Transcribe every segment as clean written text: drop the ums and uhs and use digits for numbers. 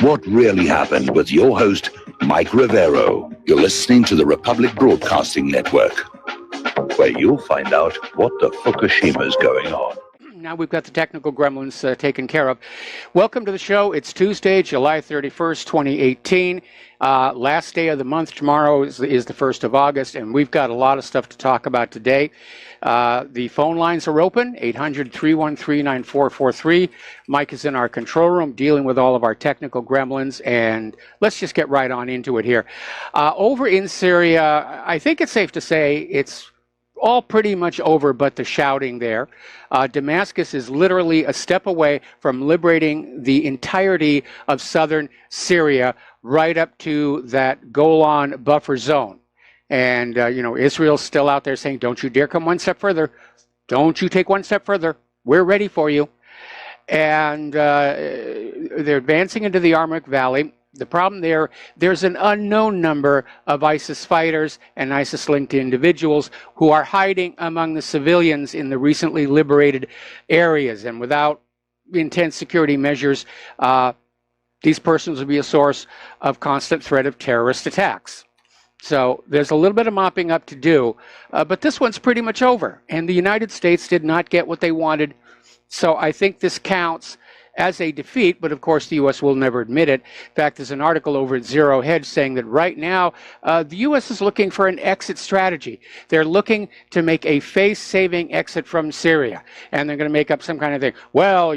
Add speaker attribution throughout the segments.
Speaker 1: What really happened with your host, Mike Rivero. You're listening to the Republic Broadcasting Network, where you'll find out what the Fukushima's going on.
Speaker 2: Now we've got the technical gremlins taken care of. Welcome to the show. It's Tuesday, July 31st, 2018. Last day of the month. Tomorrow is the 1st of August, and we've got a lot of stuff to talk about today. The phone lines are open, 800-313-9443. Mike is in our control room dealing with all of our technical gremlins, and let's just get right on into it here. Over in Syria, I think it's safe to say it's all pretty much over but the shouting there. Damascus is literally a step away from liberating the entirety of southern Syria right up to that Golan buffer zone. And, Israel's still out there saying, don't you dare come one step further. Don't you take one step further. We're ready for you. And they're advancing into the Armuk Valley. The problem there's an unknown number of ISIS fighters and ISIS-linked individuals who are hiding among the civilians in the recently liberated areas. And without intense security measures, these persons will be a source of constant threat of terrorist attacks. So there's a little bit of mopping up to do, but this one's pretty much over. And the United States did not get what they wanted. So I think this counts as a defeat, but of course the U.S. will never admit it. In fact, there's an article over at Zero Hedge saying that right now the U.S. is looking for an exit strategy. They're looking to make a face-saving exit from Syria, and they're going to make up some kind of thing. Well,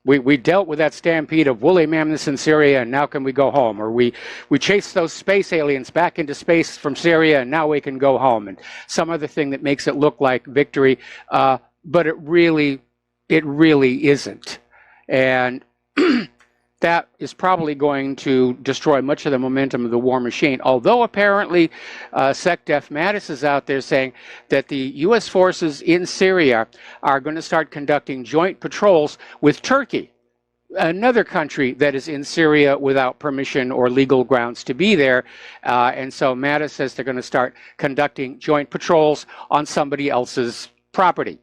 Speaker 2: we dealt with that stampede of woolly mammoths in Syria, and now can we go home? Or we chased those space aliens back into space from Syria, and now we can go home. And some other thing that makes it look like victory, but it really isn't. And that is probably going to destroy much of the momentum of the war machine. Although apparently SecDef Mattis is out there saying that the U.S. forces in Syria are going to start conducting joint patrols with Turkey, another country that is in Syria without permission or legal grounds to be there. And so Mattis says they're going to start conducting joint patrols on somebody else's property,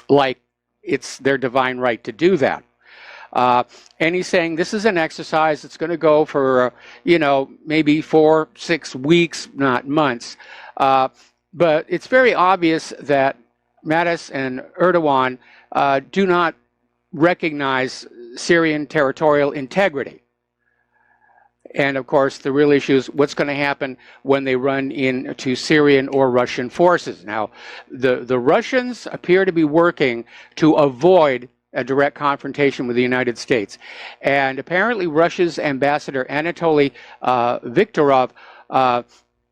Speaker 2: like it's their divine right to do that. And he's saying this is an exercise that's going to go for, maybe 4-6 weeks, not months. But it's very obvious that Mattis and Erdogan do not recognize Syrian territorial integrity. And of course, the real issue is what's going to happen when they run into Syrian or Russian forces. Now, the Russians appear to be working to avoid a direct confrontation with the United States. And apparently Russia's ambassador Anatoly Viktorov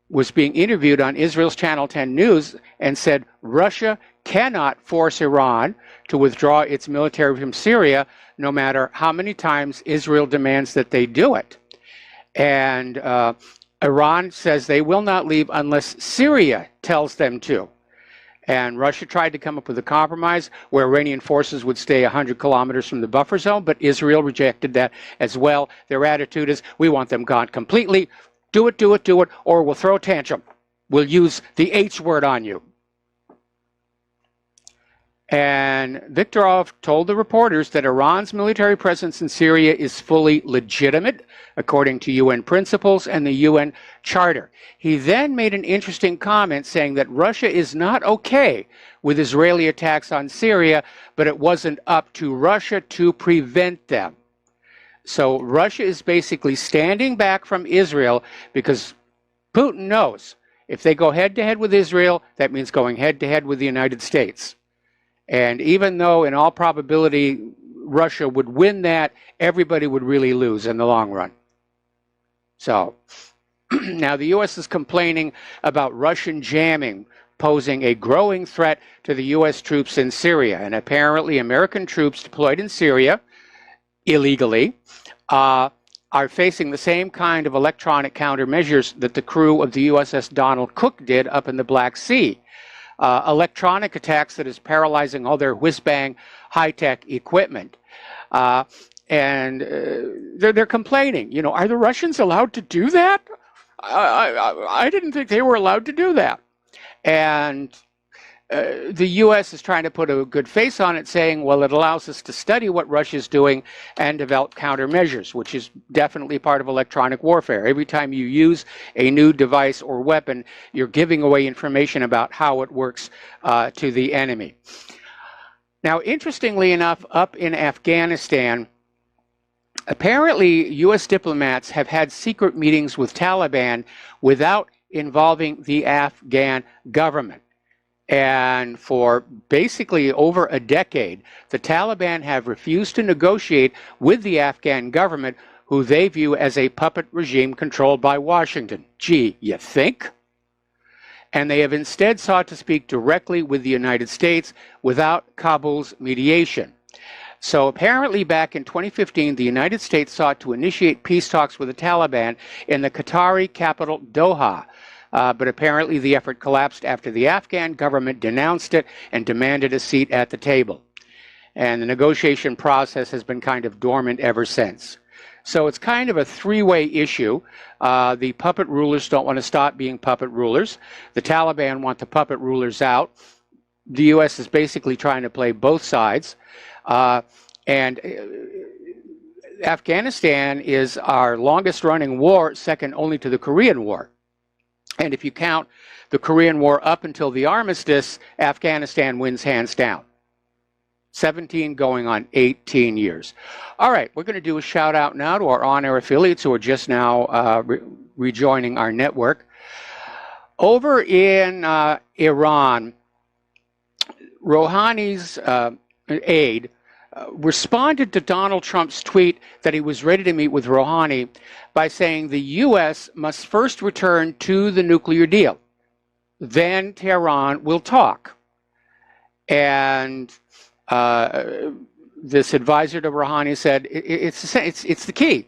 Speaker 2: was being interviewed on Israel's Channel 10 News and said Russia cannot force Iran to withdraw its military from Syria, no matter how many times Israel demands that they do it. And Iran says they will not leave unless Syria tells them to. And Russia tried to come up with a compromise where Iranian forces would stay 100 kilometers from the buffer zone, but Israel rejected that as well. Their attitude is, we want them gone completely. Do it, or we'll throw a tantrum. We'll use the H word on you. And Viktorov told the reporters that Iran's military presence in Syria is fully legitimate, according to UN principles and the UN Charter. He then made an interesting comment saying that Russia is not okay with Israeli attacks on Syria, but it wasn't up to Russia to prevent them. So Russia is basically standing back from Israel because Putin knows if they go head-to-head with Israel, that means going head-to-head with the United States. And even though in all probability Russia would win that, everybody would really lose in the long run. So now the U.S. is complaining about Russian jamming posing a growing threat to the U.S. troops in Syria. And apparently American troops deployed in Syria illegally are facing the same kind of electronic countermeasures that the crew of the USS Donald Cook did up in the Black Sea. Electronic attacks that is paralyzing all their whiz-bang high-tech equipment. And they're complaining, are the Russians allowed to do that? I didn't think they were allowed to do that. And the U.S. is trying to put a good face on it, saying, well, it allows us to study what Russia's doing and develop countermeasures, which is definitely part of electronic warfare. Every time you use a new device or weapon, you're giving away information about how it works to the enemy. Now, interestingly enough, up in Afghanistan, apparently U.S. diplomats have had secret meetings with Taliban without involving the Afghan government. And for basically over a decade, the Taliban have refused to negotiate with the Afghan government, who they view as a puppet regime controlled by Washington. Gee, you think? And they have instead sought to speak directly with the United States without Kabul's mediation. So apparently back in 2015, the United States sought to initiate peace talks with the Taliban in the Qatari capital, Doha. But apparently the effort collapsed after the Afghan government denounced it and demanded a seat at the table. And the negotiation process has been kind of dormant ever since. So it's kind of a three-way issue. The puppet rulers don't want to stop being puppet rulers. The Taliban want the puppet rulers out. The U.S. is basically trying to play both sides. And Afghanistan is our longest-running war, second only to the Korean War. And if you count the Korean War up until the armistice, Afghanistan wins hands down. 17 going on 18 years. All right, we're going to do a shout out now to our on-air affiliates who are just now rejoining our network. Over in Iran, Rouhani's aide responded to Donald Trump's tweet that he was ready to meet with Rouhani by saying the U.S. must first return to the nuclear deal. Then Tehran will talk. And this advisor to Rouhani said, it's the key.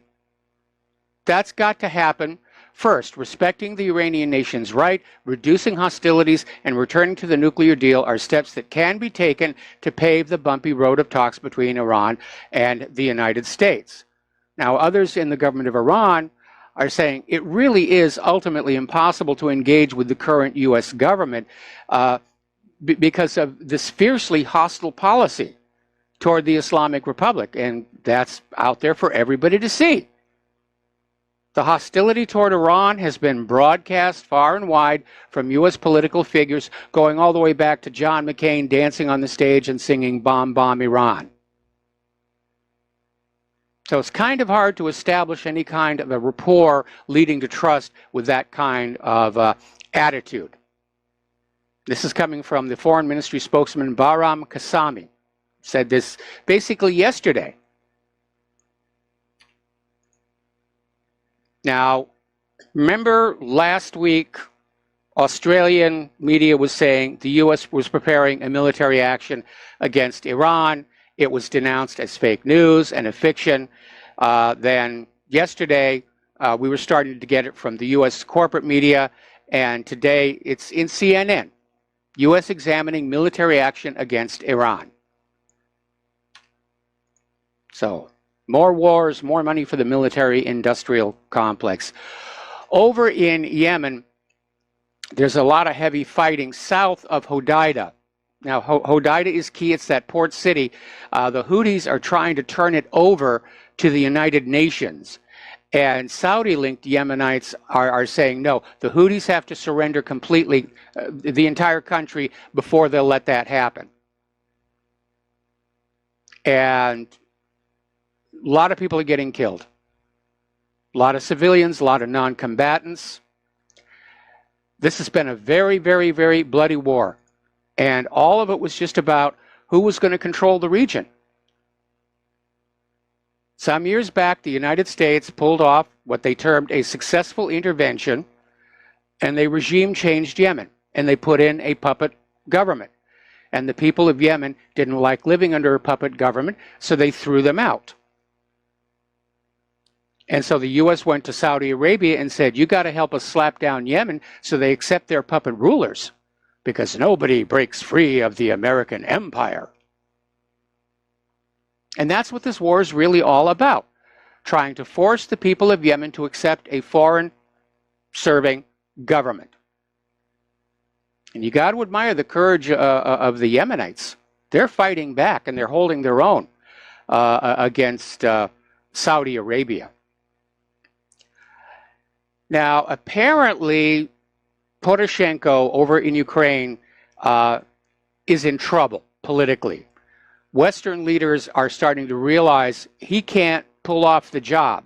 Speaker 2: That's got to happen first. Respecting the Iranian nation's right, reducing hostilities, and returning to the nuclear deal are steps that can be taken to pave the bumpy road of talks between Iran and the United States. Now, others in the government of Iran are saying it really is ultimately impossible to engage with the current U.S. government because of this fiercely hostile policy toward the Islamic Republic, and that's out there for everybody to see. The hostility toward Iran has been broadcast far and wide from U.S. political figures, going all the way back to John McCain dancing on the stage and singing "Bomb, Bomb, Iran." So it's kind of hard to establish any kind of a rapport leading to trust with that kind of attitude. This is coming from the Foreign Ministry spokesman Bahram Qassami. Said this basically yesterday. Now, remember last week, Australian media was saying the U.S. was preparing a military action against Iran. It was denounced as fake news and a fiction. Then yesterday, we were starting to get it from the U.S. corporate media, and today it's in CNN. U.S. examining military action against Iran. So, more wars, more money for the military-industrial complex. Over in Yemen, there's a lot of heavy fighting south of Hodeidah. Now, Hodeidah is key. It's that port city. The Houthis are trying to turn it over to the United Nations. And Saudi-linked Yemenites are saying, no, the Houthis have to surrender completely, the entire country, before they'll let that happen. And a lot of people are getting killed. A lot of civilians, a lot of non-combatants. This has been a very, very, very bloody war. And all of it was just about who was going to control the region. Some years back, the United States pulled off what they termed a successful intervention, and they regime changed Yemen, and they put in a puppet government. And the people of Yemen didn't like living under a puppet government, so they threw them out. And so the U.S. went to Saudi Arabia and said, you got to help us slap down Yemen so they accept their puppet rulers, because nobody breaks free of the American empire. And that's what this war is really all about, trying to force the people of Yemen to accept a foreign-serving government. And you got to admire the courage of the Yemenites. They're fighting back and they're holding their own against Saudi Arabia. Now, apparently, Poroshenko over in Ukraine is in trouble politically. Western leaders are starting to realize he can't pull off the job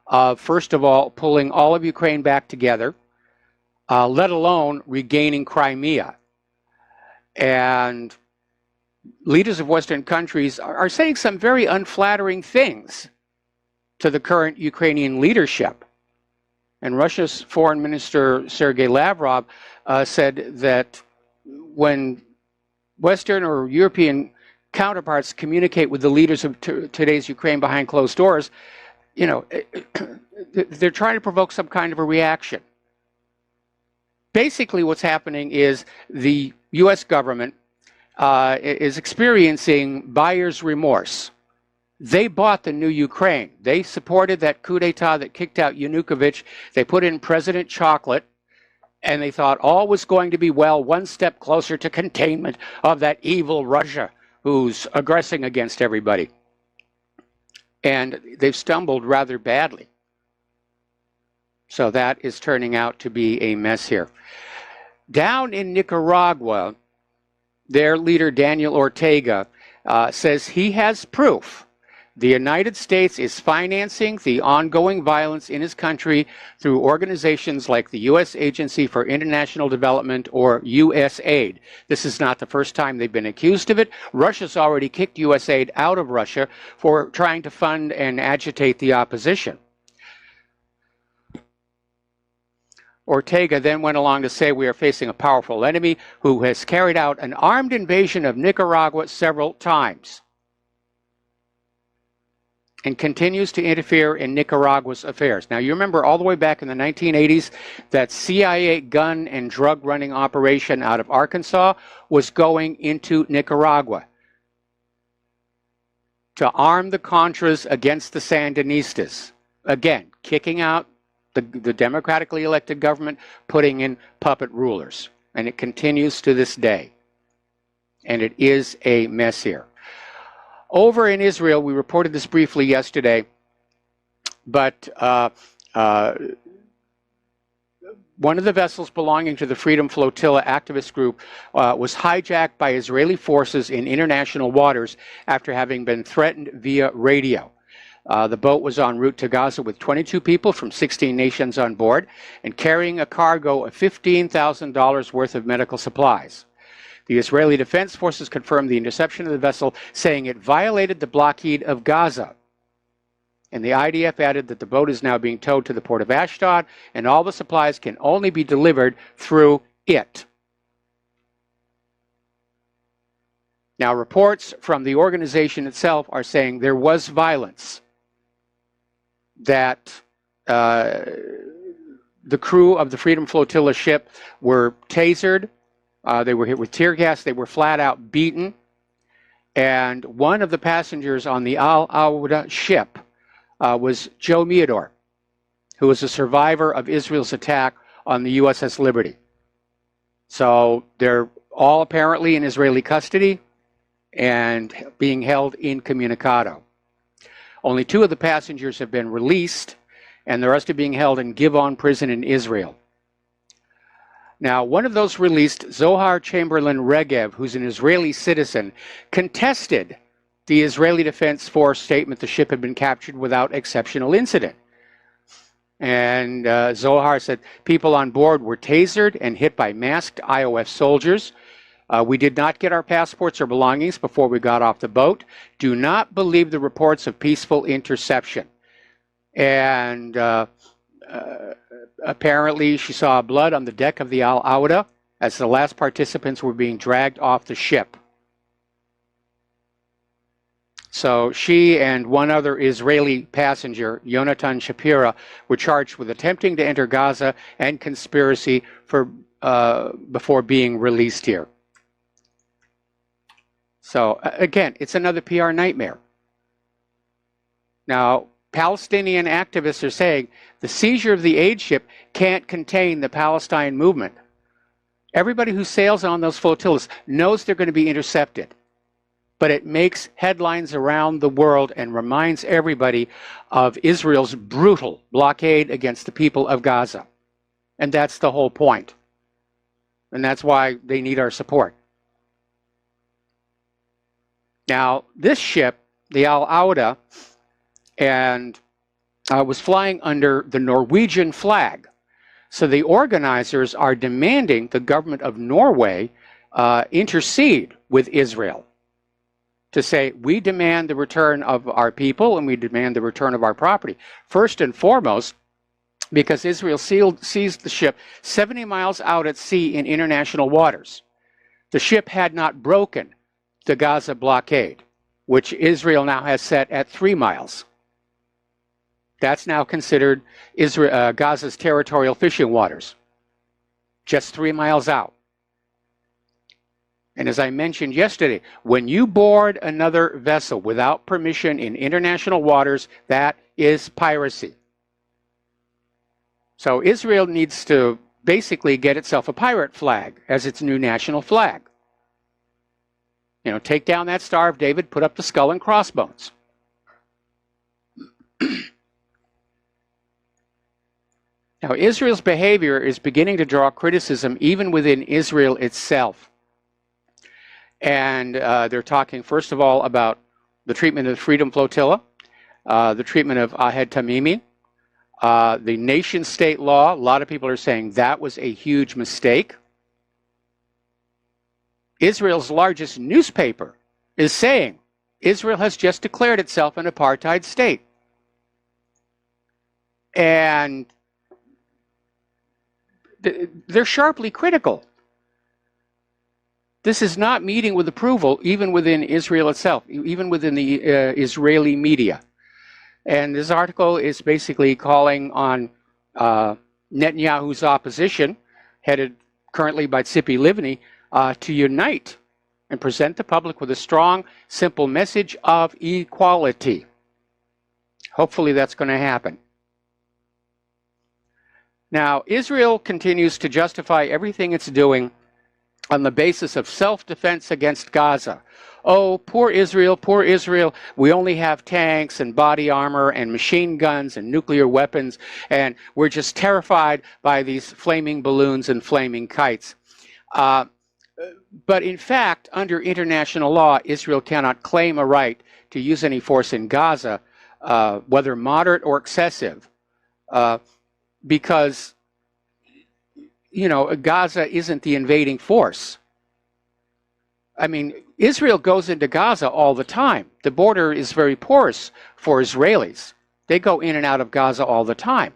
Speaker 2: of, first of all, pulling all of Ukraine back together, let alone regaining Crimea. And leaders of Western countries are saying some very unflattering things to the current Ukrainian leadership. And Russia's Foreign Minister Sergei Lavrov said that when Western or European counterparts communicate with the leaders of today's Ukraine behind closed doors, you know, they're trying to provoke some kind of a reaction. Basically, what's happening is the U.S. government is experiencing buyer's remorse. They bought the new Ukraine. They supported that coup d'etat that kicked out Yanukovych. They put in President Chocolate, and they thought all was going to be well, one step closer to containment of that evil Russia who's aggressing against everybody. And they've stumbled rather badly. So that is turning out to be a mess here. Down in Nicaragua, their leader, Daniel Ortega, says he has proof the United States is financing the ongoing violence in his country through organizations like the U.S. Agency for International Development, or USAID. This is not the first time they've been accused of it. Russia's already kicked USAID out of Russia for trying to fund and agitate the opposition. Ortega then went along to say we are facing a powerful enemy who has carried out an armed invasion of Nicaragua several times and continues to interfere in Nicaragua's affairs. Now, you remember all the way back in the 1980s, that CIA gun and drug running operation out of Arkansas was going into Nicaragua to arm the Contras against the Sandinistas. Again, kicking out the democratically elected government, putting in puppet rulers. And it continues to this day. And it is a mess here. Over in Israel, we reported this briefly yesterday, but one of the vessels belonging to the Freedom Flotilla activist group was hijacked by Israeli forces in international waters after having been threatened via radio. The boat was en route to Gaza with 22 people from 16 nations on board and carrying a cargo of $15,000 worth of medical supplies. The Israeli Defense Forces confirmed the interception of the vessel, saying it violated the blockade of Gaza. And the IDF added that the boat is now being towed to the port of Ashdod, and all the supplies can only be delivered through it. Now, reports from the organization itself are saying there was violence, that the crew of the Freedom Flotilla ship were tasered, they were hit with tear gas, they were flat out beaten, and one of the passengers on the Al-Awda ship was Joe Meador, who was a survivor of Israel's attack on the USS Liberty. So they're all apparently in Israeli custody and being held incommunicado. Only 2 of the passengers have been released, and the rest are being held in Givon prison in Israel. Now, one of those released, Zohar Chamberlain Regev, who's an Israeli citizen, contested the Israeli Defense Force statement the ship had been captured without exceptional incident. And Zohar said people on board were tasered and hit by masked IOF soldiers. We did not get our passports or belongings before we got off the boat. Do not believe the reports of peaceful interception. And apparently she saw blood on the deck of the Al-Awda as the last participants were being dragged off the ship. So she and one other Israeli passenger, Yonatan Shapira, were charged with attempting to enter Gaza and conspiracy for before being released here. So again, it's another PR nightmare. Now, Palestinian activists are saying the seizure of the aid ship can't contain the Palestine movement. Everybody who sails on those flotillas knows they're going to be intercepted. But it makes headlines around the world and reminds everybody of Israel's brutal blockade against the people of Gaza. And that's the whole point. And that's why they need our support. Now, this ship, the Aiea, and was flying under the Norwegian flag. So the organizers are demanding the government of Norway intercede with Israel to say, we demand the return of our people and we demand the return of our property. First and foremost, because Israel seized the ship 70 miles out at sea in international waters. The ship had not broken the Gaza blockade, which Israel now has set at 3 miles. That's now considered Gaza's territorial fishing waters, just 3 miles out. And as I mentioned yesterday, when you board another vessel without permission in international waters, that is piracy. So Israel needs to basically get itself a pirate flag as its new national flag. You know, take down that Star of David, put up the skull and crossbones. Now, Israel's behavior is beginning to draw criticism even within Israel itself. And they're talking, first of all, about the treatment of the Freedom Flotilla, the treatment of Ahed Tamimi, the nation-state law. A lot of people are saying that was a huge mistake. Israel's largest newspaper is saying Israel has just declared itself an apartheid state. And they're sharply critical. This is not meeting with approval, even within Israel itself, even within the Israeli media. And this article is basically calling on Netanyahu's opposition, headed currently by Tzipi Livni, to unite and present the public with a strong, simple message of equality. Hopefully that's going to happen. Now, Israel continues to justify everything it's doing on the basis of self-defense against Gaza. Oh, poor Israel, we only have tanks and body armor and machine guns and nuclear weapons, and we're just terrified by these flaming balloons and flaming kites. But in fact, under international law, Israel cannot claim a right to use any force in Gaza, whether moderate or excessive, because, you know, Gaza isn't the invading force. I mean, Israel goes into Gaza all the time. The border is very porous for Israelis. They go in and out of Gaza all the time.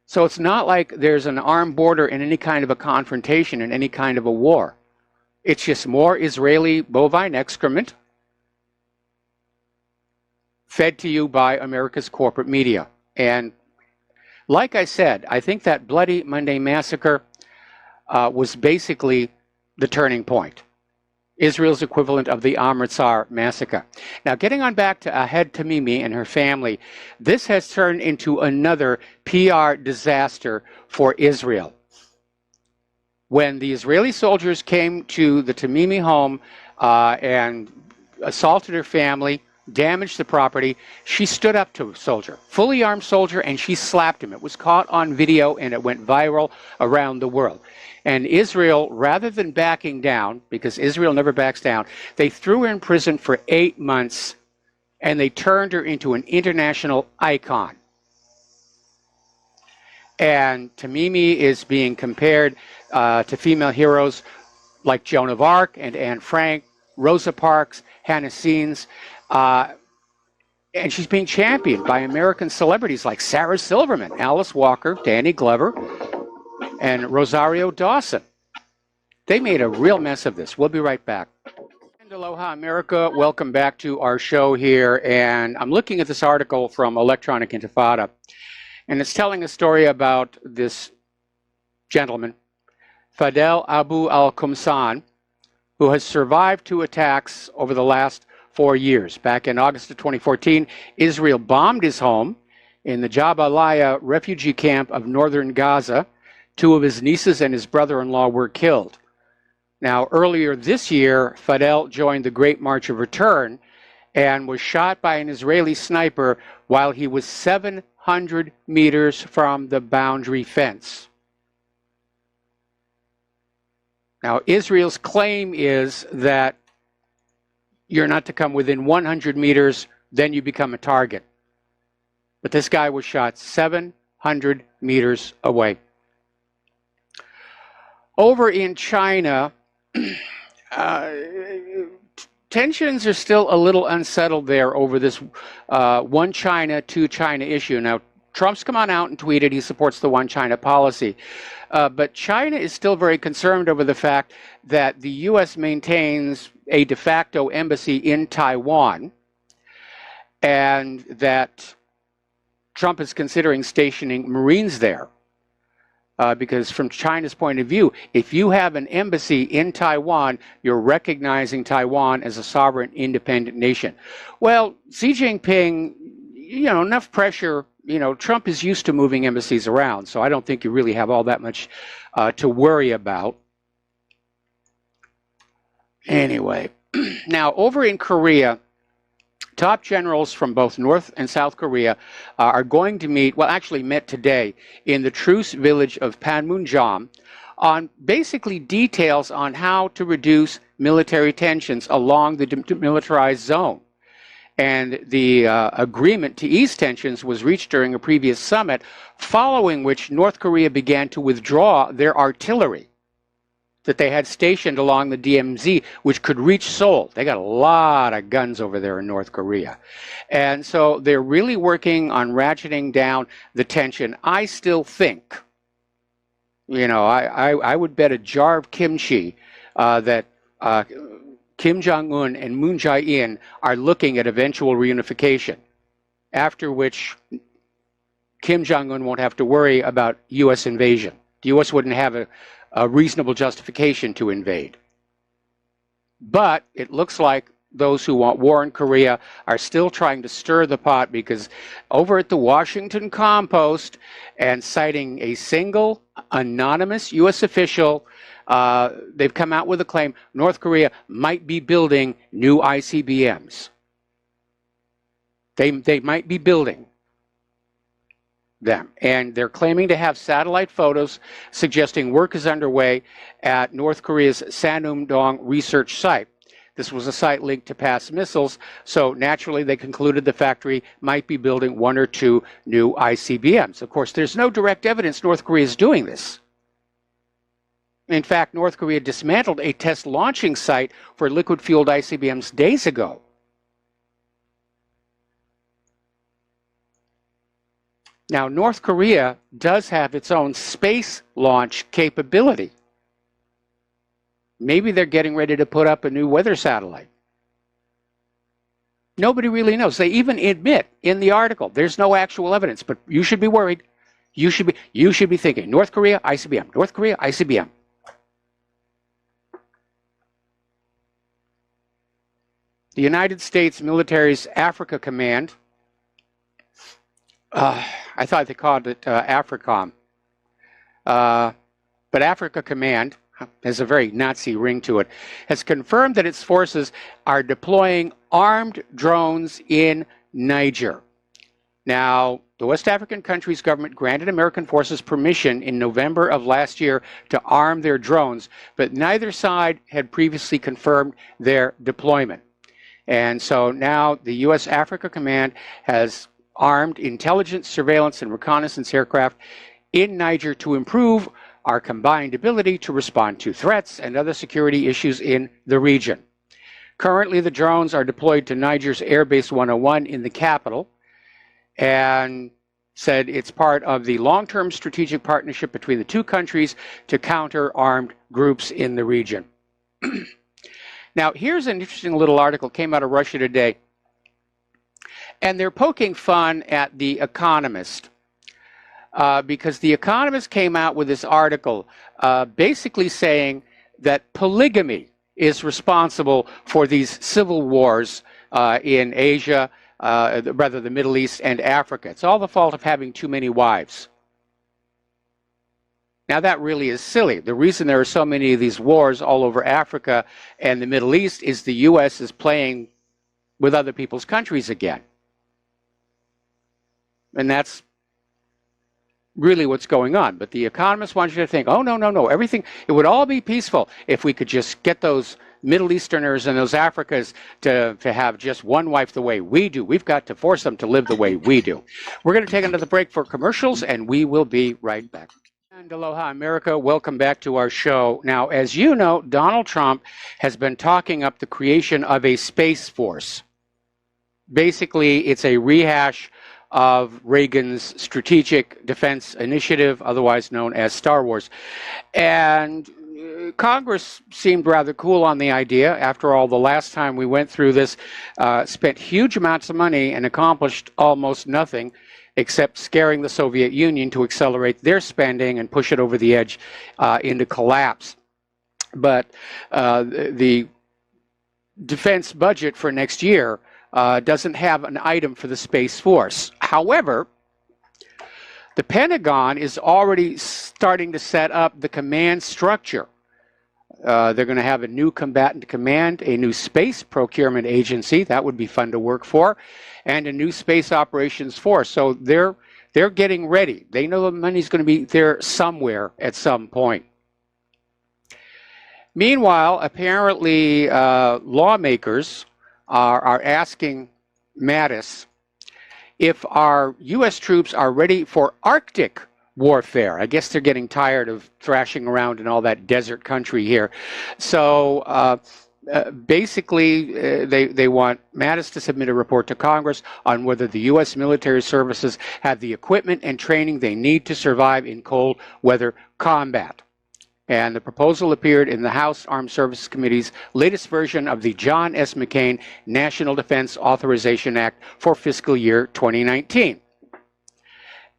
Speaker 2: So it's not like there's an armed border in any kind of a confrontation, in any kind of a war. It's just more Israeli bovine excrement fed to you by America's corporate media. And like I said, I think that Bloody Monday massacre was basically the turning point. Israel's equivalent of the Amritsar massacre. Now, getting on back to Ahed Tamimi and her family, this has turned into another PR disaster for Israel. When the Israeli soldiers came to the Tamimi home and assaulted her family, damaged the property, she stood up to a soldier, fully armed soldier, and she slapped him. It was caught on video and it went viral around the world. And Israel, rather than backing down, because Israel never backs down, they threw her in prison for 8 months and they turned her into an international icon. And Tamimi is being compared to female heroes like Joan of Arc and Anne Frank, Rosa Parks, Hannah Senes, and she's being championed by American celebrities like Sarah Silverman, Alice Walker, Danny Glover, and Rosario Dawson. They made a real mess of this. We'll be right back. And aloha, America. Welcome back to our show here. And I'm looking at this article from Electronic Intifada, and it's telling a story about this gentleman, Fadel Abu al-Qumsan, who has survived 2 attacks over the last 4 years. Back in August of 2014, Israel bombed his home in the Jabalia refugee camp of northern Gaza. 2 of his nieces and his brother-in-law were killed. Now, earlier this year, Fidel joined the Great March of Return and was shot by an Israeli sniper while he was 700 meters from the boundary fence. Now, Israel's claim is that you're not to come within 100 meters, then you become a target. But this guy was shot 700 meters away. Over in China, tensions are still a little unsettled there over this one China, two China issue. Now, Trump's come on out and tweeted he supports the one China policy. But China is still very concerned over the fact that the U.S. maintains a de facto embassy in Taiwan, and that Trump is considering stationing Marines there. Because from China's point of view, if you have an embassy in Taiwan, you're recognizing Taiwan as a sovereign, independent nation. Well, Xi Jinping, enough pressure. Trump is used to moving embassies around, so I don't think you really have all that much to worry about. Anyway, now over in Korea, top generals from both North and South Korea are going to meet, well, actually met today in the truce village of Panmunjom on basically details on how to reduce military tensions along the demilitarized zone. And the agreement to ease tensions was reached during a previous summit, following which North Korea began to withdraw their artillery that they had stationed along the DMZ, which could reach Seoul. They got a lot of guns over there in North Korea. And so they're really working on ratcheting down the tension. I still think, I would bet a jar of kimchi that Kim Jong-un and Moon Jae-in are looking at eventual reunification, after which Kim Jong-un won't have to worry about U.S. invasion. The U.S. wouldn't have a reasonable justification to invade. But it looks like those who want war in Korea are still trying to stir the pot, because over at the Washington Compost, and citing a single anonymous U.S. official, they've come out with a claim North Korea might be building new ICBMs. They might be building them, and they're claiming to have satellite photos suggesting work is underway at North Korea's Sanumdong research site. This was a site linked to past missiles, so naturally they concluded the factory might be building 1 or 2 new ICBMs. Of course, there's no direct evidence North Korea is doing this. In fact, North Korea dismantled a test launching site for liquid-fueled ICBMs days ago. Now, North Korea does have its own space launch capability. Maybe they're getting ready to put up a new weather satellite. Nobody really knows. They even admit in the article there's no actual evidence, but you should be worried. You should be thinking North Korea, ICBM, North Korea, ICBM. The United States military's Africa Command, I thought they called it AFRICOM. But Africa Command has a very Nazi ring to it, has confirmed that its forces are deploying armed drones in Niger. Now, the West African country's government granted American forces permission in November of last year to arm their drones, but neither side had previously confirmed their deployment. And so now the U.S. Africa Command has armed intelligence, surveillance, and reconnaissance aircraft in Niger to improve our combined ability to respond to threats and other security issues in the region. Currently, the drones are deployed to Niger's Air Base 101 in the capital, and said it's part of the long-term strategic partnership between the two countries to counter armed groups in the region. Now, here's an interesting little article, came out of Russia Today. And they're poking fun at The Economist, because The Economist came out with this article basically saying that polygamy is responsible for these civil wars in Asia, rather the Middle East and Africa. It's all the fault of having too many wives. Now, that really is silly. The reason there are so many of these wars all over Africa and the Middle East is the U.S. is playing with other people's countries again. And that's really what's going on. But the economists want you to think, oh, no, no, no, everything, it would all be peaceful if we could just get those Middle Easterners and those Africans to have just one wife the way we do. We've got to force them to live the way we do. We're going to take another break for commercials, and we will be right back. And aloha, America. Welcome back to our show. Now, as you know, Donald Trump has been talking up the creation of a Space Force. Basically, it's a rehash of Reagan's Strategic Defense Initiative, otherwise known as Star Wars. And Congress seemed rather cool on the idea. After all, the last time we went through this, spent huge amounts of money and accomplished almost nothing except scaring the Soviet Union to accelerate their spending and push it over the edge into collapse. But the defense budget for next year doesn't have an item for the Space Force. However, the Pentagon is already starting to set up the command structure. They're going to have a new combatant command, a new space procurement agency, that would be fun to work for, and a new space operations force. So they're getting ready. They know the money's going to be there somewhere at some point. Meanwhile, apparently lawmakers are asking Mattis if our U.S. troops are ready for Arctic warfare. I guess they're getting tired of thrashing around in all that desert country here. So basically, they want Mattis to submit a report to Congress on whether the U.S. military services have the equipment and training they need to survive in cold weather combat. And the proposal appeared in the House Armed Services Committee's latest version of the John S. McCain National Defense Authorization Act for fiscal year 2019.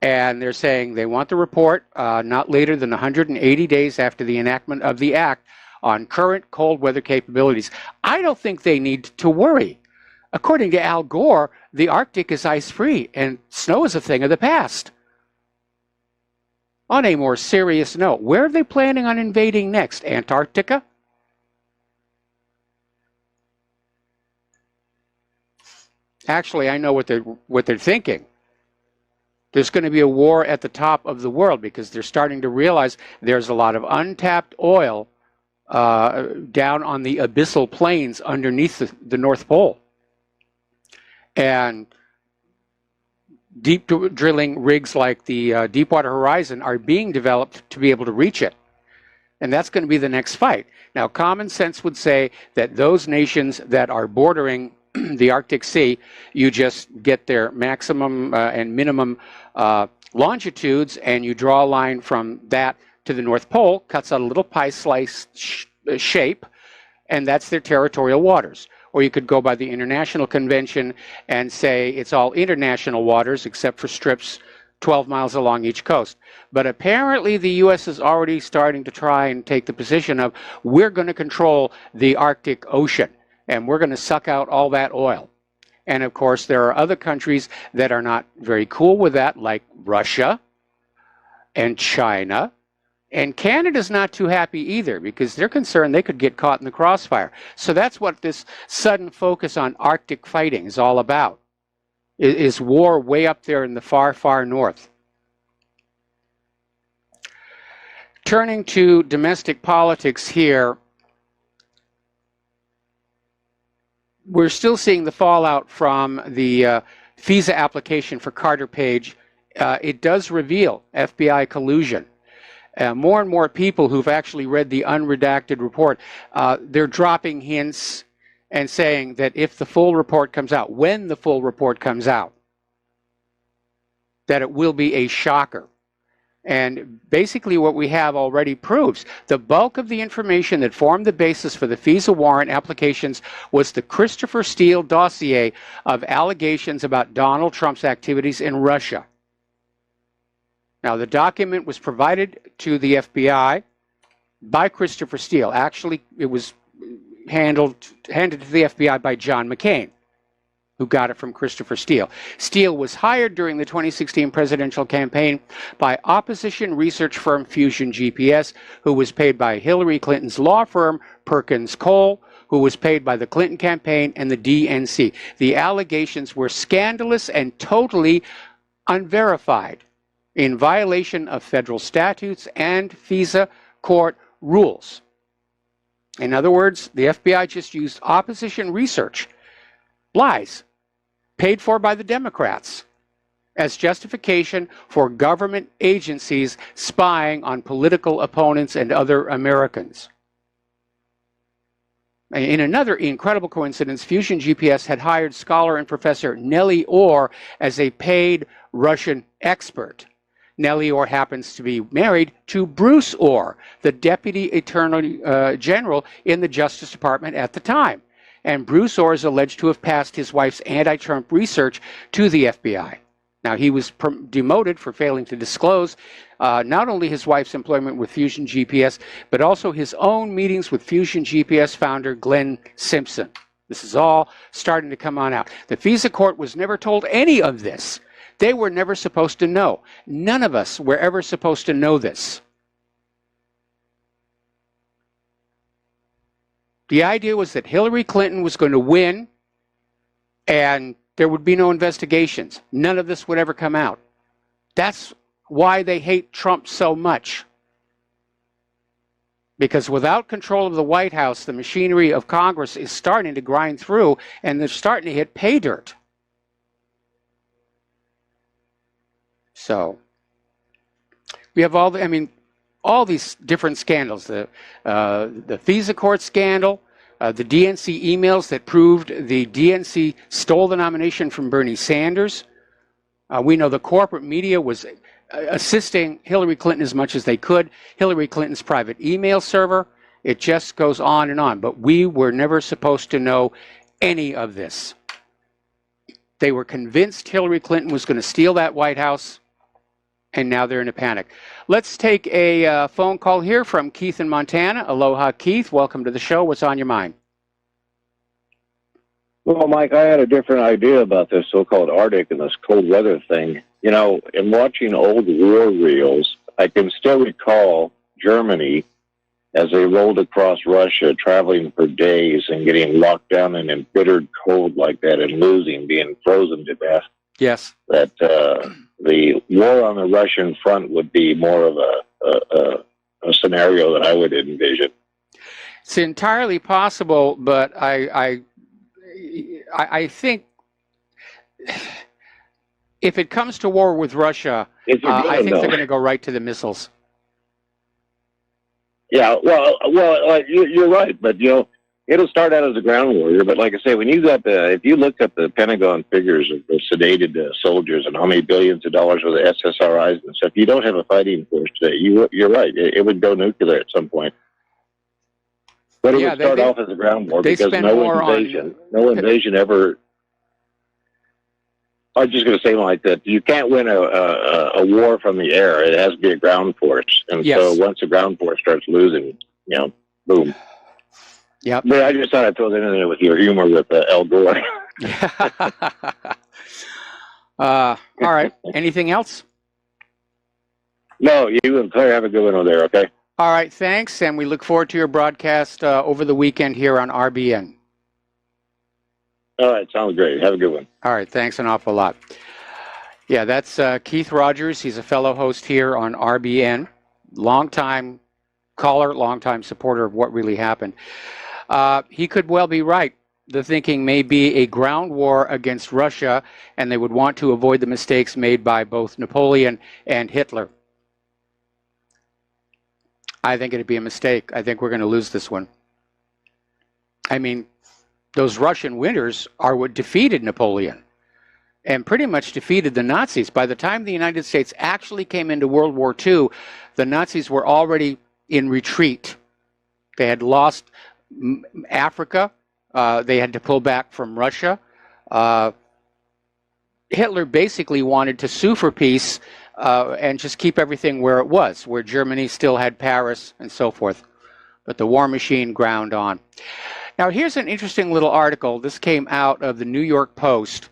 Speaker 2: And they're saying they want the report not later than 180 days after the enactment of the act on current cold weather capabilities. I don't think they need to worry. According to Al Gore, the Arctic is ice-free and snow is a thing of the past. On a more serious note, where are they planning on invading next? Antarctica? Actually, I know what they're thinking. There's going to be a war at the top of the world because they're starting to realize there's a lot of untapped oil down on the abyssal plains underneath the North Pole. And deep drilling rigs like the Deepwater Horizon are being developed to be able to reach it. And that's going to be the next fight. Now, common sense would say that those nations that are bordering the Arctic Sea, you just get their maximum and minimum longitudes, and you draw a line from that to the North Pole, cuts out a little pie slice shape, and that's their territorial waters. Or you could go by the International Convention and say it's all international waters except for strips 12 miles along each coast. But apparently the U.S. is already starting to try and take the position of we're going to control the Arctic Ocean and we're going to suck out all that oil. And of course there are other countries that are not very cool with that, like Russia and China. And Canada's not too happy either because they're concerned they could get caught in the crossfire. So that's what this sudden focus on Arctic fighting is all about, is war way up there in the far, far north. Turning to domestic politics here, we're still seeing the fallout from the FISA application for Carter Page. It does reveal FBI collusion. More and more people who've actually read the unredacted report, they're dropping hints and saying that if the full report comes out, when the full report comes out, that it will be a shocker. And basically what we have already proves the bulk of the information that formed the basis for the FISA warrant applications was the Christopher Steele dossier of allegations about Donald Trump's activities in Russia. Now, the document was provided to the FBI by Christopher Steele. Actually, it was handed to the FBI by John McCain. who got it from Christopher Steele. Steele was hired during the 2016 presidential campaign by opposition research firm Fusion GPS, who was paid by Hillary Clinton's law firm Perkins Cole, who was paid by the Clinton campaign and the DNC. The allegations were scandalous and totally unverified, in violation of federal statutes and FISA court rules. In other words, the FBI just used opposition research, lies, paid for by the Democrats, as justification for government agencies spying on political opponents and other Americans. In another incredible coincidence, Fusion GPS had hired scholar and professor Nellie Orr as a paid Russian expert. Nellie Orr happens to be married to Bruce Orr, the Deputy Attorney General in the Justice Department at the time. And Bruce Orr is alleged to have passed his wife's anti-Trump research to the FBI. Now, he was demoted for failing to disclose not only his wife's employment with Fusion GPS, but also his own meetings with Fusion GPS founder Glenn Simpson. This is all starting to come on out. The FISA court was never told any of this. They were never supposed to know. None of us were ever supposed to know this. The idea was that Hillary Clinton was going to win and there would be no investigations. None of this would ever come out. That's why they hate Trump so much. Because without control of the White House, the machinery of Congress is starting to grind through and they're starting to hit pay dirt. So we have all these different scandals. The FISA court scandal, the DNC emails that proved the DNC stole the nomination from Bernie Sanders. We know the corporate media was assisting Hillary Clinton as much as they could. Hillary Clinton's private email server. It just goes on and on. But we were never supposed to know any of this. They were convinced Hillary Clinton was going to steal that White House, and now they're in a panic. Let's take a phone call here from Keith in Montana. Aloha, Keith. Welcome to the show. What's on your mind?
Speaker 3: Well, Mike, I had a different idea about this so-called Arctic and this cold weather thing. You know, in watching old war reels, I can still recall Germany as they rolled across Russia, traveling for days and getting locked down in embittered cold like that and losing, being frozen to death.
Speaker 2: Yes.
Speaker 3: That the war on the Russian front would be more of a scenario that I would envision.
Speaker 2: It's entirely possible, but I think if it comes to war with Russia, I think they're going to go right to the missiles.
Speaker 3: Yeah, well, you're right, but you know, it'll start out as a ground warrior. But like I say, when you got if you look at the Pentagon figures of the sedated soldiers and how many billions of dollars with the SSRIs and stuff, you don't have a fighting force today. You're right; it would go nuclear at some point. But it would start off as a ground war because no invasion ever. I was just going to say like that. You can't win a war from the air. It has to be a ground force. And so once the ground force starts losing, you know, boom.
Speaker 2: Yep.
Speaker 3: But I just thought I'd throw that in there with your humor with Al Gore.
Speaker 2: All right. Anything else?
Speaker 3: No, you and Claire have a good one over there, okay?
Speaker 2: All right. Thanks. And we look forward to your broadcast over the weekend here on RBN.
Speaker 3: All right, sounds great. Have a good one.
Speaker 2: All right, thanks an awful lot. Yeah, that's Keith Rogers. He's a fellow host here on RBN. Longtime caller, longtime supporter of what really happened. He could well be right. The thinking may be a ground war against Russia, and they would want to avoid the mistakes made by both Napoleon and Hitler. I think it'd be a mistake. I think we're going to lose this one. I mean, those Russian winners are what defeated Napoleon and pretty much defeated the Nazis. By the time the United States actually came into World War II, the Nazis were already in retreat. They had lost Africa. They had to pull back from Russia. Hitler basically wanted to sue for peace and just keep everything where it was, where Germany still had Paris and so forth. But the war machine ground on. Now, here's an interesting little article. This came out of the New York Post,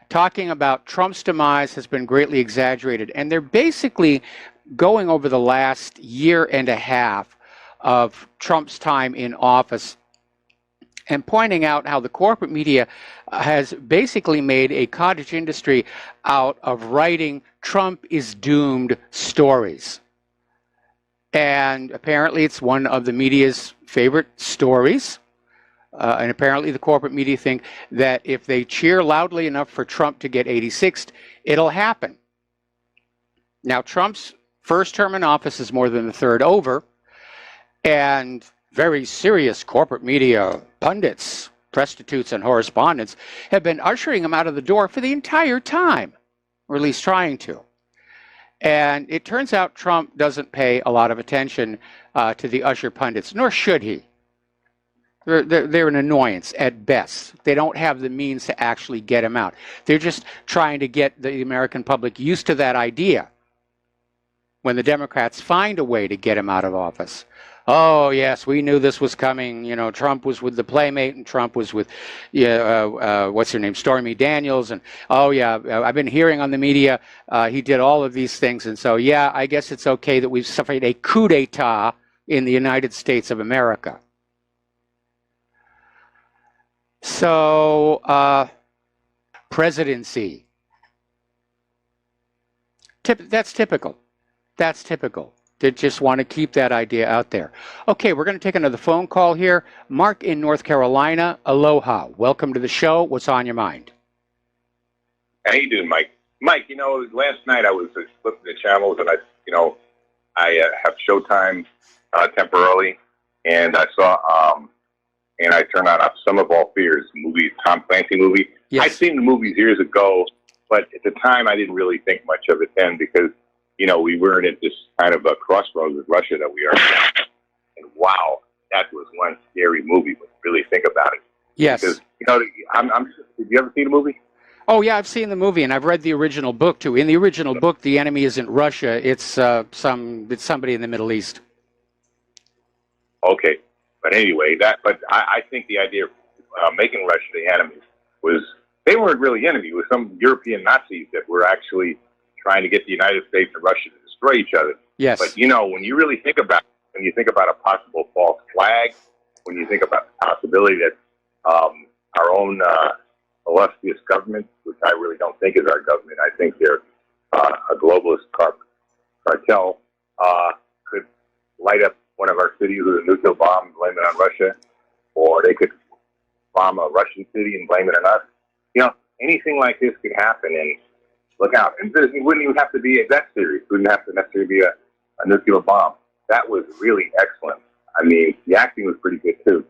Speaker 2: talking about Trump's demise has been greatly exaggerated. And they're basically going over the last year and a half of Trump's time in office and pointing out how the corporate media has basically made a cottage industry out of writing Trump is doomed stories. And apparently it's one of the media's favorite stories. And apparently the corporate media think that if they cheer loudly enough for Trump to get 86th, it'll happen. Now, Trump's first term in office is more than a third over, and very serious corporate media pundits, prostitutes, and correspondents have been ushering him out of the door for the entire time, or at least trying to. And it turns out Trump doesn't pay a lot of attention to the usher pundits, nor should he. They're an annoyance at best. They don't have the means to actually get him out. They're just trying to get the American public used to that idea when the Democrats find a way to get him out of office. Oh, yes, we knew this was coming. You know, Trump was with the Playmate, and Trump was with, what's her name, Stormy Daniels. And, oh, yeah, I've been hearing on the media he did all of these things. And so, yeah, I guess it's okay that we've suffered a coup d'etat in the United States of America. So, presidency. That's typical. That's typical. They just want to keep that idea out there. Okay, we're going to take another phone call here. Mark in North Carolina. Aloha. Welcome to the show. What's on your mind?
Speaker 4: How you doing, Mike? Mike, you know, last night I was flipping the channels, and I have Showtime temporarily, and I saw and I turned on Sum of All Fears, movie, Tom Clancy movie.
Speaker 2: Yes.
Speaker 4: I'd seen the movies years ago, but at the time I didn't really think much of it then because, you know, we weren't at this kind of a crossroads with Russia that we are now. And wow, that was one scary movie when you really think about it.
Speaker 2: Yes.
Speaker 4: Because, you know, did you ever see the movie?
Speaker 2: Oh, yeah, I've seen the movie, and I've read the original book, too. In the original book, the enemy isn't Russia. It's somebody in the Middle East.
Speaker 4: Okay. But anyway, I think the idea of making Russia the enemy was, they weren't really enemy. It was some European Nazis that were actually trying to get the United States and Russia to destroy each other.
Speaker 2: Yes.
Speaker 4: But, you know, when you really think about it, when you think about a possible false flag, when you think about the possibility that our own illustrious government, which I really don't think is our government, I think they're a globalist cartel, could light up one of our cities with a nuclear bomb and blame it on Russia, or they could bomb a Russian city and blame it on us. You know, anything like this could happen, and look out. And it wouldn't even have to be that serious. It wouldn't have to necessarily be a nuclear bomb. That was really excellent. I mean, the acting was pretty good, too,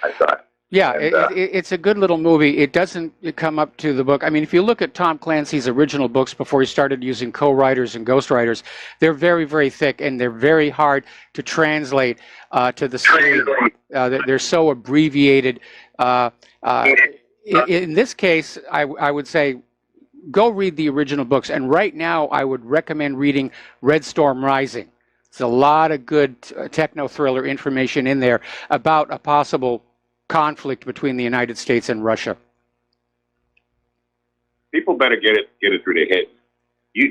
Speaker 4: I thought.
Speaker 2: Yeah,
Speaker 4: And,
Speaker 2: it's a good little movie. It doesn't come up to the book. I mean, if you look at Tom Clancy's original books before he started using co-writers and ghostwriters, they're very, very thick, and they're very hard to translate to the screen. They're so abbreviated. In this case, I would say go read the original books. And right now, I would recommend reading Red Storm Rising. There's a lot of good techno-thriller information in there about a possible conflict between the United States and Russia.
Speaker 4: people better get it through their head.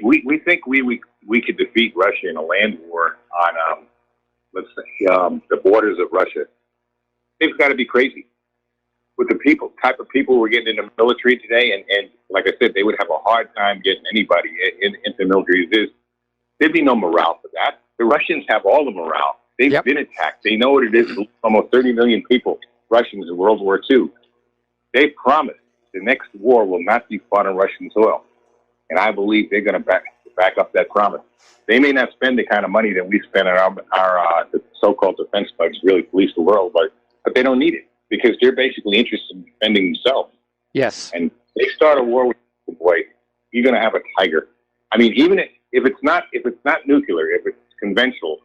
Speaker 4: We think we could defeat Russia in a land war on let's say the borders of Russia. They've got to be crazy with the type of people we're getting in the military today, and like I said, they would have a hard time getting anybody into the military. There'd be no morale for that. The Russians have all the morale. They've been attacked. They know what it is to lose almost 30 million people, Russians, in World War II. They promised the next war will not be fought on Russian soil. And I believe they're going to back up that promise. They may not spend the kind of money that we spend on our so-called defense bugs really police the world, but they don't need it because they're basically interested in defending themselves.
Speaker 2: Yes.
Speaker 4: And they start a war with you, boy, you're going to have a tiger. I mean, even if it's not nuclear, if it's conventional,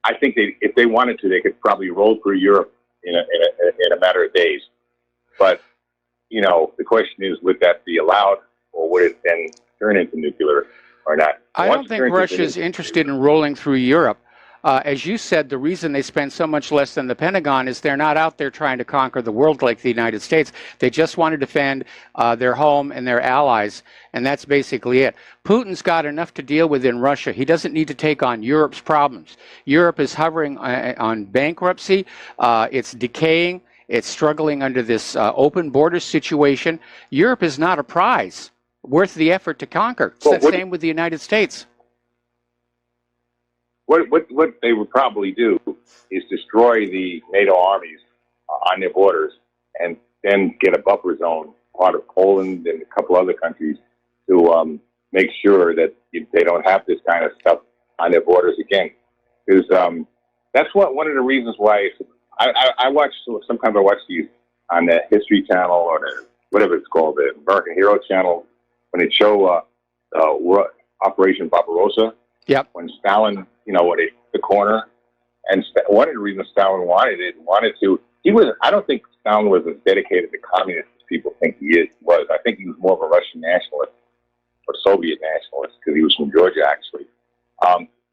Speaker 4: I think if they wanted to, they could probably roll through Europe in a matter of days. But you know, the question is, would that be allowed, or would it then turn into nuclear or not?
Speaker 2: I don't think Russia's interested in rolling through Europe. As you said, the reason they spend so much less than the Pentagon is they're not out there trying to conquer the world like the United States. They just want to defend their home and their allies, and that's basically it. Putin's got enough to deal with in Russia. He doesn't need to take on Europe's problems. Europe is hovering on bankruptcy. It's decaying. It's struggling under this open border situation. Europe is not a prize worth the effort to conquer. It's the same with the United States.
Speaker 4: What they would probably do is destroy the NATO armies on their borders and then get a buffer zone, part of Poland and a couple other countries, to make sure that they don't have this kind of stuff on their borders again. Because that's one of the reasons why I watch, sometimes I watch these on the History Channel or the, whatever it's called, the American Hero Channel, when they show Operation Barbarossa.
Speaker 2: Yep.
Speaker 4: When Stalin, when they took the corner, and one of the reasons Stalin wanted to, I don't think Stalin was as dedicated to communists as people think he was. I think he was more of a Russian nationalist or Soviet nationalist because he was from Georgia, actually.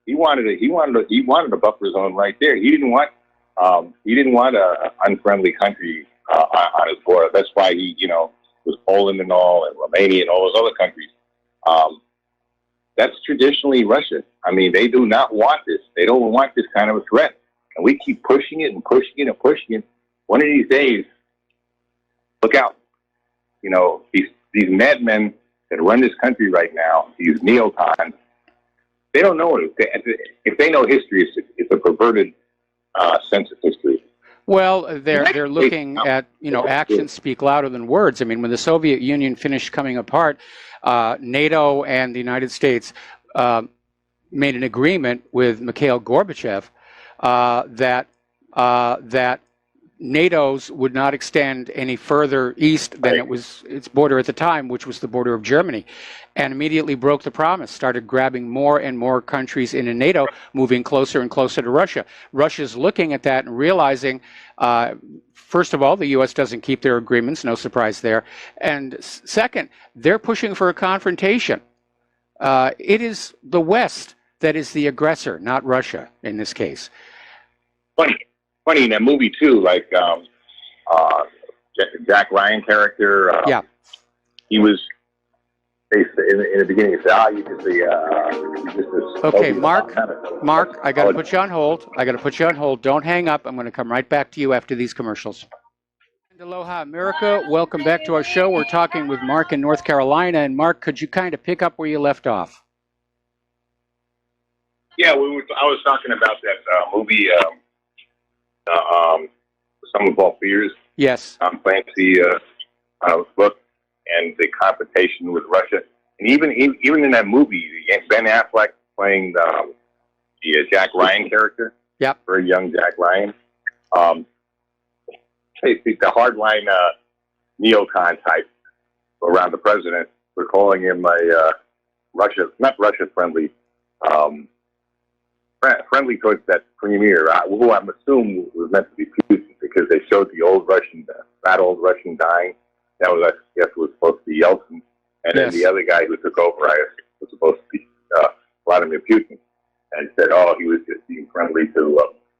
Speaker 4: He wanted a buffer zone right there. He didn't want an unfriendly country on his border. That's why he, was Poland and all, and Romania and all those other countries. That's traditionally Russia. I mean, they do not want this. They don't want this kind of a threat. And we keep pushing it and pushing it and pushing it. One of these days, look out. These madmen that run this country right now, these neocons, they don't know it. If they know history, it's a perverted sense of history.
Speaker 2: Well, they're looking at, actions speak louder than words. I mean, when the Soviet Union finished coming apart, NATO and the United States made an agreement with Mikhail Gorbachev that NATO's would not extend any further east than its border at the time, which was the border of Germany, and immediately broke the promise, started grabbing more and more countries into NATO, moving closer and closer to Russia. Russia's looking at that and realizing, first of all, the U.S. doesn't keep their agreements, no surprise there, and second, they're pushing for a confrontation. It is the West that is the aggressor, not Russia in this case.
Speaker 4: Funny in that movie too, like Jack Ryan character. He was in the beginning. He said, "You just
Speaker 2: okay, Mark. I got to put you on hold. Don't hang up. I'm going to come right back to you after these commercials." Aloha, America. Welcome back to our show. We're talking with Mark in North Carolina. And Mark, could you kind of pick up where you left off?
Speaker 4: Yeah, I was talking about that movie. Some of All Fears.
Speaker 2: Yes.
Speaker 4: Tom Clancy book and the confrontation with Russia, and even in that movie, Ben Affleck playing the Jack Ryan character.
Speaker 2: Yep.
Speaker 4: Very young Jack Ryan. The hardline neocon type around the president. We're calling him a not Russia friendly. Friendly towards that premier, who I'm assuming was meant to be Putin, because they showed the old Russian, that old Russian dying. That was, I guess, was supposed to be Yeltsin, and then the other guy who took over, I guess, was supposed to be Vladimir Putin, and said, "Oh, he was just being friendly to."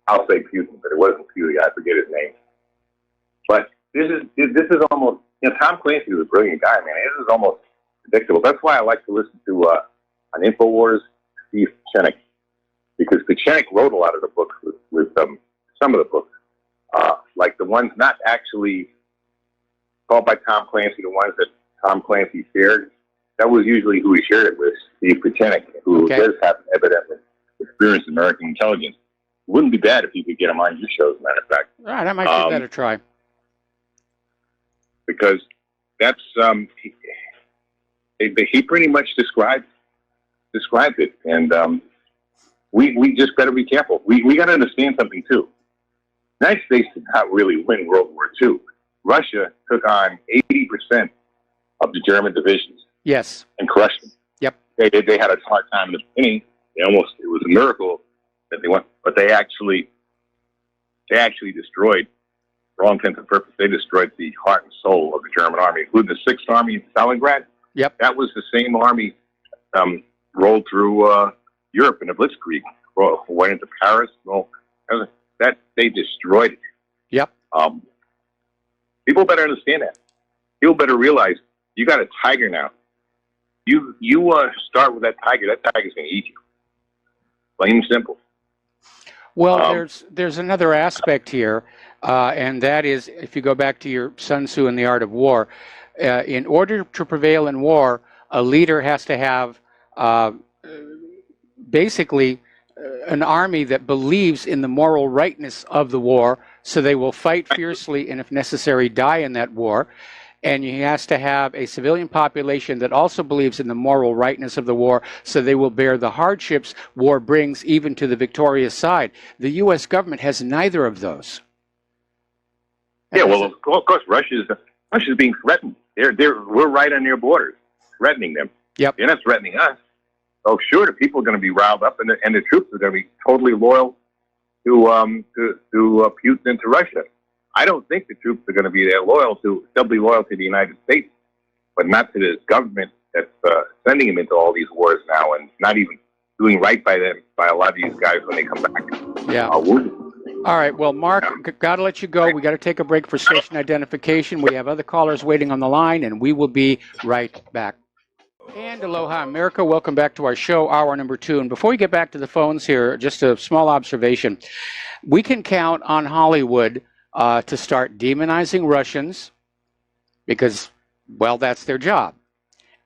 Speaker 4: I'll say Putin, but it wasn't Putin. I forget his name. But this is almost. Tom Clancy was a brilliant guy, man. This is almost predictable. That's why I like to listen to on InfoWars, Steve Pieczenik. Because Pieczenik wrote a lot of the books with some of the books, like the ones not actually called by Tom Clancy, the ones that Tom Clancy shared. That was usually who he shared it with, Steve Pieczenik, who does have evidently experience in American intelligence. It wouldn't be bad if you could get him on your show, as a matter of fact.
Speaker 2: All right, I might give that a try.
Speaker 4: Because that's he pretty much described it, and we just better be careful. We got to understand something too. The United States did not really win World War II. Russia took on 80% of the German divisions.
Speaker 2: Yes.
Speaker 4: And crushed them.
Speaker 2: Yep.
Speaker 4: They had a hard time in the beginning. It was a miracle that they won, but they actually destroyed, for all intents and purposes, they destroyed the heart and soul of the German army, including the 6th Army in Stalingrad.
Speaker 2: Yep.
Speaker 4: That was the same army rolled through Europe in a blitzkrieg went into Paris. Well, that they destroyed it.
Speaker 2: Yep.
Speaker 4: People better understand that. People better realize you got a tiger now. You start with that tiger. That tiger's going to eat you. Plain and simple.
Speaker 2: Well, there's another aspect here, and that is, if you go back to your Sun Tzu and the Art of War, in order to prevail in war, a leader has to have basically an army that believes in the moral rightness of the war, so they will fight fiercely and, if necessary, die in that war. And he has to have a civilian population that also believes in the moral rightness of the war, so they will bear the hardships war brings, even to the victorious side. The U.S. government has neither of those.
Speaker 4: Yeah, well, of course, Russia's being threatened. We're right on their borders, threatening them.
Speaker 2: Yep.
Speaker 4: They're not threatening us. Oh, sure, the people are going to be riled up, and the troops are going to be totally loyal to Putin and to Russia. I don't think the troops are going to be there they'll be loyal to the United States, but not to this government that's sending them into all these wars now and not even doing right by them, by a lot of these guys when they come back.
Speaker 2: Yeah. All right. Well, Mark, got to let you go. We got to take a break for station identification. We have other callers waiting on the line, and we will be right back. And aloha, America. Welcome back to our show, hour number 2. And before we get back to the phones here, just a small observation. We can count on Hollywood to start demonizing Russians because, well, that's their job.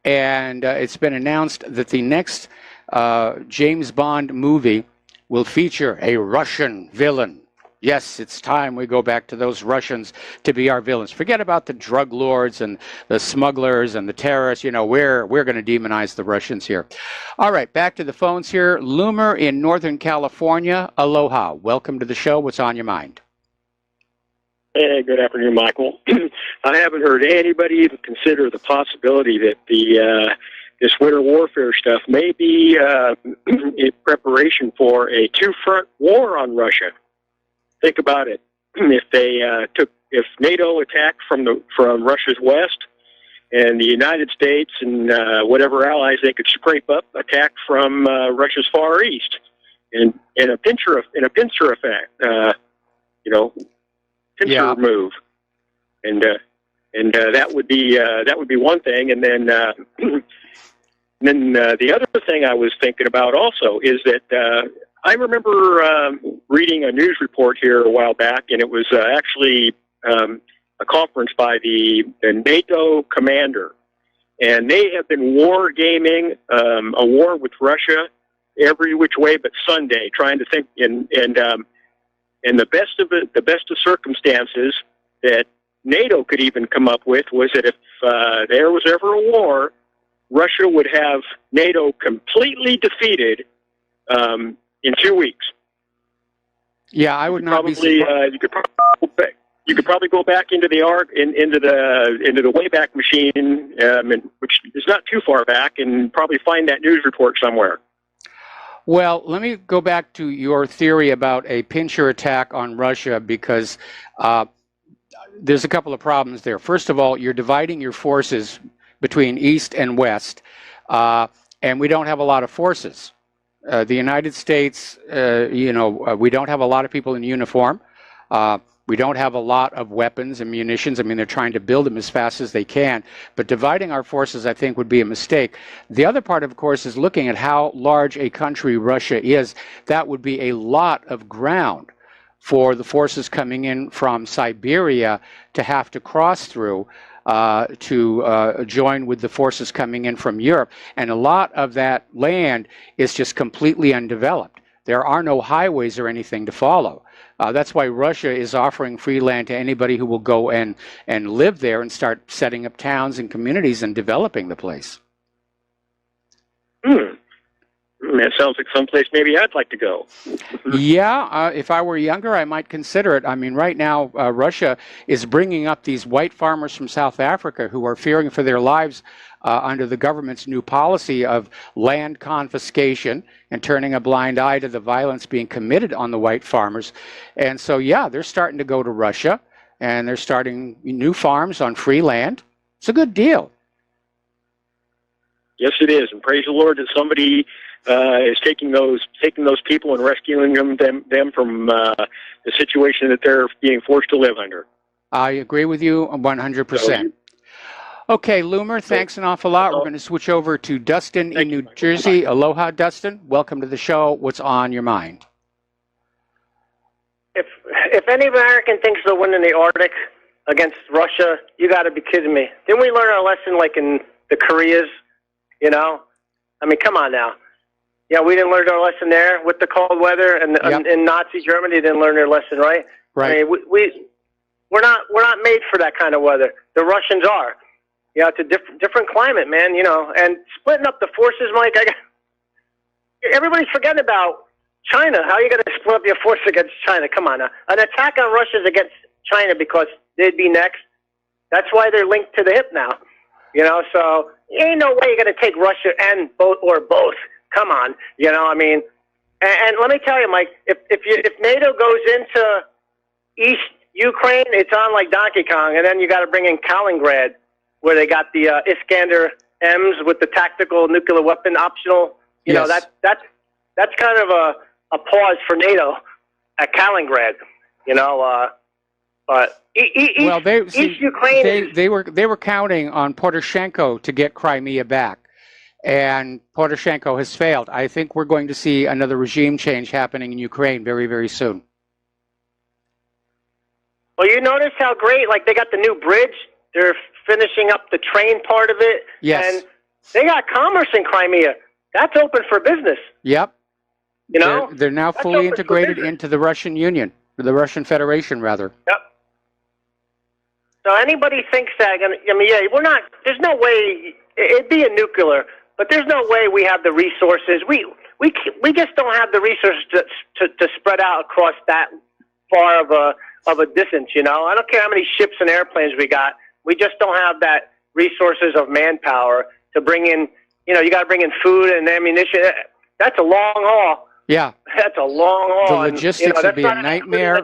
Speaker 2: And it's been announced that the next James Bond movie will feature a Russian villain. Yes, it's time we go back to those Russians to be our villains. Forget about the drug lords and the smugglers and the terrorists. You know, we're going to demonize the Russians here. All right, back to the phones here. Loomer in Northern California. Aloha. Welcome to the show. What's on your mind?
Speaker 5: Hey, good afternoon, Michael. I haven't heard anybody even consider the possibility that this winter warfare stuff may be in preparation for a two-front war on Russia. Think about it. If NATO attacked from Russia's west, and the United States and whatever allies they could scrape up attack from Russia's far east, in a pincer effect, pincer move, and that would be one thing, and then the other thing I was thinking about also is that I remember reading a news report here a while back, and it was actually a conference by the NATO commander, and they have been war gaming a war with Russia every which way but Sunday, trying to think and the best of circumstances that NATO could even come up with was that if there was ever a war, Russia would have NATO completely defeated in 2 weeks.
Speaker 2: Yeah, I would not be surprised.
Speaker 5: You could probably go back into the Wayback Machine, which is not too far back, and probably find that news report somewhere.
Speaker 2: Well, let me go back to your theory about a pincer attack on Russia, because there's a couple of problems there. First of all, you're dividing your forces between East and West, and we don't have a lot of forces. The United States, we don't have a lot of people in uniform. We don't have a lot of weapons and munitions. I mean, they're trying to build them as fast as they can. But dividing our forces, I think, would be a mistake. The other part, of course, is looking at how large a country Russia is. That would be a lot of ground for the forces coming in from Siberia to have to cross through to join with the forces coming in from Europe. And a lot of that land is just completely undeveloped. There are no highways or anything to follow. That's why Russia is offering free land to anybody who will go and live there and start setting up towns and communities and developing the place.
Speaker 5: That sounds like someplace maybe I'd like to go.
Speaker 2: Yeah, if I were younger, I might consider it. I mean, right now, Russia is bringing up these white farmers from South Africa who are fearing for their lives under the government's new policy of land confiscation and turning a blind eye to the violence being committed on the white farmers. And so, yeah, they're starting to go to Russia, and they're starting new farms on free land. It's a good deal.
Speaker 5: Yes, it is, and praise the Lord that somebody is taking those people and rescuing them from the situation that they're being forced to live under.
Speaker 2: I agree with you 100%. Okay, Loomer, thanks an awful lot. We're going to switch over to Dustin in New Jersey. Aloha, Dustin. Welcome to the show. What's on your mind?
Speaker 6: If any American thinks they'll win in the Arctic against Russia, you got to be kidding me. Didn't we learn our lesson like in the Koreas? You know, I mean, come on now. Yeah, we didn't learn our lesson there with the cold weather, and in Nazi Germany didn't learn their lesson, right?
Speaker 2: Right.
Speaker 6: I mean, we're not made for that kind of weather. The Russians are. Yeah, it's a different climate, man. You know, and splitting up the forces, Mike. Everybody's forgetting about China. How are you going to split up your force against China? Come on now. An attack on Russia is against China because they'd be next. That's why they're linked to the hip now. You know, so ain't no way you're going to take Russia and both. Come on. You know, I mean, and let me tell you, Mike, if NATO goes into East Ukraine, it's on like Donkey Kong, and then you got to bring in Kaliningrad, where they got the Iskander M's with the tactical nuclear weapon optional. You know, that's kind of a pause for NATO at Kaliningrad. You know, but East Ukraine.
Speaker 2: They were counting on Poroshenko to get Crimea back, and Poroshenko has failed. I think we're going to see another regime change happening in Ukraine very, very soon.
Speaker 6: Well, you notice how great, like, they got the new bridge. They're finishing up the train part of it.
Speaker 2: Yes.
Speaker 6: And they got commerce in Crimea. That's open for business.
Speaker 2: Yep.
Speaker 6: You know?
Speaker 2: They're now fully integrated into the Russian Union, or the Russian Federation, rather.
Speaker 6: Yep. So anybody thinks that, I mean, yeah, we're not, there's no way, it'd be a nuclear, but there's no way we have the resources. We just don't have the resources to spread out across that far of a distance, you know? I don't care how many ships and airplanes we got. We just don't have that resources of manpower to bring in, you know, you got to bring in food and ammunition. That's a long haul.
Speaker 2: Yeah.
Speaker 6: That's a long haul.
Speaker 2: The logistics would be a nightmare.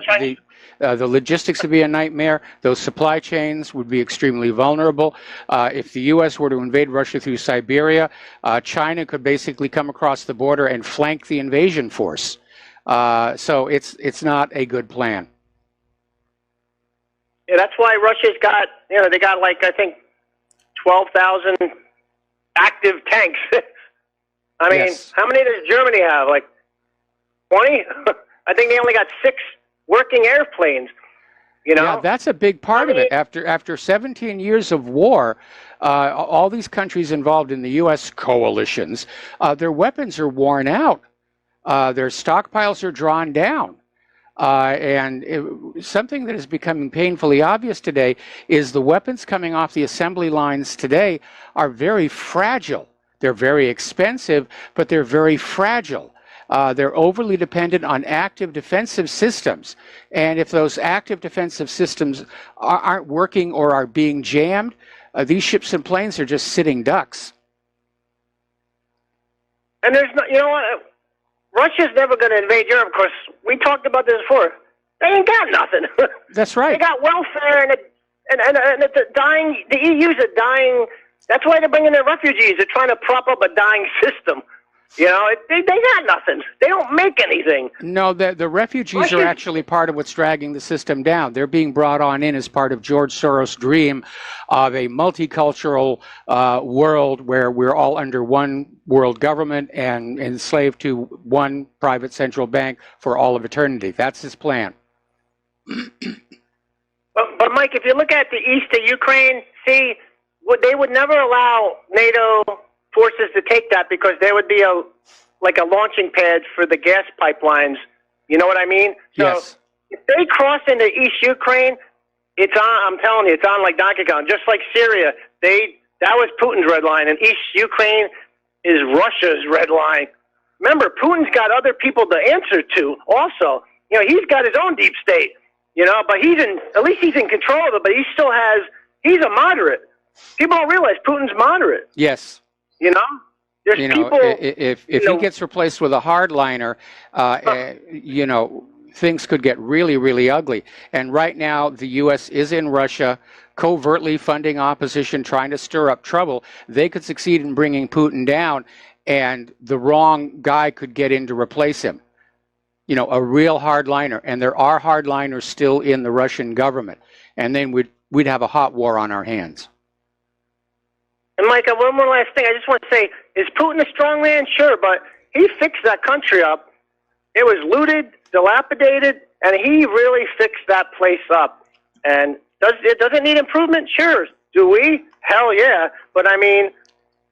Speaker 2: The logistics would be a nightmare. Those supply chains would be extremely vulnerable. If the U.S. were to invade Russia through Siberia, China could basically come across the border and flank the invasion force. So it's not a good plan.
Speaker 6: Yeah, that's why Russia's got, you know, they got like, I think, 12,000 active tanks. I mean, How many does Germany have? Like 20? I think they only got 6 working airplanes. You know?
Speaker 2: Yeah, that's a big part of it. After 17 years of war, all these countries involved in the U.S. coalitions, their weapons are worn out. Their stockpiles are drawn down. Something that is becoming painfully obvious today is the weapons coming off the assembly lines today are very fragile. They're very expensive, but they're very fragile. They're overly dependent on active defensive systems. And if those active defensive systems aren't working or are being jammed, these ships and planes are just sitting ducks.
Speaker 6: And there's no, you know what? Russia's never going to invade Europe because we talked about this before. They ain't got nothing.
Speaker 2: That's right.
Speaker 6: They got welfare and it's a dying. The EU's a dying. That's why they're bringing their refugees. They're trying to prop up a dying system. You know, they got nothing. They don't make anything.
Speaker 2: No, the refugees are actually part of what's dragging the system down. They're being brought on in as part of George Soros' dream of a multicultural world where we're all under one world government and enslaved to one private central bank for all of eternity. That's his plan.
Speaker 6: But Mike, if you look at the east of Ukraine, see, they would never allow NATO forces to take that because there would be a launching pad for the gas pipelines. You know what I mean? So
Speaker 2: yes.
Speaker 6: If they cross into East Ukraine, it's on. I'm telling you, it's on like Donkey Kong. Just like Syria, that was Putin's red line, and East Ukraine is Russia's red line. Remember, Putin's got other people to answer to. Also, you know, he's got his own deep state. You know, but at least he's in control of it. But he's a moderate. People don't realize Putin's moderate.
Speaker 2: Yes.
Speaker 6: You know, there's people.
Speaker 2: If he gets replaced with a hardliner, you know, things could get really, really ugly. And right now, the U.S. is in Russia. covertly funding opposition, trying to stir up trouble, they could succeed in bringing Putin down, and the wrong guy could get in to replace him. You know, a real hardliner, and there are hardliners still in the Russian government, and then we'd have a hot war on our hands.
Speaker 6: And Mike, one more last thing. I just want to say, is Putin a strong man? Sure, but he fixed that country up. It was looted, dilapidated, and he really fixed that place up. And does it need improvement? Sure. Do we? Hell yeah. But I mean,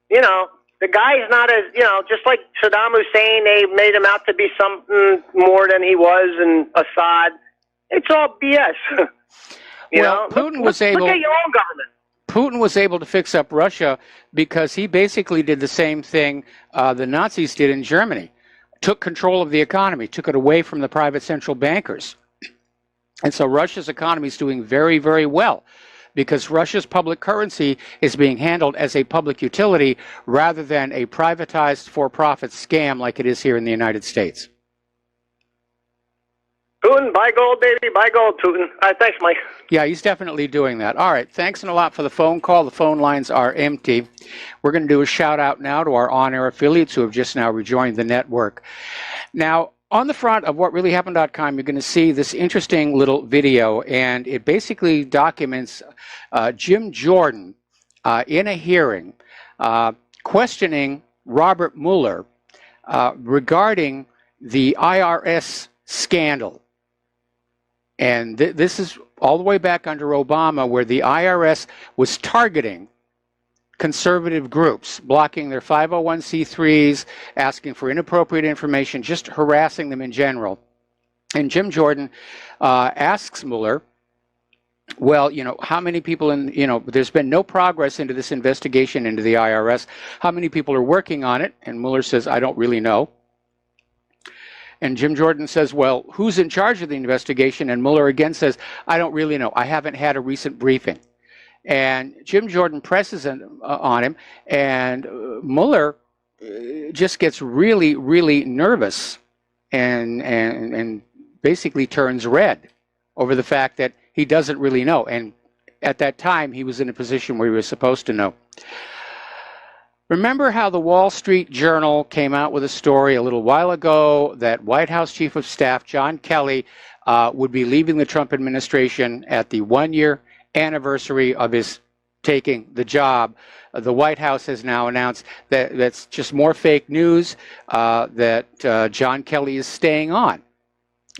Speaker 6: you know, the guy's not as, you know, just like Saddam Hussein, they made him out to be something more than he was, and Assad. It's all BS.
Speaker 2: Well, Putin was able.
Speaker 6: Look at your own government.
Speaker 2: Putin was able to fix up Russia because he basically did the same thing the Nazis did in Germany. Took control of the economy, took it away from the private central bankers. And so Russia's economy is doing very, very well because Russia's public currency is being handled as a public utility rather than a privatized for-profit scam like it is here in the United States.
Speaker 6: Putin, buy gold, baby, buy gold, Putin. All right, thanks, Mike.
Speaker 2: Yeah, he's definitely doing that. All right, thanks a lot for the phone call. The phone lines are empty. We're going to do a shout-out now to our on-air affiliates who have just now rejoined the network. Now, on the front of whatreallyhappened.com, you're going to see this interesting little video, and it basically documents Jim Jordan in a hearing questioning Robert Mueller regarding the IRS scandal. And this is all the way back under Obama, where the IRS was targeting conservative groups, blocking their 501c3s, asking for inappropriate information, just harassing them in general. And Jim Jordan asks Mueller, well, you know, how many people in, you know, there's been no progress into this investigation into the IRS. How many people are working on it? And Mueller says, I don't really know. And Jim Jordan says, well, who's in charge of the investigation? And Mueller again says, I don't really know. I haven't had a recent briefing. And Jim Jordan presses on him, and Mueller just gets really, really nervous and basically turns red over the fact that he doesn't really know. And at that time, he was in a position where he was supposed to know. Remember how the Wall Street Journal came out with a story a little while ago that White House Chief of Staff John Kelly would be leaving the Trump administration at the one-year anniversary of his taking the job? The White House has now announced that that's just more fake news, that John Kelly is staying on,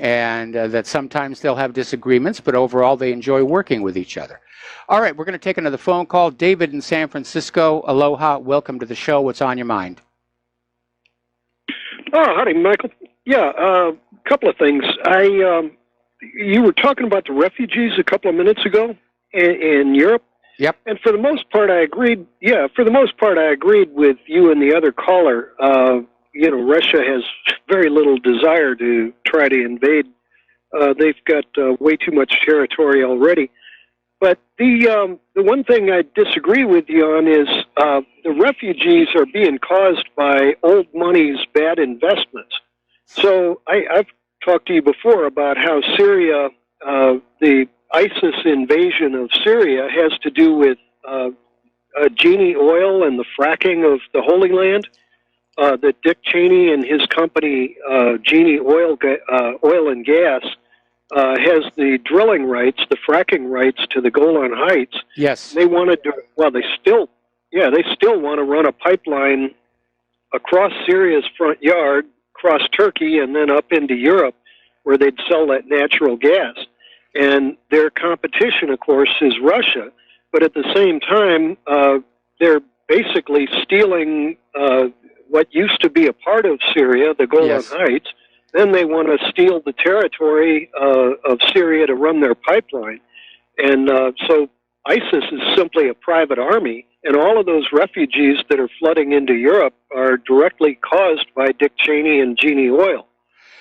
Speaker 2: and that sometimes they'll have disagreements, but overall they enjoy working with each other. All right, we're going to take another phone call. David in San Francisco, aloha, welcome to the show. What's on your mind?
Speaker 7: Oh, howdy, Michael. Yeah, a couple of things. You were talking about the refugees a couple of minutes ago in Europe.
Speaker 2: Yep.
Speaker 7: And for the most part, I agreed. Yeah, for the most part, I agreed with you and the other caller. You know, Russia has very little desire to try to invade. They've got way too much territory already. But the one thing I disagree with you on is the refugees are being caused by old money's bad investments. So I've talked to you before about how Syria, the ISIS invasion of Syria has to do with Genie Oil and the fracking of the Holy Land. That Dick Cheney and his company, Genie Oil and Gas, has the drilling rights, the fracking rights to the Golan Heights.
Speaker 2: Yes.
Speaker 7: They wanted to, well, they still want to run a pipeline across Syria's front yard, across Turkey, and then up into Europe, where they'd sell that natural gas. And their competition, of course, is Russia. But at the same time, they're basically stealing what used to be a part of Syria, the Golan Heights. Then they want to steal the territory of Syria to run their pipeline. And so ISIS is simply a private army, and all of those refugees that are flooding into Europe are directly caused by Dick Cheney and Genie Oil.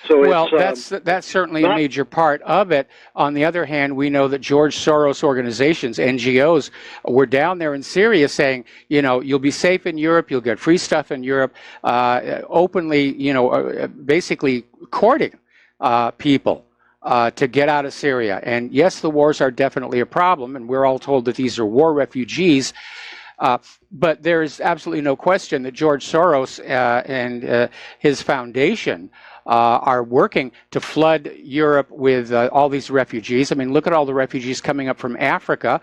Speaker 7: So
Speaker 2: well, that's certainly a major part of it. On the other hand, we know that George Soros organizations, NGOs, were down there in Syria saying, you know, you'll be safe in Europe, you'll get free stuff in Europe, openly, you know, basically courting people to get out of Syria. And yes, the wars are definitely a problem, and we're all told that these are war refugees. But there is absolutely no question that George Soros and his foundation are working to flood Europe with all these refugees. I mean, look at all the refugees coming up from Africa.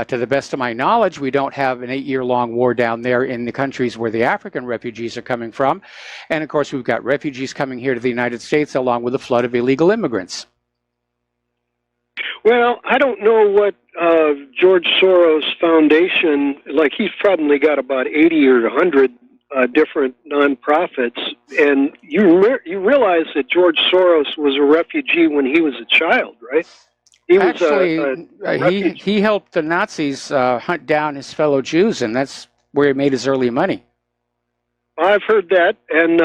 Speaker 2: To the best of my knowledge, we don't have an 8-year-long war down there in the countries where the African refugees are coming from. And of course, we've got refugees coming here to the United States along with a flood of illegal immigrants.
Speaker 7: Well, I don't know what George Soros Foundation, like he's probably got about 80 or 100 different nonprofits, and you realize that George Soros was a refugee when he was a child, right? He was
Speaker 2: actually he helped the Nazis hunt down his fellow Jews, and that's where he made his early money.
Speaker 7: I've heard that, and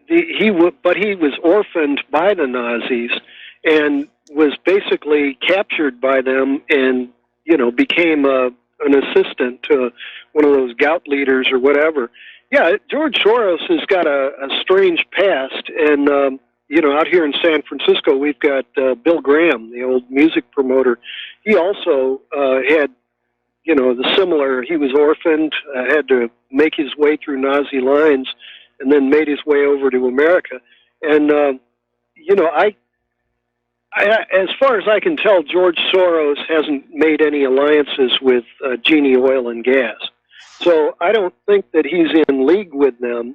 Speaker 7: he was orphaned by the Nazis and was basically captured by them, and became an assistant to one of those gout leaders or whatever. Yeah, George Soros has got a strange past, and out here in San Francisco, we've got Bill Graham, the old music promoter. He also had, the similar. He was orphaned, had to make his way through Nazi lines, and then made his way over to America. And as far as I can tell, George Soros hasn't made any alliances with Genie Oil and Gas. So I don't think that he's in league with them.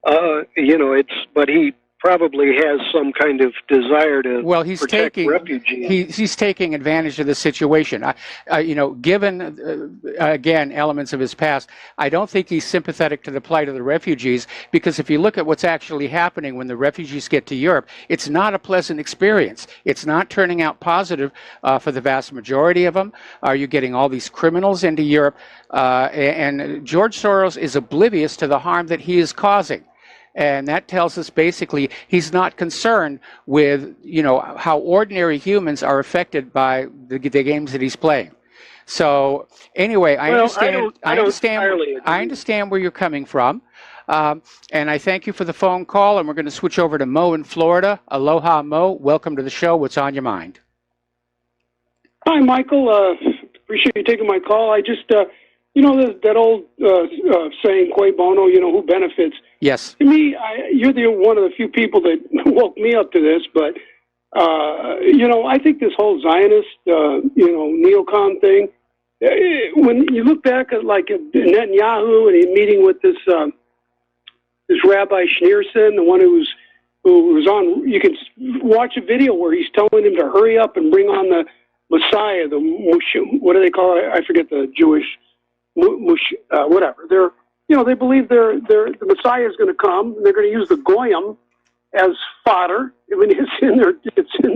Speaker 7: But he probably has some kind of desire to protect refugees.
Speaker 2: He's taking advantage of the situation. Given again elements of his past, I don't think he's sympathetic to the plight of the refugees, because if you look at what's actually happening when the refugees get to Europe, it's not a pleasant experience. It's not turning out positive for the vast majority of them. You're getting all these criminals into Europe, and George Soros is oblivious to the harm that he is causing. And that tells us basically he's not concerned with, how ordinary humans are affected by the games that he's playing. So anyway, I understand where you're coming from. And I thank you for the phone call, and we're going to switch over to Mo in Florida. Aloha, Mo. Welcome to the show. What's on your mind?
Speaker 8: Hi, Michael. Appreciate you taking my call. I just, that old saying, "Cui bono," who benefits.
Speaker 2: Yes.
Speaker 8: To me, you're one of the few people that woke me up to this, but, I think this whole Zionist, neocon thing, when you look back at Netanyahu and he's meeting with this Rabbi Schneerson, the one who was on, you can watch a video where he's telling him to hurry up and bring on the Messiah, the what do they call it? I forget the Jewish, whatever. They believe the Messiah is going to come, and they're going to use the goyim as fodder. I mean, it's in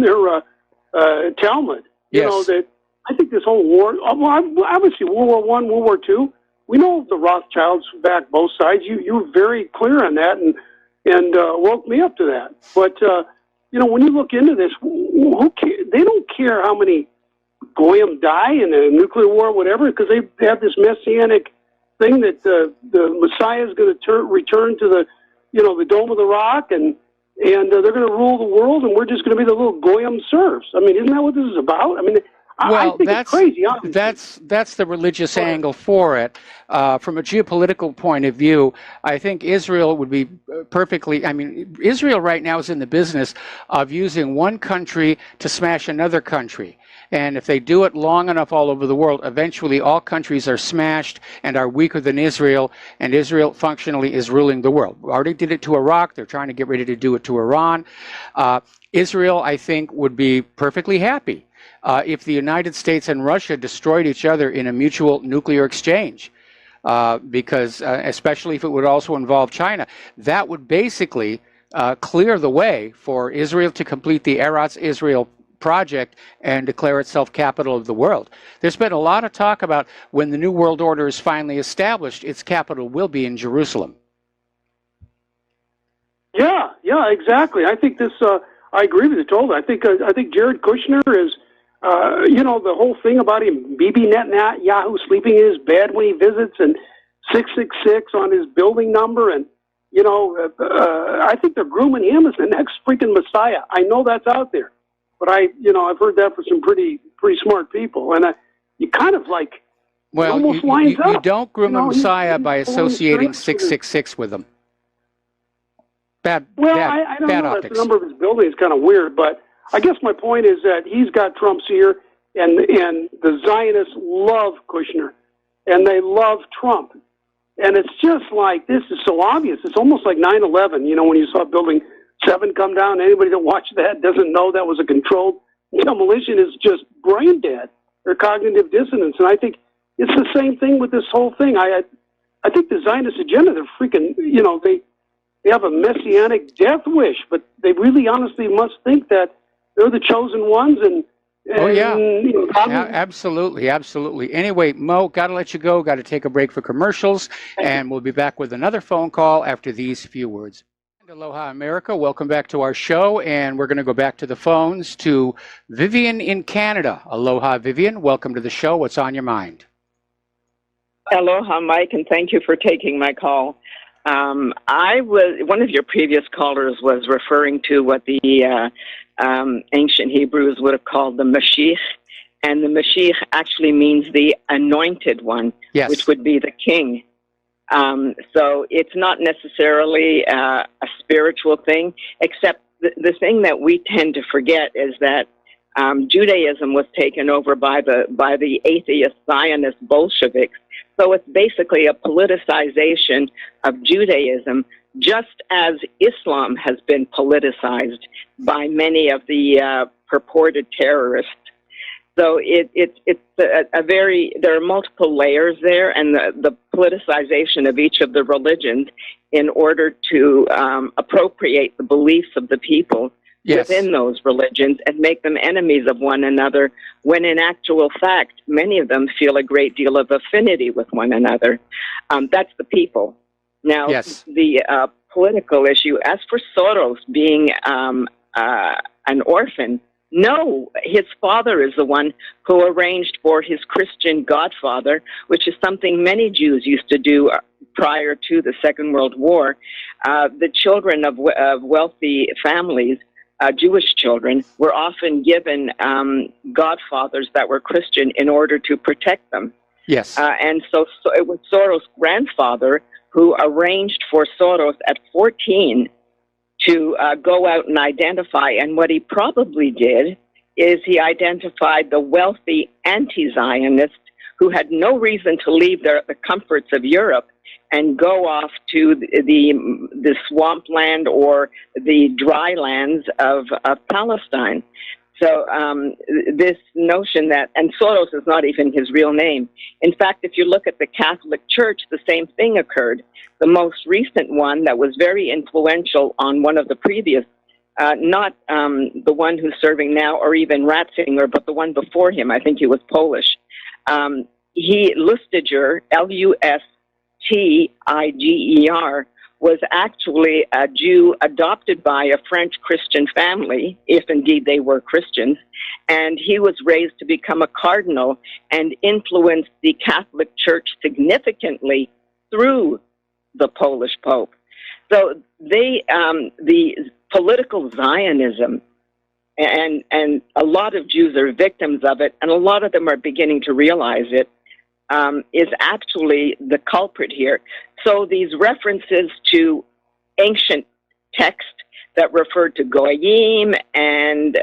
Speaker 8: their Talmud.
Speaker 2: Yes.
Speaker 8: That I think this whole war. Well, obviously World War I, World War II. We know the Rothschilds back both sides. You were very clear on that, and woke me up to that. But when you look into this, they don't care how many goyim die in a nuclear war or whatever, because they have this messianic thing that the Messiah is going to return to the Dome of the Rock, and they're going to rule the world, and we're just going to be the little goyim serfs. I mean, isn't that what this is about? I mean, I think it's crazy. Honestly.
Speaker 2: That's the religious angle for it. From a geopolitical point of view, I think Israel would be perfectly. I mean, Israel right now is in the business of using one country to smash another country. And if they do it long enough all over the world, eventually all countries are smashed and are weaker than Israel, and Israel functionally is ruling the world. We already did it to Iraq. They're trying to get ready to do it to Iran. Israel, I think, would be perfectly happy if the United States and Russia destroyed each other in a mutual nuclear exchange, because especially if it would also involve China, that would basically clear the way for Israel to complete the Eretz Israel project and declare itself capital of the world. There's been a lot of talk about when the New World Order is finally established, its capital will be in Jerusalem.
Speaker 8: Yeah, exactly. I think this. I agree with you totally. I think Jared Kushner is, the whole thing about him, Bibi Netanyahu sleeping in his bed when he visits, and 666 on his building number, and I think they're grooming him as the next freaking Messiah. I know that's out there. but I've heard that from some pretty smart people, and you kind of like.
Speaker 2: Well,
Speaker 8: almost lines
Speaker 2: you
Speaker 8: up.
Speaker 2: don't groom a Messiah by associating
Speaker 8: strings.
Speaker 2: 666 with him. Bad
Speaker 8: I don't
Speaker 2: bad
Speaker 8: know.
Speaker 2: optics.
Speaker 8: That's the number of his building is kind of weird, but I guess my point is that he's got Trump's ear, and the Zionists love Kushner, and they love Trump. And it's just like, this is so obvious. It's almost like 9/11, when you saw Building 7 come down. Anybody that watched that doesn't know that was a controlled demolition is just brain dead or cognitive dissonance. And I think it's the same thing with this whole thing. I think the Zionist agenda, they're freaking, they have a messianic death wish, but they really honestly must think that they're the chosen ones.
Speaker 2: Oh, yeah. Absolutely. Anyway, Mo, got to let you go. Got to take a break for commercials, and we'll be back with another phone call after these few words. Aloha, America. Welcome back to our show, and we're going to go back to the phones to Vivian in Canada. Aloha, Vivian. Welcome to the show. What's on your mind?
Speaker 9: Aloha, Mike, and thank you for taking my call. One of your previous callers was referring to what the ancient Hebrews would have called the Mashiach, and the Mashiach actually means the anointed one,
Speaker 2: yes,
Speaker 9: which would be the king. So it's not necessarily a spiritual thing, except the thing that we tend to forget is that Judaism was taken over by the atheist Zionist Bolsheviks. So it's basically a politicization of Judaism, just as Islam has been politicized by many of the purported terrorists. So there are multiple layers there, and the politicization of each of the religions in order to appropriate the beliefs of the people within those religions and make them enemies of one another, when in actual fact, many of them feel a great deal of affinity with one another. That's the people. Now, the political issue, as for Soros being an orphan, no, his father is the one who arranged for his Christian godfather, which is something many Jews used to do prior to the Second World War. The children of wealthy families, Jewish children, were often given godfathers that were Christian in order to protect them.
Speaker 2: Yes.
Speaker 9: And so it was Soros' grandfather who arranged for Soros at 14 to go out and identify. And what he probably did is he identified the wealthy anti-Zionists who had no reason to leave the comforts of Europe and go off to the swampland or the dry lands of Palestine. So this notion that, and Soros is not even his real name. In fact, if you look at the Catholic Church, the same thing occurred. The most recent one that was very influential on one of the previous, not the one who's serving now or even Ratzinger, but the one before him, I think he was Polish. Lustiger, Lustiger, was actually a Jew adopted by a French Christian family, if indeed they were Christians, and he was raised to become a cardinal and influenced the Catholic Church significantly through the Polish Pope. So the political Zionism, and a lot of Jews are victims of it, and a lot of them are beginning to realize it, is actually the culprit here. So these references to ancient text that referred to Goyim and,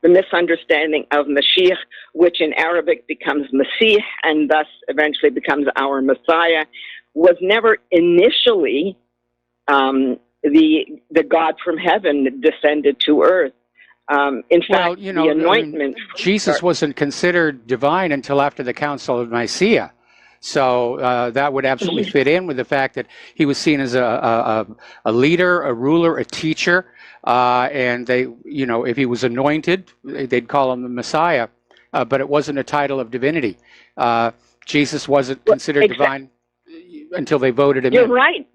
Speaker 9: the misunderstanding of Mashiach, which in Arabic becomes Masih and thus eventually becomes our Messiah, was never initially the God from heaven descended to earth. In fact, the anointment...
Speaker 2: Jesus wasn't considered divine until after the Council of Nicaea. So that would absolutely fit in with the fact that he was seen as a leader, a ruler, a teacher, and they, if he was anointed, they'd call him the Messiah, but it wasn't a title of divinity. Jesus wasn't considered divine until they voted him in.
Speaker 9: You're right.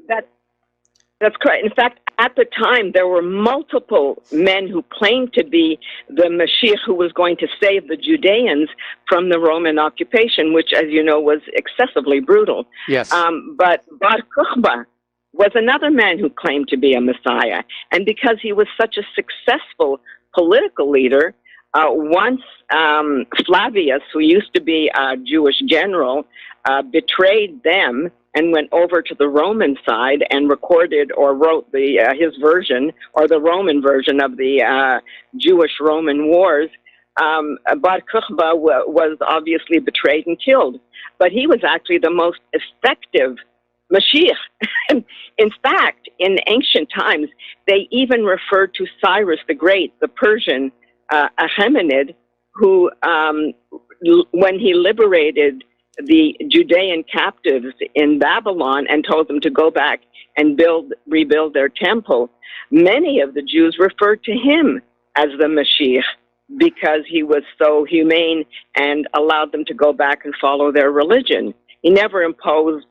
Speaker 9: That's correct. In fact, at the time, there were multiple men who claimed to be the Mashiach who was going to save the Judeans from the Roman occupation, which, as you know, was excessively brutal.
Speaker 2: Yes.
Speaker 9: But Bar Kokhba was another man who claimed to be a Messiah. And because he was such a successful political leader. Once Flavius, who used to be a Jewish general, betrayed them and went over to the Roman side and recorded or wrote his version or the Roman version of the Jewish-Roman wars. Bar Kokhba was obviously betrayed and killed, but he was actually the most effective Mashiach. In fact, in ancient times, they even referred to Cyrus the Great, the Persian Achaemenid, who, when he liberated the Judean captives in Babylon and told them to go back and rebuild their temple, many of the Jews referred to him as the Mashiach because he was so humane and allowed them to go back and follow their religion. He never imposed,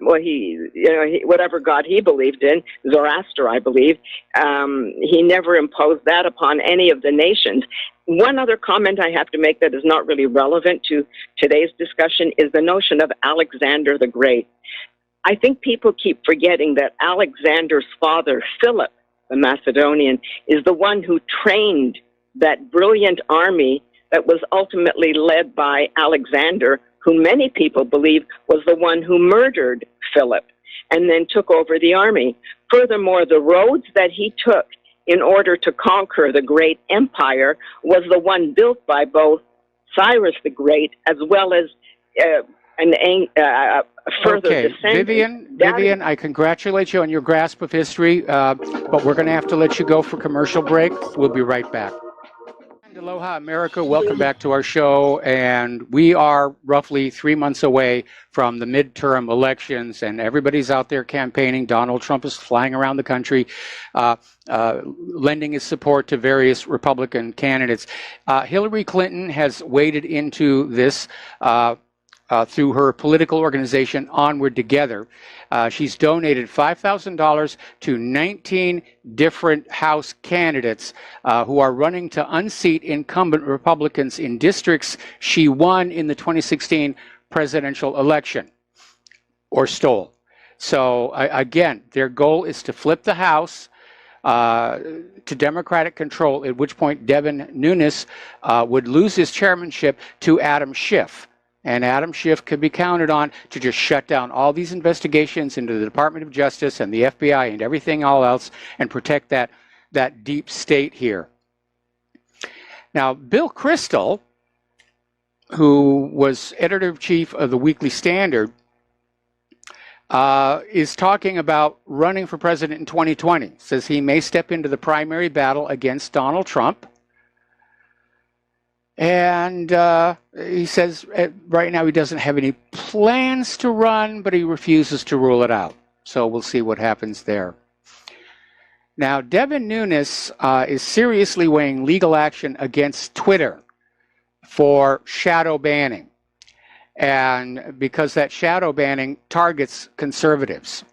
Speaker 9: whatever God he believed in, Zoroaster, I believe, he never imposed that upon any of the nations. One other comment I have to make that is not really relevant to today's discussion is the notion of Alexander the Great. I think people keep forgetting that Alexander's father, Philip the Macedonian, is the one who trained that brilliant army that was ultimately led by Alexander, who many people believe was the one who murdered Philip and then took over the army. Furthermore, the roads that he took in order to conquer the great empire was the one built by both Cyrus the Great as well as further descendant.
Speaker 2: Vivian, I congratulate you on your grasp of history, but we're going to have to let you go for commercial break. We'll be right back. Aloha, America. Welcome back to our show. And we are roughly 3 months away from the midterm elections, and everybody's out there campaigning. Donald Trump is flying around the country, lending his support to various Republican candidates. Hillary Clinton has waded into this through her political organization, Onward Together. She's donated $5,000 to 19 different House candidates who are running to unseat incumbent Republicans in districts she won in the 2016 presidential election, or stole. So again, their goal is to flip the House to Democratic control, at which point Devin Nunes would lose his chairmanship to Adam Schiff. And Adam Schiff could be counted on to just shut down all these investigations into the Department of Justice and the FBI and everything all else and protect that deep state here. Now, Bill Kristol, who was editor-in-chief of the Weekly Standard, is talking about running for president in 2020. Says he may step into the primary battle against Donald Trump. And he says right now he doesn't have any plans to run, but he refuses to rule it out. So we'll see what happens there. Now, Devin Nunes is seriously weighing legal action against Twitter for shadow banning. And because that shadow banning targets conservatives.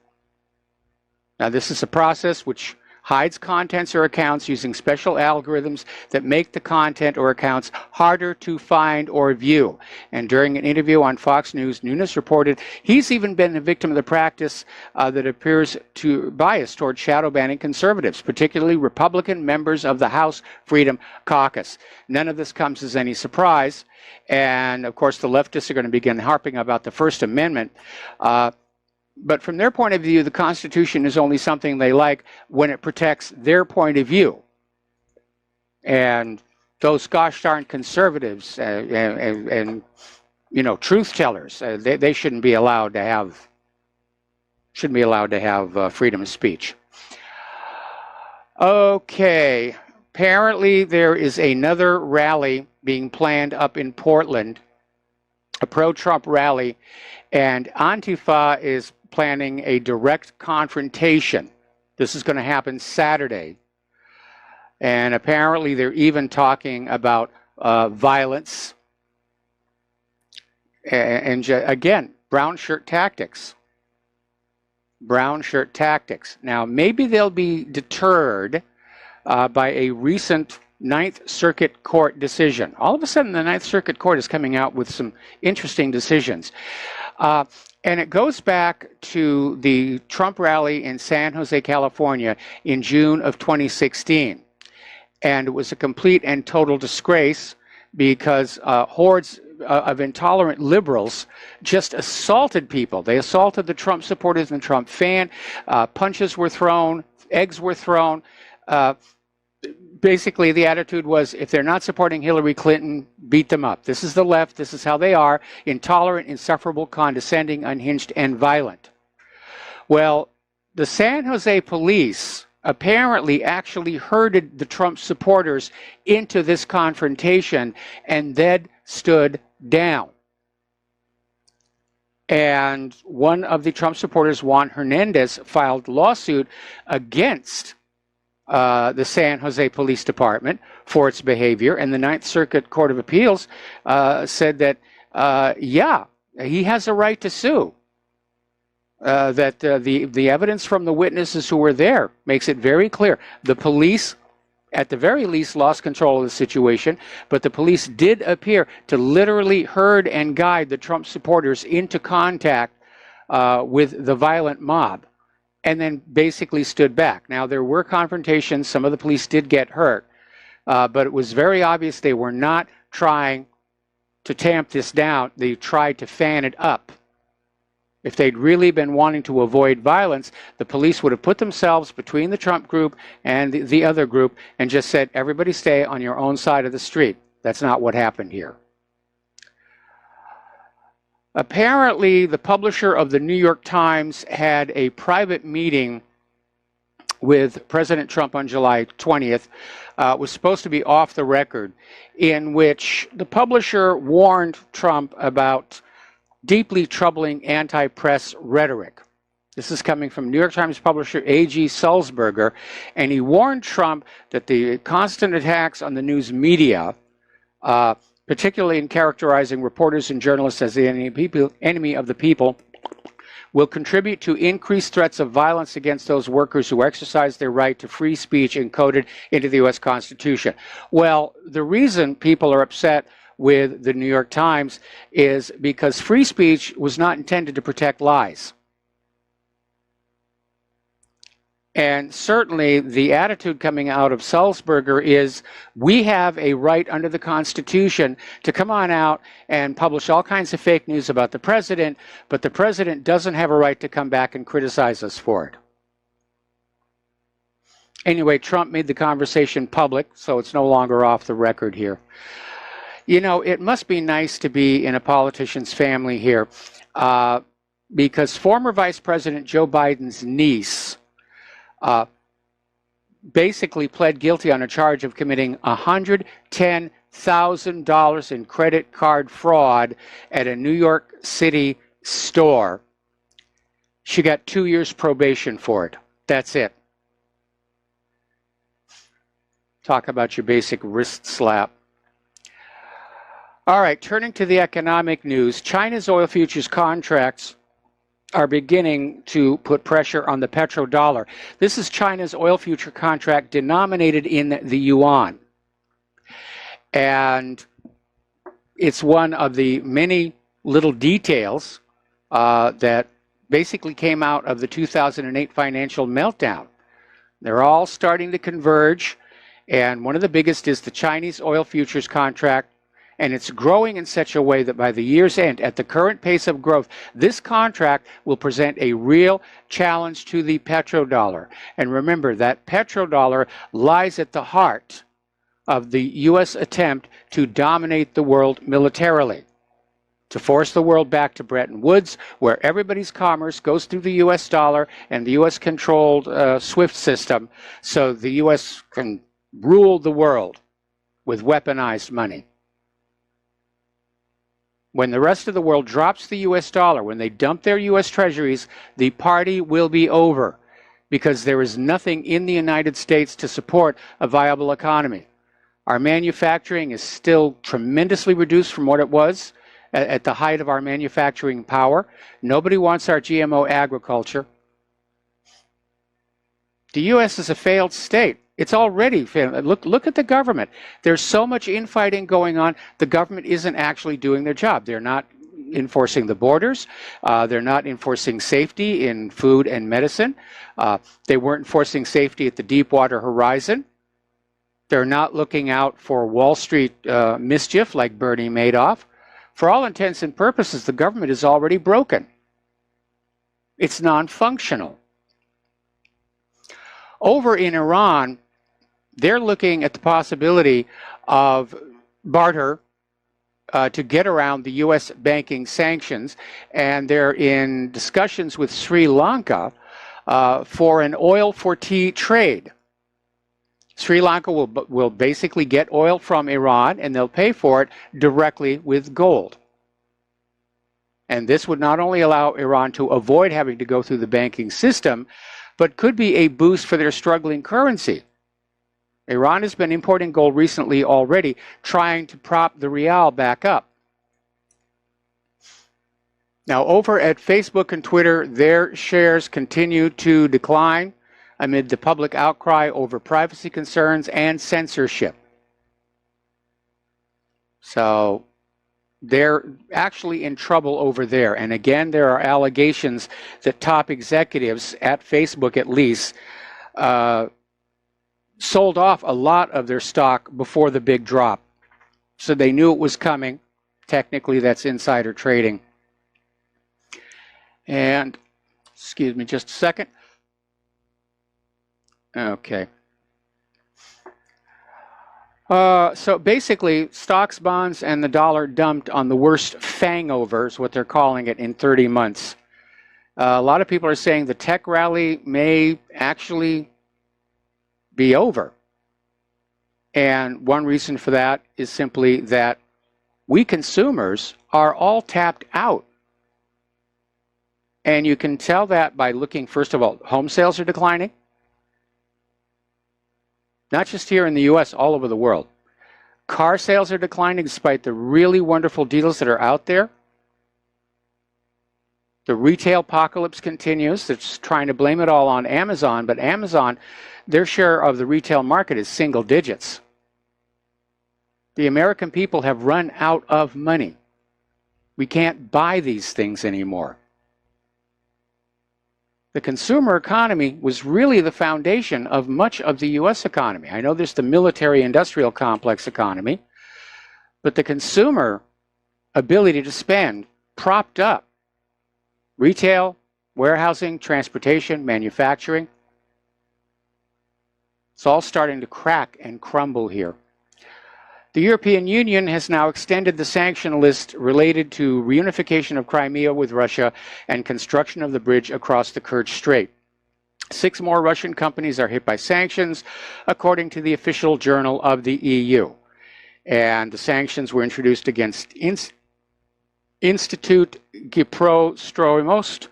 Speaker 2: Now, this is a process which hides contents or accounts using special algorithms that make the content or accounts harder to find or view. And during an interview on Fox News, Nunes reported he's even been a victim of the practice that appears to bias toward shadow banning conservatives, particularly Republican members of the House Freedom Caucus. None of this comes as any surprise. And of course, the leftists are going to begin harping about the First Amendment. But from their point of view, the Constitution is only something they like when it protects their point of view. And those gosh darn conservatives and you know, truth tellers, they shouldn't be allowed to have freedom of speech. Okay, apparently there is another rally being planned up in Portland, a pro-Trump rally, and Antifa is planning a direct confrontation. This is going to happen Saturday. And apparently they're even talking about violence. And again, brown shirt tactics. Brown shirt tactics. Now, maybe they'll be deterred by a recent Ninth Circuit Court decision. All of a sudden, the Ninth Circuit Court is coming out with some interesting decisions. And it goes back to the Trump rally in San Jose, California in June of 2016. And it was a complete and total disgrace because hordes of intolerant liberals just assaulted people. They assaulted the Trump supporters and the Trump fan. Punches were thrown, eggs were thrown. Basically, the attitude was, if they're not supporting Hillary Clinton, beat them up. This is the left. This is how they are: intolerant, insufferable, condescending, unhinged, and violent. Well, the San Jose police apparently actually herded the Trump supporters into this confrontation and then stood down. And one of the Trump supporters, Juan Hernandez, filed a lawsuit against the San Jose Police Department for its behavior, and the Ninth Circuit Court of Appeals said that, yeah, he has a right to sue. That the evidence from the witnesses who were there makes it very clear. The police, at the very least, lost control of the situation, but the police did appear to literally herd and guide the Trump supporters into contact with the violent mob, and then basically stood back. Now, there were confrontations. Some of the police did get hurt, but it was very obvious they were not trying to tamp this down. They tried to fan it up. If they'd really been wanting to avoid violence, the police would have put themselves between the Trump group and the other group and just said, everybody stay on your own side of the street. That's not what happened here. Apparently, the publisher of the New York Times had a private meeting with President Trump on July 20th. Was supposed to be off the record, in which the publisher warned Trump about deeply troubling anti-press rhetoric. This is coming from New York Times publisher A.G. Sulzberger, and he warned Trump that the constant attacks on the news media, particularly in characterizing reporters and journalists as the enemy of the people, will contribute to increased threats of violence against those workers who exercise their right to free speech encoded into the U.S. Constitution. Well, the reason people are upset with the New York Times is because free speech was not intended to protect lies. And certainly the attitude coming out of Sulzberger is, we have a right under the Constitution to come on out and publish all kinds of fake news about the president, but the president doesn't have a right to come back and criticize us for it. Anyway, Trump made the conversation public, so it's no longer off the record here. You know, it must be nice to be in a politician's family here, because former Vice President Joe Biden's niece basically pled guilty on a charge of committing $110,000 in credit card fraud at a New York City store. She got 2 years probation for it. That's it. Talk about your basic wrist slap. All right, turning to the economic news, China's oil futures contracts are beginning to put pressure on the petrodollar. This is China's oil future contract denominated in the yuan. And it's one of the many little details that basically came out of the 2008 financial meltdown. They're all starting to converge, and one of the biggest is the Chinese oil futures contract. And it's growing in such a way that by the year's end, at the current pace of growth, this contract will present a real challenge to the petrodollar. And remember, that petrodollar lies at the heart of the U.S. attempt to dominate the world militarily, to force the world back to Bretton Woods, where everybody's commerce goes through the U.S. dollar and the U.S.-controlled SWIFT system, so the U.S. can rule the world with weaponized money. When the rest of the world drops the U.S. dollar, when they dump their U.S. treasuries, the party will be over, because there is nothing in the United States to support a viable economy. Our manufacturing is still tremendously reduced from what it was at the height of our manufacturing power. Nobody wants our GMO agriculture. The U.S. is a failed state. It's already failed. Look at the government. There's so much infighting going on. The government isn't actually doing their job. They're not enforcing the borders. They're not enforcing safety in food and medicine. They weren't enforcing safety at the Deepwater Horizon. They're not looking out for Wall Street mischief like Bernie Madoff. For all intents and purposes, the government is already broken. It's non-functional. Over in Iran, they're looking at the possibility of barter to get around the U.S. banking sanctions, and they're in discussions with Sri Lanka for an oil for tea trade. Sri Lanka will basically get oil from Iran, and they'll pay for it directly with gold. And this would not only allow Iran to avoid having to go through the banking system, but could be a boost for their struggling currency. Iran has been importing gold recently already, trying to prop the rial back up. Now, over at Facebook and Twitter, their shares continue to decline amid the public outcry over privacy concerns and censorship. So they're actually in trouble over there. And again, there are allegations that top executives at Facebook, at least, sold off a lot of their stock before the big drop. So they knew it was coming. Technically, that's insider trading. And, excuse me just a second. Okay. So basically, stocks, bonds, and the dollar dumped on the worst fangover, is what they're calling it, in 30 months. A lot of people are saying the tech rally may actually be over. And one reason for that is simply that we consumers are all tapped out. And you can tell that by looking, first of all, home sales are declining. Not just here in the U.S., all over the world. Car sales are declining despite the really wonderful deals that are out there. The retail apocalypse continues. They're just trying to blame it all on Amazon, but Amazon, their share of the retail market is single digits. The American people have run out of money. We can't buy these things anymore. The consumer economy was really the foundation of much of the U.S. economy. I know there's the military-industrial complex economy, but the consumer ability to spend propped up retail, warehousing, transportation, manufacturing. It's all starting to crack and crumble here. The European Union has now extended the sanction list related to reunification of Crimea with Russia and construction of the bridge across the Kerch Strait. 6 more Russian companies are hit by sanctions, according to the official journal of the EU. And the sanctions were introduced against Institute Gipro Stroimost,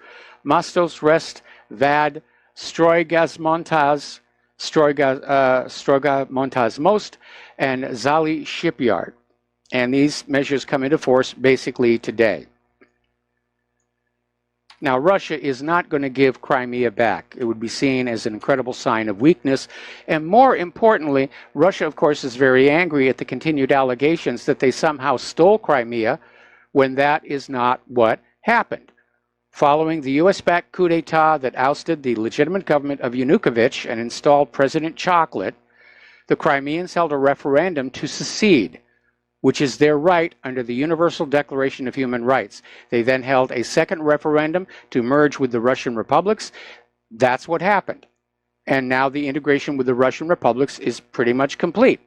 Speaker 2: Mostos Rest, VAD, Stroygazmontaz, Stroygazmontaz Most, and Zali Shipyard. And these measures come into force basically today. Now, Russia is not going to give Crimea back. It would be seen as an incredible sign of weakness. And more importantly, Russia, of course, is very angry at the continued allegations that they somehow stole Crimea when that is not what happened. Following the U.S.-backed coup d'etat that ousted the legitimate government of Yanukovych and installed President Chocolate, the Crimeans held a referendum to secede, which is their right under the Universal Declaration of Human Rights. They then held a second referendum to merge with the Russian republics. That's what happened. And now the integration with the Russian republics is pretty much complete.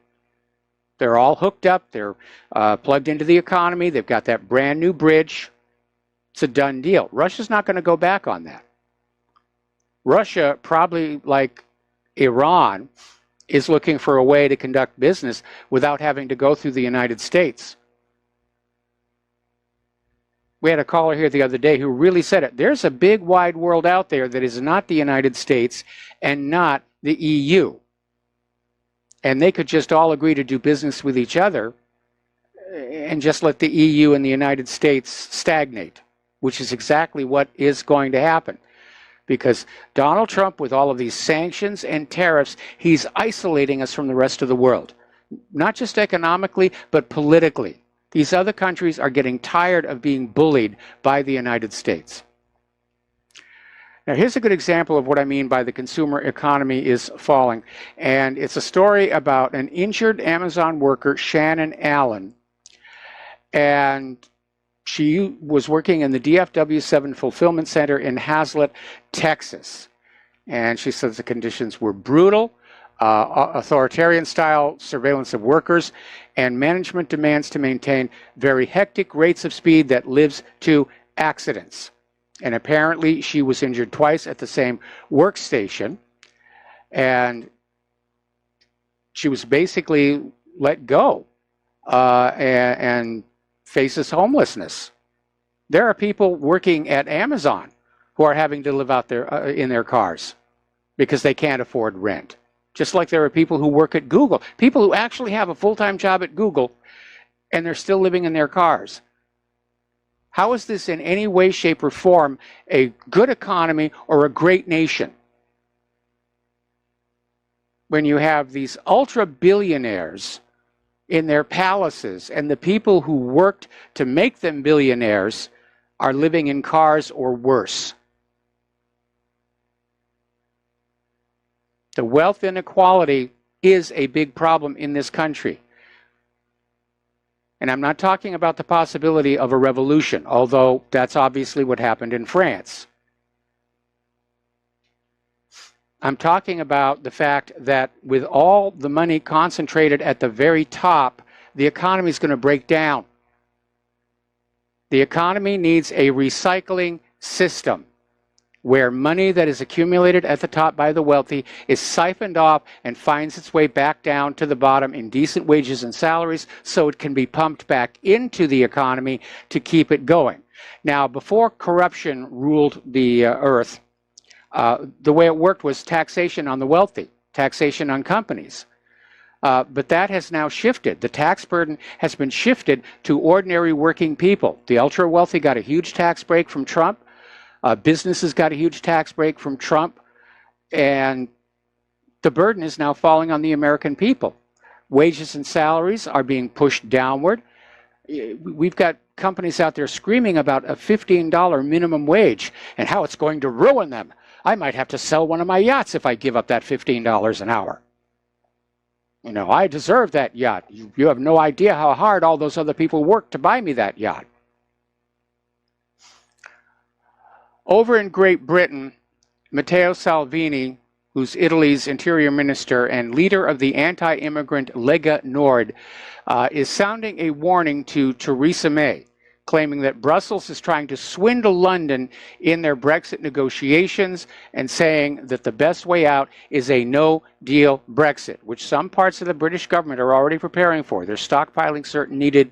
Speaker 2: They're all hooked up. They're plugged into the economy. They've got that brand new bridge. It's a done deal. Russia's not going to go back on that. Russia, probably like Iran, is looking for a way to conduct business without having to go through the United States. We had a caller here the other day who really said it. There's a big wide world out there that is not the United States and not the EU. And they could just all agree to do business with each other and just let the EU and the United States stagnate, which is exactly what is going to happen. Because Donald Trump, with all of these sanctions and tariffs, he's isolating us from the rest of the world. Not just economically, but politically. These other countries are getting tired of being bullied by the United States. Now, here's a good example of what I mean by the consumer economy is falling. And it's a story about an injured Amazon worker, Shannon Allen. And she was working in the DFW 7 Fulfillment Center in Hazlet, Texas. And she says the conditions were brutal, authoritarian-style surveillance of workers, and management demands to maintain very hectic rates of speed that lives to accidents. And apparently she was injured twice at the same workstation, and she was basically let go and faces homelessness. There are people working at Amazon who are having to live out there in their cars because they can't afford rent. Just like there are people who work at Google, people who actually have a full-time job at Google, and they're still living in their cars. How is this in any way, shape, or form a good economy or a great nation? When you have these ultra-billionaires in their palaces, and the people who worked to make them billionaires are living in cars or worse. The wealth inequality is a big problem in this country. And I'm not talking about the possibility of a revolution, although that's obviously what happened in France. I'm talking about the fact that with all the money concentrated at the very top, the economy is going to break down. The economy needs a recycling system where money that is accumulated at the top by the wealthy is siphoned off and finds its way back down to the bottom in decent wages and salaries so it can be pumped back into the economy to keep it going. Now, before corruption ruled the earth, the way it worked was taxation on the wealthy, taxation on companies. But that has now shifted. The tax burden has been shifted to ordinary working people. The ultra-wealthy got a huge tax break from Trump. Businesses got a huge tax break from Trump. And the burden is now falling on the American people. Wages and salaries are being pushed downward. We've got companies out there screaming about a $15 minimum wage and how it's going to ruin them. I might have to sell one of my yachts if I give up that $15 an hour. You know, I deserve that yacht. You have no idea how hard all those other people worked to buy me that yacht. Over in Great Britain, Matteo Salvini, who's Italy's interior minister and leader of the anti-immigrant Lega Nord, is sounding a warning to Theresa May, claiming that Brussels is trying to swindle London in their Brexit negotiations and saying that the best way out is a no-deal Brexit, which some parts of the British government are already preparing for. They're stockpiling certain needed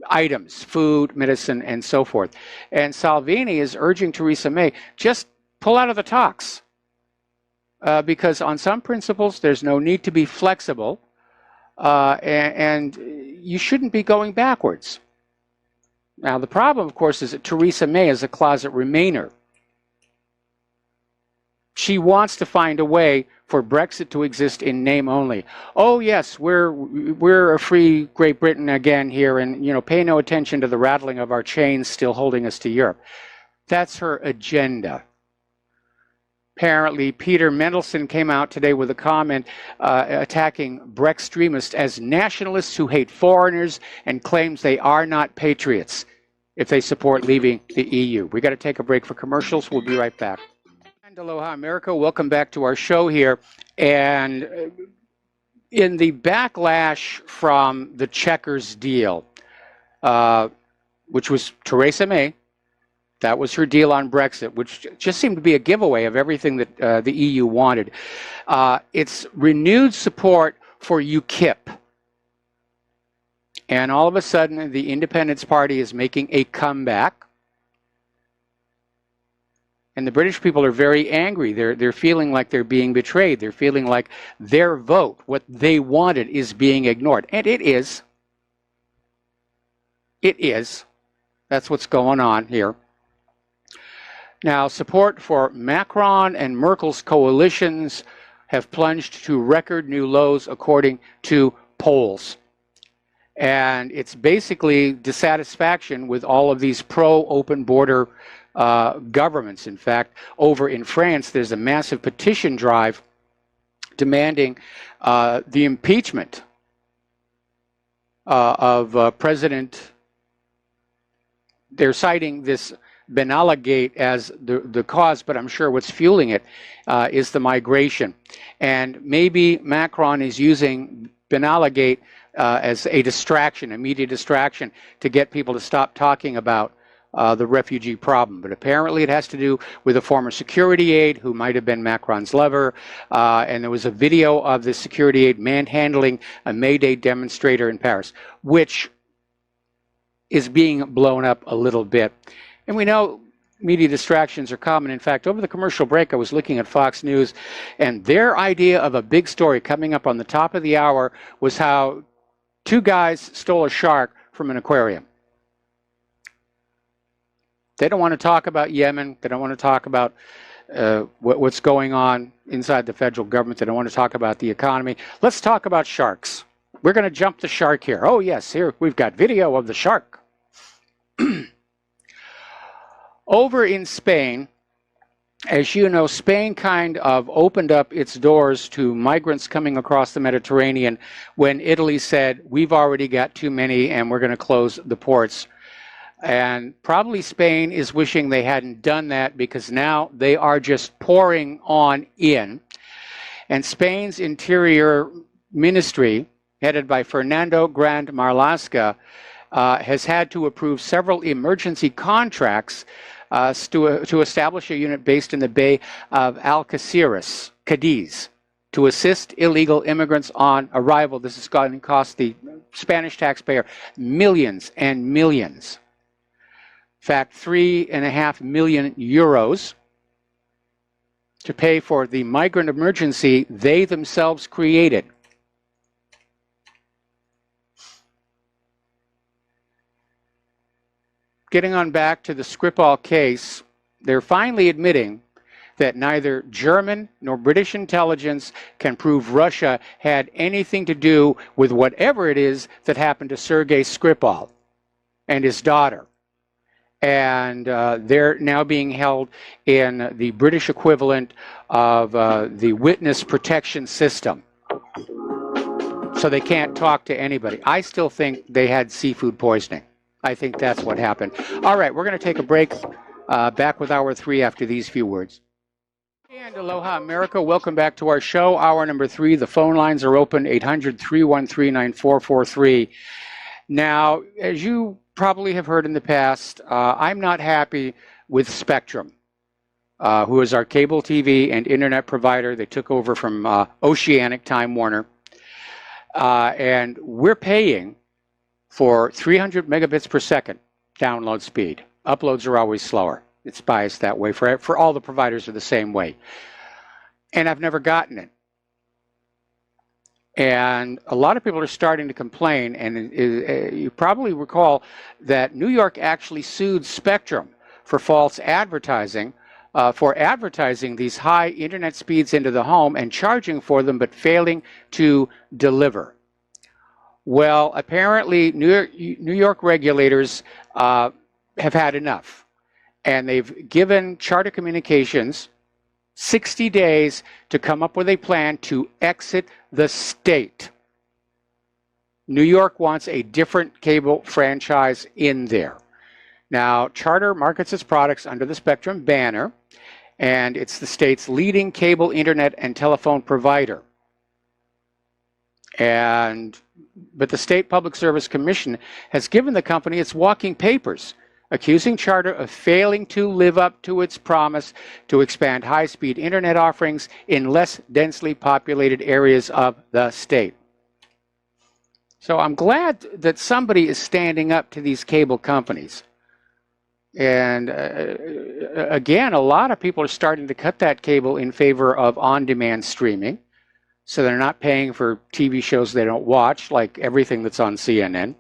Speaker 2: items, food, medicine, and so forth. And Salvini is urging Theresa May, just pull out of the talks. Because on some principles, there's no need to be flexible, and you shouldn't be going backwards. Now, the problem, of course, is that Theresa May is a closet remainer. She wants to find a way for Brexit to exist in name only. Oh, yes, we're a free Great Britain again here, and, you know, pay no attention to the rattling of our chains still holding us to Europe. That's her agenda. Apparently, Peter Mendelsohn came out today with a comment attacking Brextremists as nationalists who hate foreigners and claims they are not patriots if they support leaving the EU. We got to take a break for commercials. We'll be right back. And aloha, America. Welcome back to our show here. And in the backlash from the Chequers deal, which was Theresa May, that was her deal on Brexit, which just seemed to be a giveaway of everything that the EU wanted. It's renewed support for UKIP. And all of a sudden, the Independence Party is making a comeback. And the British people are very angry. They're feeling like they're being betrayed. They're feeling like their vote, what they wanted, is being ignored. And it is. It is. That's what's going on here. Now, support for Macron and Merkel's coalitions have plunged to record new lows according to polls. And it's basically dissatisfaction with all of these pro-open border governments. In fact, over in France, there's a massive petition drive demanding the impeachment of President. They're citing this Benalla Gate as the cause, but I'm sure what's fueling it is the migration. And maybe Macron is using Benalla Gate as a distraction, a media distraction, to get people to stop talking about the refugee problem. But apparently it has to do with a former security aide who might have been Macron's lover. And there was a video of the security aide manhandling a May Day demonstrator in Paris, which is being blown up a little bit. And we know media distractions are common. In fact, over the commercial break, I was looking at Fox News, and their idea of a big story coming up on the top of the hour was how two guys stole a shark from an aquarium. They don't want to talk about Yemen. They don't want to talk about what's going on inside the federal government. They don't want to talk about the economy. Let's talk about sharks. We're going to jump the shark here. Oh, yes, here we've got video of the shark. Over in Spain, as you know, Spain kind of opened up its doors to migrants coming across the Mediterranean when Italy said, we've already got too many and we're going to close the ports. And probably Spain is wishing they hadn't done that, because now they are just pouring on in. And Spain's Interior Ministry, headed by Fernando Grand Marlaska, has had to approve several emergency contracts to establish a unit based in the Bay of Algeciras, Cadiz, to assist illegal immigrants on arrival. This is going to cost the Spanish taxpayer millions and millions. In fact, 3.5 million euros to pay for the migrant emergency they themselves created. Getting on back to the Skripal case, they're finally admitting that neither German nor British intelligence can prove Russia had anything to do with whatever it is that happened to Sergei Skripal and his daughter. And they're now being held in the British equivalent of the witness protection system. So they can't talk to anybody. I still think they had seafood poisoning. I think that's what happened. All right, we're going to take a break. Back with Hour 3 after these few words. And aloha, America. Welcome back to our show. Hour number 3. The phone lines are open, 800-313-9443. Now, as you probably have heard in the past, I'm not happy with Spectrum, who is our cable TV and internet provider. They took over from Oceanic Time Warner. And we're paying for 300 megabits per second download speed. Uploads are always slower. It's biased that way. For all the providers are the same way. And I've never gotten it. And a lot of people are starting to complain, and you probably recall that New York actually sued Spectrum for false advertising, for advertising these high internet speeds into the home and charging for them, but failing to deliver. Well, apparently New York regulators have had enough, and they've given Charter Communications 60 days to come up with a plan to exit the state. New York wants a different cable franchise in there. Now, Charter markets its products under the Spectrum banner, and it's the state's leading cable, internet, and telephone provider. But the State Public Service Commission has given the company its walking papers, accusing Charter of failing to live up to its promise to expand high-speed internet offerings in less densely populated areas of the state. So I'm glad that somebody is standing up to these cable companies. And again, a lot of people are starting to cut that cable in favor of on-demand streaming. So they're not paying for TV shows they don't watch, like everything that's on CNN.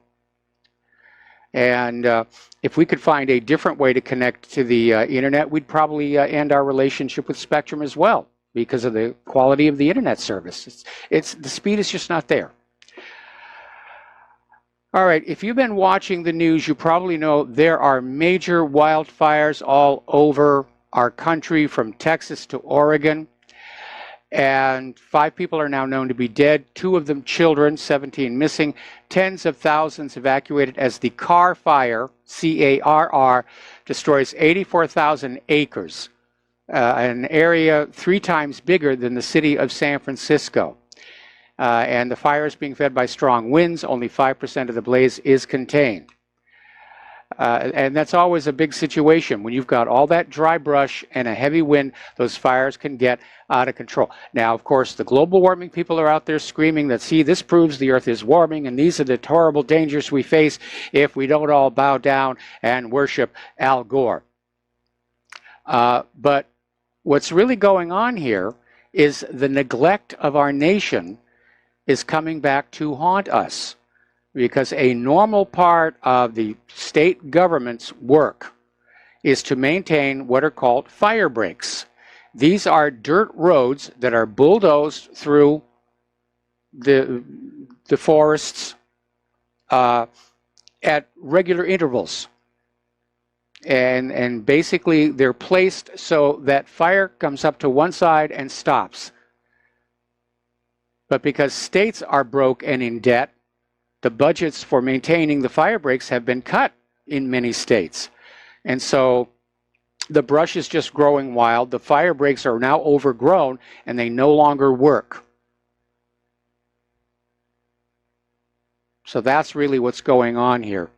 Speaker 2: And if we could find a different way to connect to the internet, we'd probably end our relationship with Spectrum as well, because of the quality of the internet service. The speed is just not there. All right, if you've been watching the news, you probably know there are major wildfires all over our country, from Texas to Oregon. And 5 people are now known to be dead, 2 of them children, 17 missing, tens of thousands evacuated as the Carr Fire, C-A-R-R, destroys 84,000 acres, an area 3 times bigger than the city of San Francisco. And the fire is being fed by strong winds. Only 5% of the blaze is contained. And that's always a big situation. When you've got all that dry brush and a heavy wind, those fires can get out of control. Now, of course, the global warming people are out there screaming that, see, this proves the earth is warming, and these are the horrible dangers we face if we don't all bow down and worship Al Gore. But what's really going on here is the neglect of our nation is coming back to haunt us, because a normal part of the state government's work is to maintain what are called fire breaks. These are dirt roads that are bulldozed through the forests at regular intervals. And basically they're placed so that fire comes up to one side and stops. But because states are broke and in debt, the budgets for maintaining the fire breaks have been cut in many states. And so the brush is just growing wild. The fire breaks are now overgrown and they no longer work. So that's really what's going on here.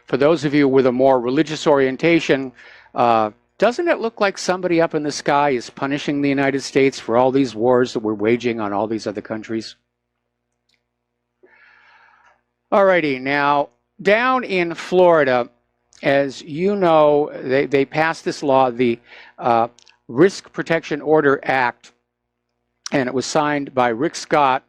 Speaker 2: For those of you with a more religious orientation, doesn't it look like somebody up in the sky is punishing the United States for all these wars that we're waging on all these other countries? Alrighty, now down in Florida, as you know, they passed this law, the Risk Protection Order Act, and it was signed by Rick Scott,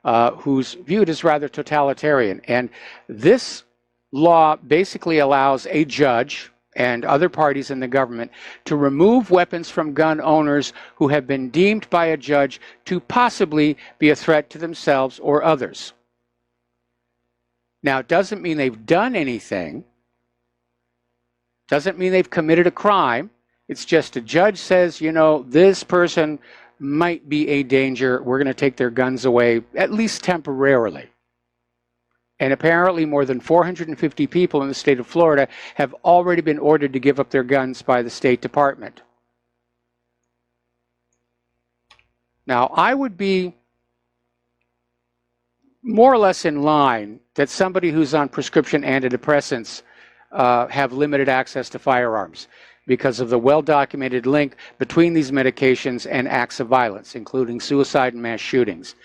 Speaker 2: who's viewed as rather totalitarian. And this law basically allows a judge and other parties in the government to remove weapons from gun owners who have been deemed by a judge to possibly be a threat to themselves or others. Now, it doesn't mean they've done anything, doesn't mean they've committed a crime. It's just a judge says, you know, this person might be a danger. We're going to take their guns away, at least temporarily. And apparently more than 450 people in the state of Florida have already been ordered to give up their guns by the State Department. Now, I would be more or less in line that somebody who's on prescription antidepressants have limited access to firearms because of the well-documented link between these medications and acts of violence, including suicide and mass shootings.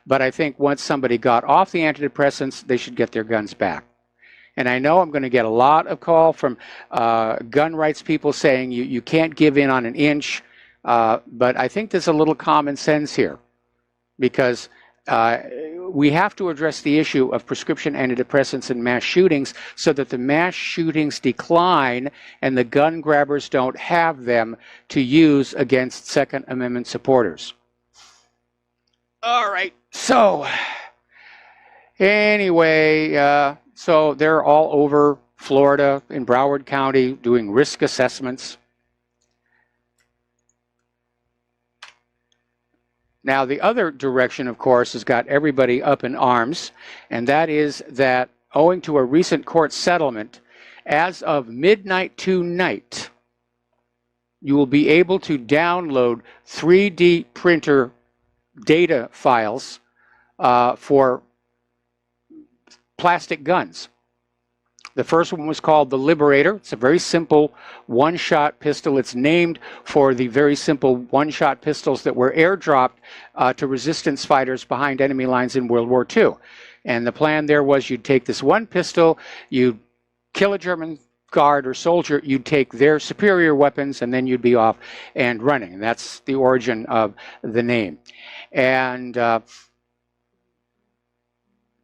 Speaker 2: But I think once somebody got off the antidepressants, they should get their guns back. And I know I'm going to get a lot of call from gun rights people saying you can't give in on an inch, but I think there's a little common sense here, because we have to address the issue of prescription antidepressants and mass shootings so that the mass shootings decline and the gun grabbers don't have them to use against Second Amendment supporters. All right, so anyway, so they're all over Florida in Broward County doing risk assessments. Now, the other direction, of course, has got everybody up in arms, and that is that owing to a recent court settlement, as of midnight tonight, you will be able to download 3D printer data files for plastic guns. The first one was called the Liberator. It's a very simple one-shot pistol. It's named for the very simple one-shot pistols that were airdropped to resistance fighters behind enemy lines in World War II. And the plan there was you'd take this one pistol, you'd kill a German guard or soldier, you'd take their superior weapons, and then you'd be off and running. And that's the origin of the name. And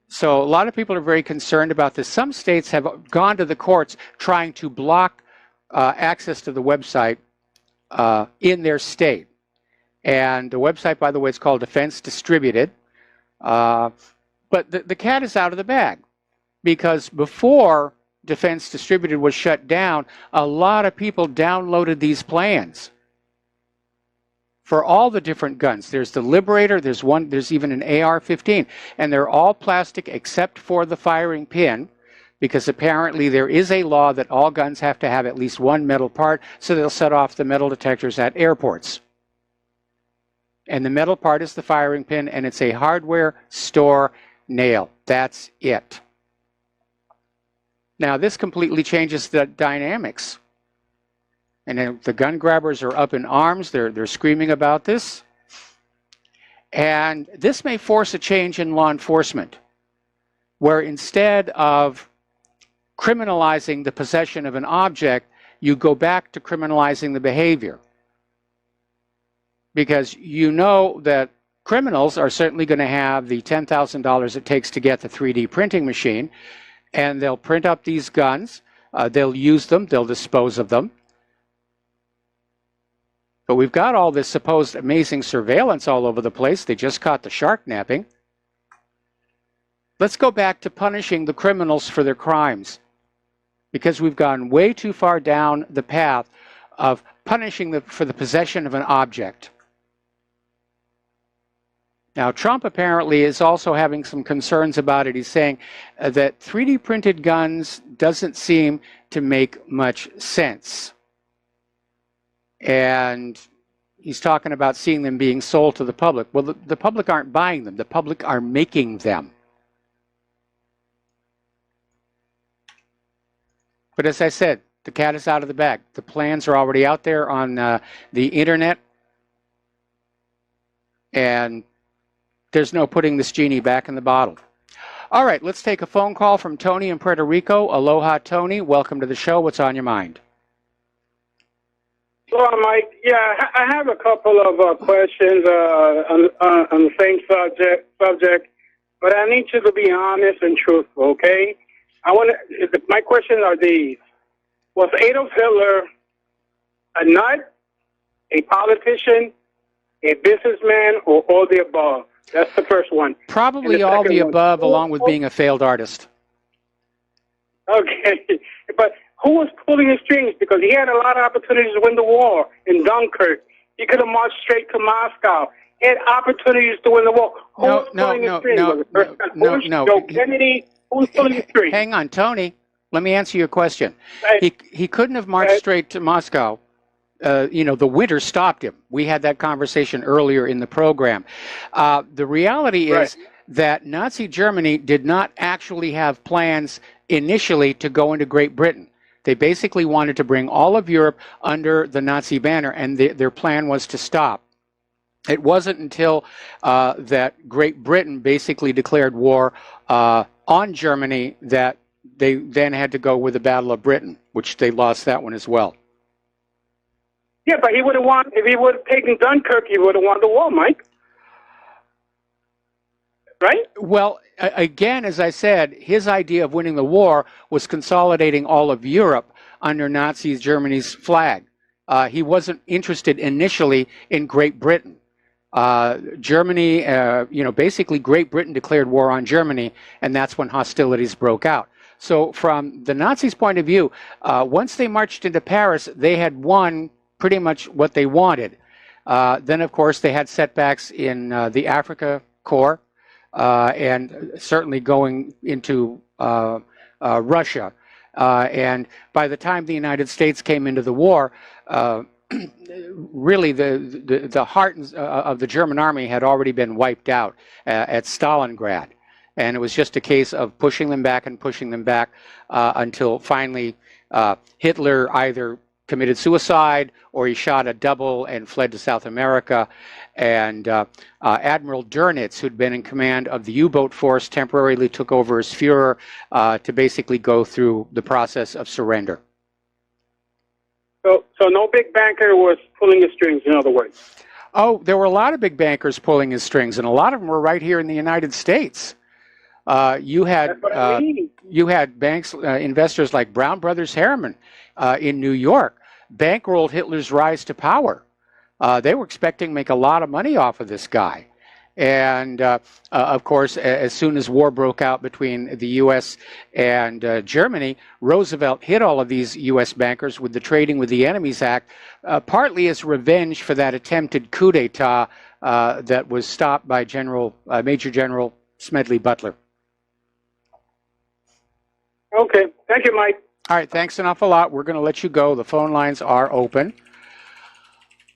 Speaker 2: so a lot of people are very concerned about this. Some states have gone to the courts trying to block access to the website in their state. And the website, by the way, is called Defense Distributed. But the cat is out of the bag. because before Defense Distributed was shut down, a lot of people downloaded these plans for all the different guns. There's the Liberator, there's even an AR-15, and they're all plastic except for the firing pin, because apparently there is a law that all guns have to have at least one metal part, so they'll set off the metal detectors at airports. And the metal part is the firing pin, and it's a hardware store nail. That's it. Now, this completely changes the dynamics. And then the gun grabbers are up in arms. They're screaming about this. And this may force a change in law enforcement, where instead of criminalizing the possession of an object, you go back to criminalizing the behavior. Because you know that criminals are certainly going to have the $10,000 it takes to get the 3D printing machine, and they'll print up these guns, they'll use them, they'll dispose of them. But we've got all this supposed amazing surveillance all over the place. They just caught the shark napping. Let's go back to punishing the criminals for their crimes, because we've gone way too far down the path of punishing them for the possession of an object. Now, Trump apparently is also having some concerns about it. He's saying that 3D printed guns doesn't seem to make much sense. And he's talking about seeing them being sold to the public. Well, the public aren't buying them. The public are making them. But as I said, the cat is out of the bag. The plans are already out there on the internet. And there's no putting this genie back in the bottle. All right, let's take a phone call from Tony in Puerto Rico. Aloha, Tony. Welcome to the show. What's on your mind?
Speaker 10: Hello, Mike. Yeah, I have a couple of questions on the same subject, but I need you to be honest and truthful, okay? My questions are these. Was Adolf Hitler a nut, a politician, a businessman, or all the above? That's the first one.
Speaker 2: Probably all the above, along with being a failed artist.
Speaker 10: Okay, but who was pulling the strings? Because he had a lot of opportunities to win the war in Dunkirk. He could have marched straight to Moscow. He had opportunities to win the war. Who was pulling the strings? Joe Kennedy? Who was pulling the strings?
Speaker 2: Hang on, Tony. Let me answer your question. He couldn't have marched straight to Moscow. The winter stopped him. We had that conversation earlier in the program. The reality is that Nazi Germany did not actually have plans initially to go into Great Britain. They basically wanted to bring all of Europe under the Nazi banner, and their plan was to stop. It wasn't until that Great Britain basically declared war on Germany that they then had to go with the Battle of Britain, which they lost that one as well.
Speaker 10: Yeah, but he would have won. If he would have taken Dunkirk, he would have won the war, Mike. Right?
Speaker 2: Well, again, as I said, his idea of winning the war was consolidating all of Europe under Nazi Germany's flag. He wasn't interested initially in Great Britain. Germany, basically Great Britain declared war on Germany, and that's when hostilities broke out. So from the Nazis' point of view, once they marched into Paris, they had won pretty much what they wanted. Then, of course, they had setbacks in the Africa Corps and certainly going into Russia. And by the time the United States came into the war, really the heart of the German army had already been wiped out at Stalingrad. And it was just a case of pushing them back until finally Hitler either committed suicide or he shot a double and fled to South America. And Admiral Dönitz, who'd been in command of the U-boat force, temporarily took over as Führer to basically go through the process of surrender.
Speaker 10: So no big banker was pulling the strings, in other words.
Speaker 2: Oh, there were a lot of big bankers pulling his strings, and a lot of them were right here in the United States. You had banks, investors like Brown Brothers Harriman in New York, bankrolled Hitler's rise to power. They were expecting to make a lot of money off of this guy. And of course, as soon as war broke out between the U.S. and Germany, Roosevelt hit all of these U.S. bankers with the Trading with the Enemies Act, partly as revenge for that attempted coup d'etat that was stopped by Major General Smedley Butler.
Speaker 10: Okay. Thank you, Mike.
Speaker 2: All right. Thanks an awful lot. We're going to let you go. The phone lines are open.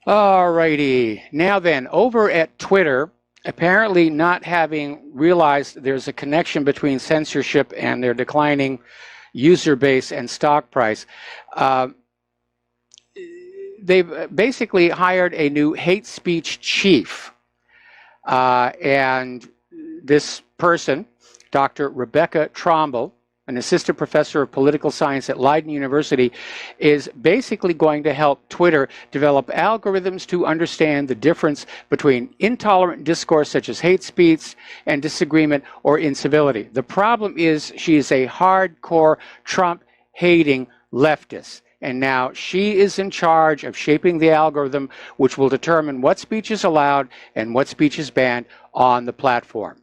Speaker 2: All righty. Now then, over at Twitter, apparently not having realized there's a connection between censorship and their declining user base and stock price, they've basically hired a new hate speech chief. And this person, Dr. Rebecca Tromble, an assistant professor of political science at Leiden University, is basically going to help Twitter develop algorithms to understand the difference between intolerant discourse such as hate speech and disagreement or incivility. The problem is she is a hardcore Trump-hating leftist. And now she is in charge of shaping the algorithm which will determine what speech is allowed and what speech is banned on the platform.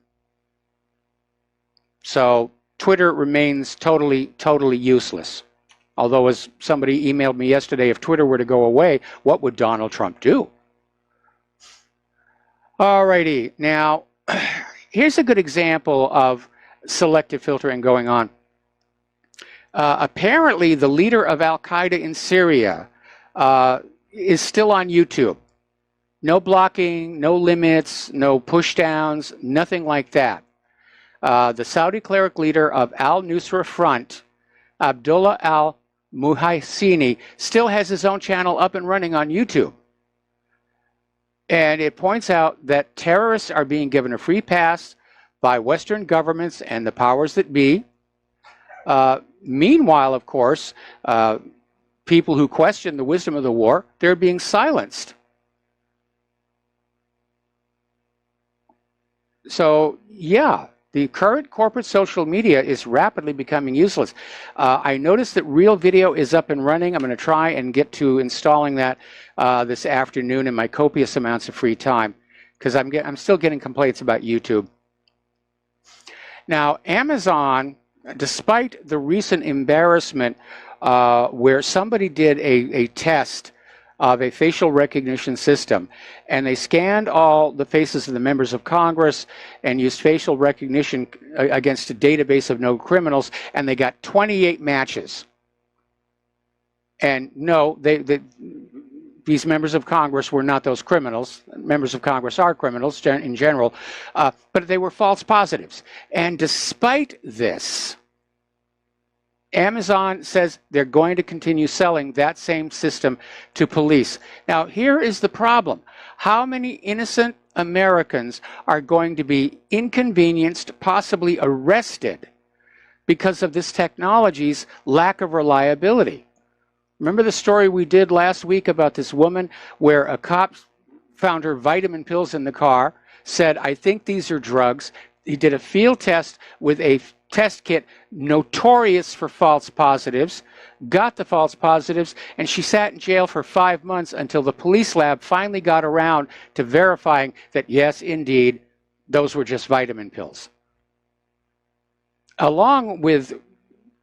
Speaker 2: So Twitter remains totally useless. Although, as somebody emailed me yesterday, if Twitter were to go away, what would Donald Trump do? All righty. Now, here's a good example of selective filtering going on. Apparently, the leader of Al-Qaeda in Syria is still on YouTube. No blocking, no limits, no pushdowns, nothing like that. The Saudi cleric leader of al-Nusra Front, Abdullah al-Muhaisini, still has his own channel up and running on YouTube. And it points out that terrorists are being given a free pass by Western governments and the powers that be. Meanwhile, of course, people who question the wisdom of the war, they're being silenced. So, yeah. The current corporate social media is rapidly becoming useless. I noticed that Real Video is up and running. I'm going to try and get to installing that this afternoon in my copious amounts of free time, because I'm still getting complaints about YouTube. Now, Amazon, despite the recent embarrassment where somebody did a test of a facial recognition system, and they scanned all the faces of the members of Congress and used facial recognition against a database of known criminals, and they got 28 matches. And no, these members of Congress were not those criminals. Members of Congress are criminals in general, but they were false positives. And despite this, Amazon says they're going to continue selling that same system to police. Now, here is the problem. How many innocent Americans are going to be inconvenienced, possibly arrested, because of this technology's lack of reliability? Remember the story we did last week about this woman where a cop found her vitamin pills in the car, said, "I think these are drugs." He did a field test with a test kit notorious for false positives, got the false positives, and she sat in jail for 5 months until the police lab finally got around to verifying that, yes, indeed, those were just vitamin pills. Along with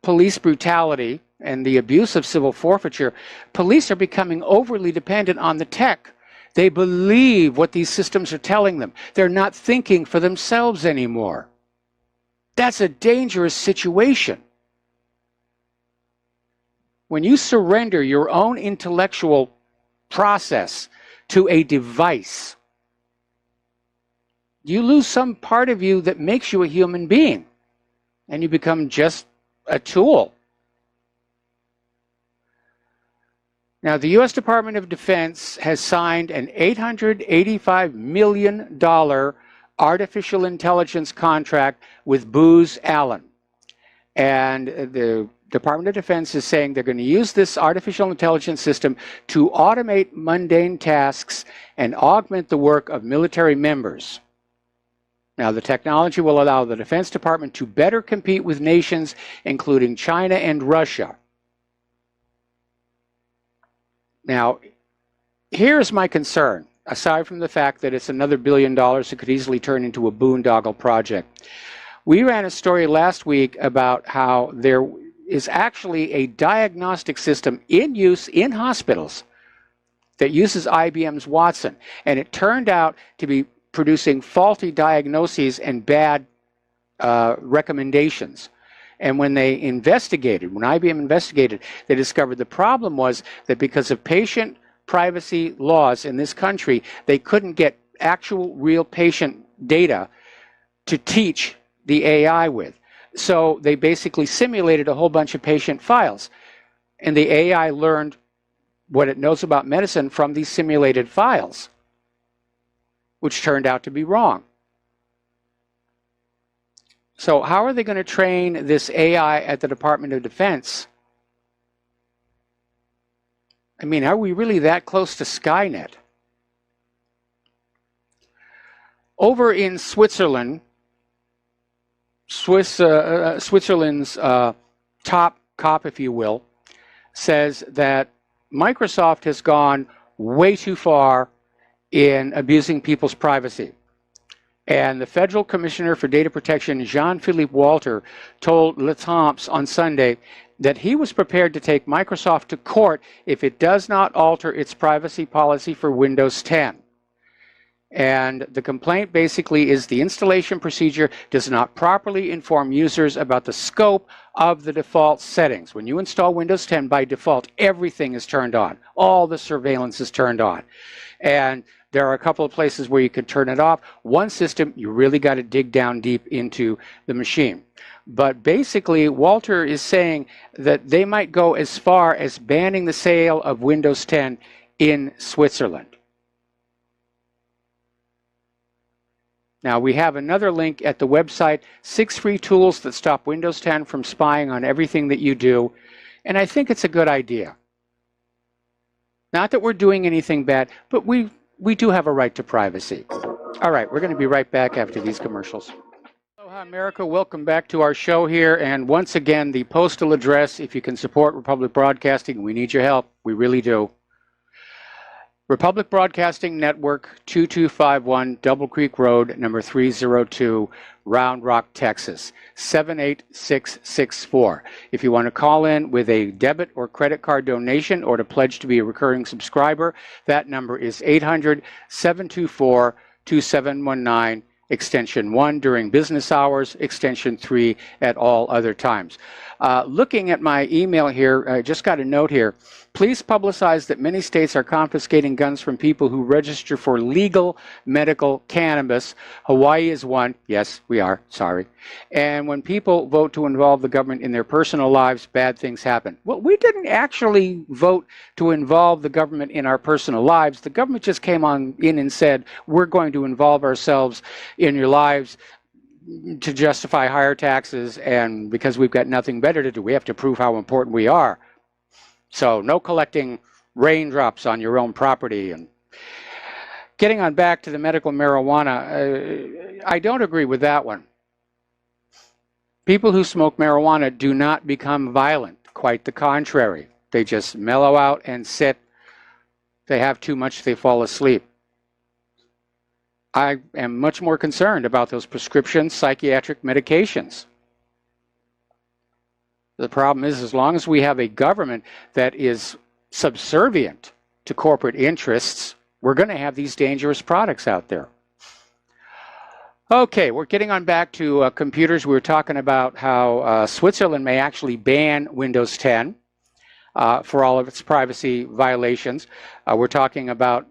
Speaker 2: police brutality and the abuse of civil forfeiture, police are becoming overly dependent on the tech. They believe what these systems are telling them. They're not thinking for themselves anymore. That's a dangerous situation. When you surrender your own intellectual process to a device, you lose some part of you that makes you a human being, and you become just a tool. Now, the U.S. Department of Defense has signed an $885 million artificial intelligence contract with Booz Allen. And the Department of Defense is saying they're going to use this artificial intelligence system to automate mundane tasks and augment the work of military members. Now, the technology will allow the Defense Department to better compete with nations including China and Russia. Now, here's my concern. aside from the fact that it's another $1 billion that could easily turn into a boondoggle project. We ran a story last week about how there is actually a diagnostic system in use in hospitals that uses IBM's Watson, and it turned out to be producing faulty diagnoses and bad recommendations. And when they investigated, when IBM investigated, they discovered the problem was that because of patient privacy laws in this country, they couldn't get actual real patient data to teach the AI with. So they basically simulated a whole bunch of patient files. And the AI learned what it knows about medicine from these simulated files, which turned out to be wrong. So how are they going to train this AI at the Department of Defense? I mean, are we really that close to Skynet? Over in Switzerland, Switzerland's top cop, if you will, says that Microsoft has gone way too far in abusing people's privacy. And the Federal Commissioner for Data Protection, Jean-Philippe Walter, told Le Temps on Sunday that he was prepared to take Microsoft to court if it does not alter its privacy policy for Windows 10. And the complaint basically is the installation procedure does not properly inform users about the scope of the default settings. When you install Windows 10, by default, everything is turned on. All the surveillance is turned on. And there are a couple of places where you can turn it off. One system, you really got to dig down deep into the machine. But basically, Walter is saying that they might go as far as banning the sale of Windows 10 in Switzerland. Now, we have another link at the website, 6 free tools that stop Windows 10 from spying on everything that you do. And I think it's a good idea. Not that we're doing anything bad, but we do have a right to privacy. All right, we're going to be right back after these commercials. Aloha, America. Welcome back to our show here. And once again, the postal address, if you can support Republic Broadcasting, we need your help. We really do. Republic Broadcasting Network, 2251 Double Creek Road, number 302, Round Rock, Texas, 78664. If you want to call in with a debit or credit card donation or to pledge to be a recurring subscriber, that number is 800-724-2719, extension 1 during business hours, extension 3 at all other times. Looking at my email here, I just got a note here. Please publicize that many states are confiscating guns from people who register for legal medical cannabis. Hawaii is one. Yes, we are. Sorry. And when people vote to involve the government in their personal lives, bad things happen. Well, we didn't actually vote to involve the government in our personal lives. The government just came on in and said, we're going to involve ourselves in your lives to justify higher taxes, and because we've got nothing better to do, we have to prove how important we are. So no collecting raindrops on your own property. And getting on back to the medical marijuana, I don't agree with that one. People who smoke marijuana do not become violent. Quite the contrary. They just mellow out and sit. They have too much, they fall asleep. I am much more concerned about those prescription psychiatric medications. The problem is, as long as we have a government that is subservient to corporate interests, we're going to have these dangerous products out there. Okay, we're getting on back to computers. We were talking about how Switzerland may actually ban Windows 10 for all of its privacy violations. We're talking about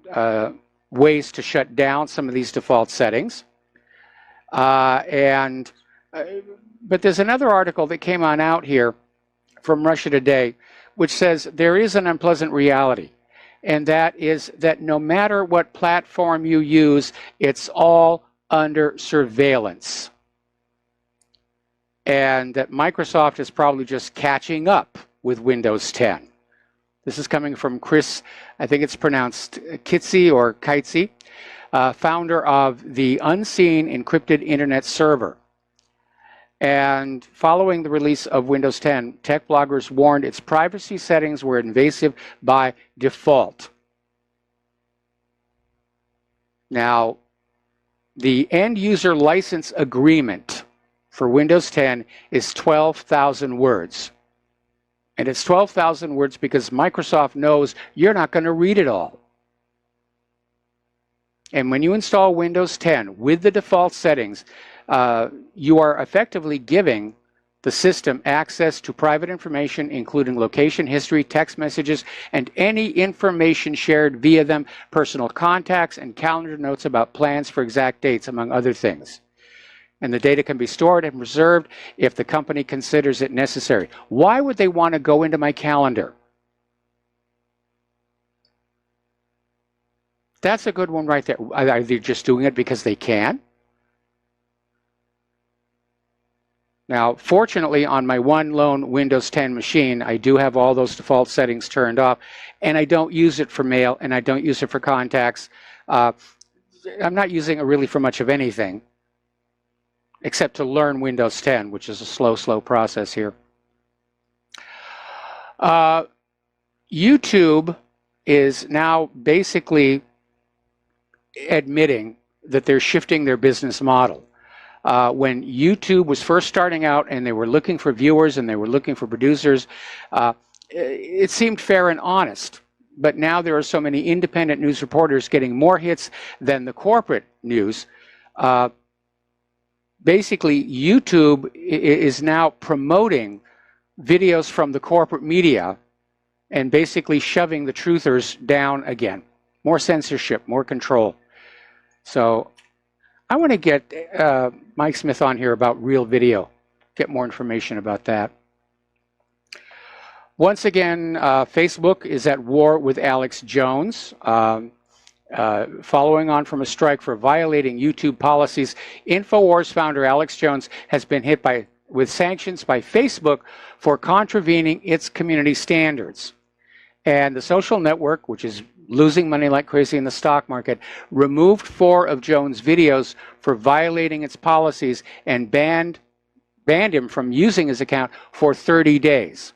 Speaker 2: ways to shut down some of these default settings. But there's another article that came on out here from Russia Today, which says there is an unpleasant reality, and that is that no matter what platform you use, it's all under surveillance. And that Microsoft is probably just catching up with Windows 10. This is coming from Chris, I think it's pronounced Kitsi or Kitsi, founder of the Unseen Encrypted Internet Server. And following the release of Windows 10, tech bloggers warned its privacy settings were invasive by default. Now, the end user license agreement for Windows 10 is 12,000 words. And it's 12,000 words because Microsoft knows you're not going to read it all. And when you install Windows 10 with the default settings, you are effectively giving the system access to private information, including location, history, text messages, and any information shared via them, personal contacts, and calendar notes about plans for exact dates, among other things. And the data can be stored and preserved if the company considers it necessary. Why would they want to go into my calendar? That's a good one right there. Are they just doing it because they can? Now, fortunately, on my one lone Windows 10 machine, I do have all those default settings turned off, and I don't use it for mail, and I don't use it for contacts. I'm not using it really for much of anything, except to learn Windows 10, which is a slow process here. YouTube is now basically admitting that they're shifting their business model. When YouTube was first starting out and they were looking for viewers and they were looking for producers, it seemed fair and honest. But now there are so many independent news reporters getting more hits than the corporate news. Basically, YouTube is now promoting videos from the corporate media and basically shoving the truthers down again. More censorship, more control. So I want to get Mike Smith on here about Real Video, get more information about that. Once again, Facebook is at war with Alex Jones. Following on from a strike for violating YouTube policies, InfoWars founder Alex Jones has been hit with sanctions by Facebook for contravening its community standards. And the social network, which is losing money like crazy in the stock market, removed 4 of Jones' videos for violating its policies and banned him from using his account for 30 days.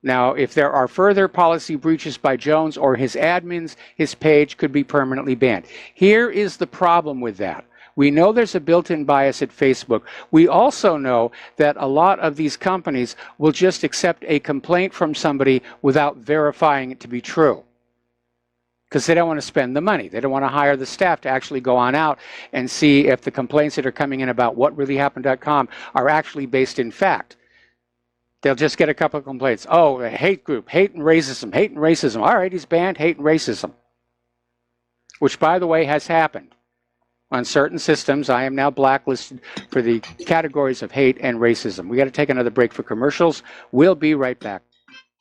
Speaker 2: Now, if there are further policy breaches by Jones or his admins, his page could be permanently banned. Here is the problem with that. We know there's a built-in bias at Facebook. We also know that a lot of these companies will just accept a complaint from somebody without verifying it to be true, because they don't want to spend the money. They don't want to hire the staff to actually go on out and see if the complaints that are coming in about whatreallyhappened.com are actually based in fact. They'll just get a couple of complaints. Oh, a hate group, hate and racism, hate and racism. All right, he's banned hate and racism, which, by the way, has happened. On certain systems, I am now blacklisted for the categories of hate and racism. We got to take another break for commercials. We'll be right back.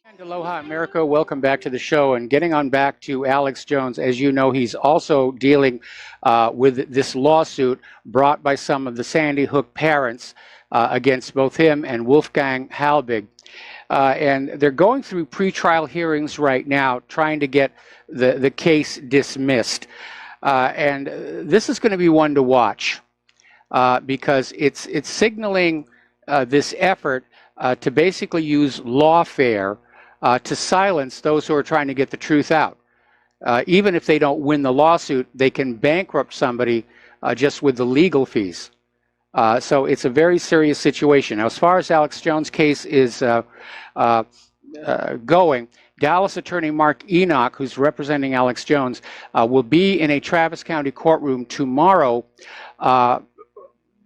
Speaker 2: And aloha, America. Welcome back to the show. And getting on back to Alex Jones, as you know, he's also dealing with this lawsuit brought by some of the Sandy Hook parents against both him and Wolfgang Halbig. And they're going through pretrial hearings right now, trying to get the case dismissed. And this is going to be one to watch because it's signaling this effort to basically use lawfare to silence those who are trying to get the truth out. Even if they don't win the lawsuit, they can bankrupt somebody just with the legal fees. So it's a very serious situation. Now, as far as Alex Jones' case is going, Dallas attorney Mark Enoch, who's representing Alex Jones, will be in a Travis County courtroom tomorrow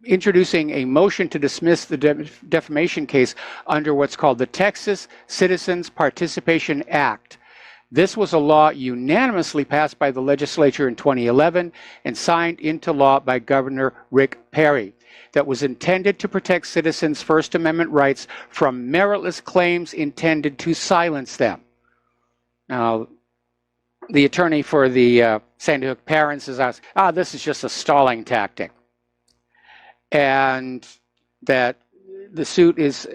Speaker 2: introducing a motion to dismiss the defamation case under what's called the Texas Citizens Participation Act. This was a law unanimously passed by the legislature in 2011 and signed into law by Governor Rick Perry, that was intended to protect citizens' First Amendment rights from meritless claims intended to silence them. Now, the attorney for the Sandy Hook parents has asked, this is just a stalling tactic. And that the suit is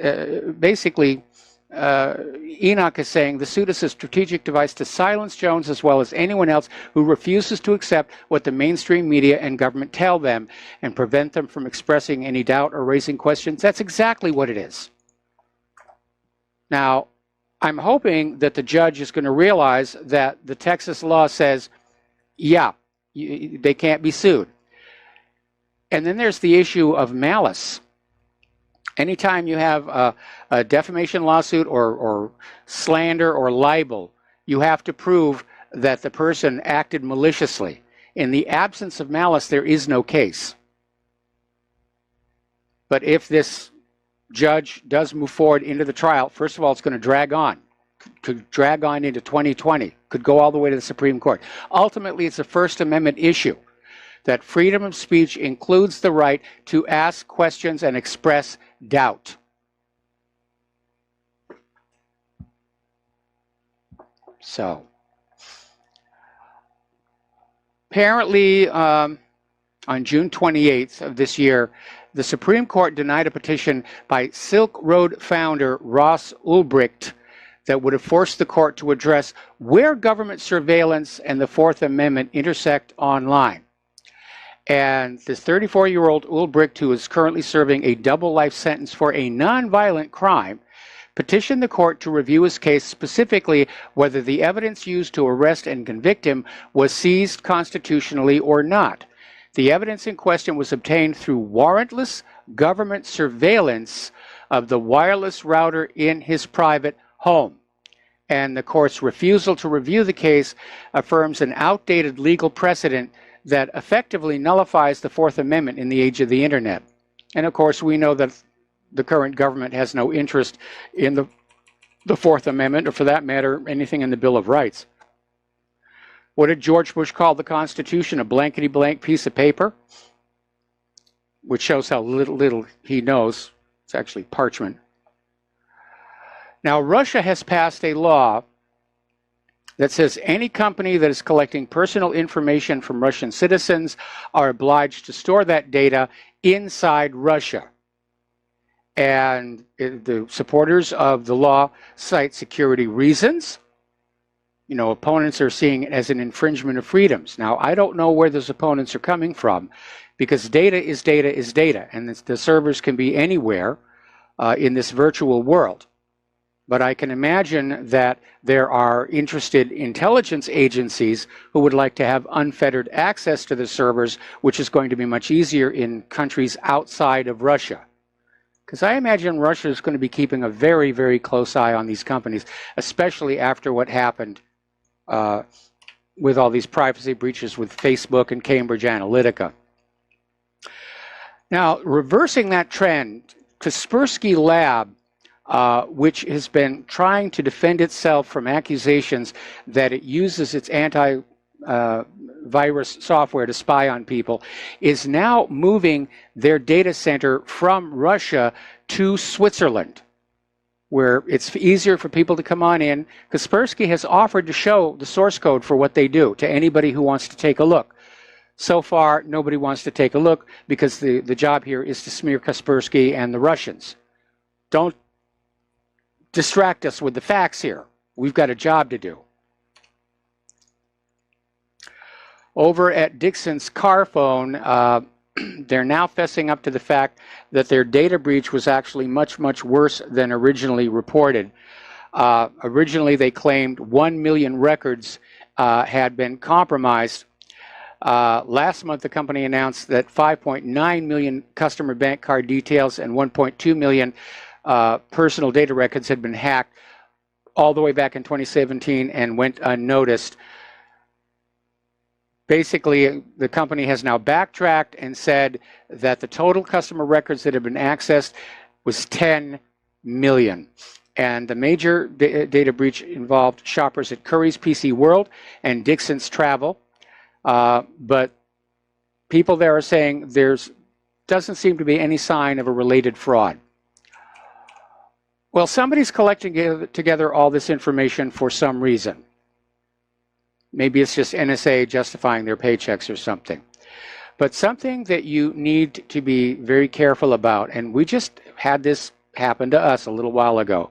Speaker 2: basically, Enoch is saying the suit is a strategic device to silence Jones as well as anyone else who refuses to accept what the mainstream media and government tell them and prevent them from expressing any doubt or raising questions. That's exactly what it is. Now, I'm hoping that the judge is going to realize that the Texas law says, yeah, they can't be sued. And then there's the issue of malice. Anytime you have a defamation lawsuit or slander or libel, you have to prove that the person acted maliciously. In the absence of malice, there is no case. But if this judge does move forward into the trial, first of all, it's going to drag on. Could drag on into 2020. Could go all the way to the Supreme Court. Ultimately, it's a First Amendment issue that freedom of speech includes the right to ask questions and express doubt. So, apparently, on June 28th of this year, the Supreme Court denied a petition by Silk Road founder Ross Ulbricht that would have forced the court to address where government surveillance and the Fourth Amendment intersect online. And this 34-year-old Ulbricht, who is currently serving a double life sentence for a nonviolent crime, petitioned the court to review his case, specifically whether the evidence used to arrest and convict him was seized constitutionally or not. The evidence in question was obtained through warrantless government surveillance of the wireless router in his private home. And the court's refusal to review the case affirms an outdated legal precedent that effectively nullifies the Fourth Amendment in the age of the internet. And of course, we know that the current government has no interest in the Fourth Amendment, or for that matter, anything in the Bill of Rights. What did George Bush call the Constitution? A blankety-blank piece of paper? Which shows how little he knows. It's actually parchment. Now, Russia has passed a law that says any company that is collecting personal information from Russian citizens are obliged to store that data inside Russia. And the supporters of the law cite security reasons. You know, opponents are seeing it as an infringement of freedoms. Now, I don't know where those opponents are coming from, because data is data is data, and the servers can be anywhere in this virtual world. But I can imagine that there are interested intelligence agencies who would like to have unfettered access to the servers, which is going to be much easier in countries outside of Russia. Because I imagine Russia is going to be keeping a very, very close eye on these companies, especially after what happened with all these privacy breaches with Facebook and Cambridge Analytica. Now, reversing that trend, Kaspersky Lab, which has been trying to defend itself from accusations that it uses its antivirus software to spy on people, is now moving their data center from Russia to Switzerland, where it's easier for people to come on in. Kaspersky has offered to show the source code for what they do to anybody who wants to take a look. So far, nobody wants to take a look because the job here is to smear Kaspersky and the Russians. Don't distract us with the facts here. We've got a job to do. Over at Dixon's car phone, they're now fessing up to the fact that their data breach was actually much, much worse than originally reported. Originally, they claimed 1 million records had been compromised. Last month, the company announced that 5.9 million customer bank card details and 1.2 million personal data records had been hacked all the way back in 2017 and went unnoticed. Basically, the company has now backtracked and said that the total customer records that have been accessed was 10 million. And the major data breach involved shoppers at Curry's PC World and Dixon's Travel. But people there are saying doesn't seem to be any sign of a related fraud. Well, somebody's collecting together all this information for some reason. Maybe it's just NSA justifying their paychecks or something. But something that you need to be very careful about, and we just had this happen to us a little while ago,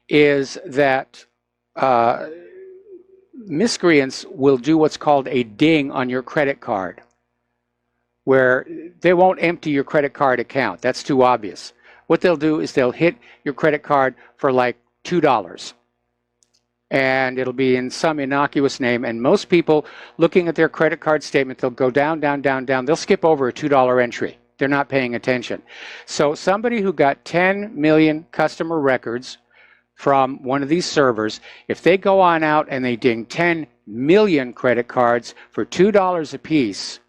Speaker 2: is that miscreants will do what's called a ding on your credit card, where they won't empty your credit card account. That's too obvious. What they'll do is they'll hit your credit card for like $2. and it'll be in some innocuous name. And most people looking at their credit card statement, they'll go down, down, down, down. They'll skip over a $2 entry. They're not paying attention. So somebody who got 10 million customer records from one of these servers, if they go on out and they ding 10 million credit cards for $2 a piece,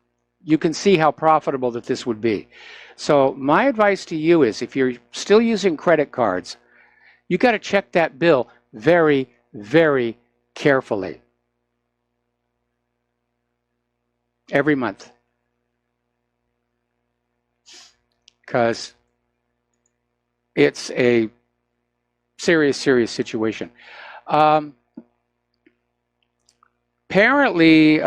Speaker 2: you can see how profitable that this would be. So my advice to you is, if you're still using credit cards, you got to check that bill very, very carefully every month, because it's a serious, serious situation. Apparently,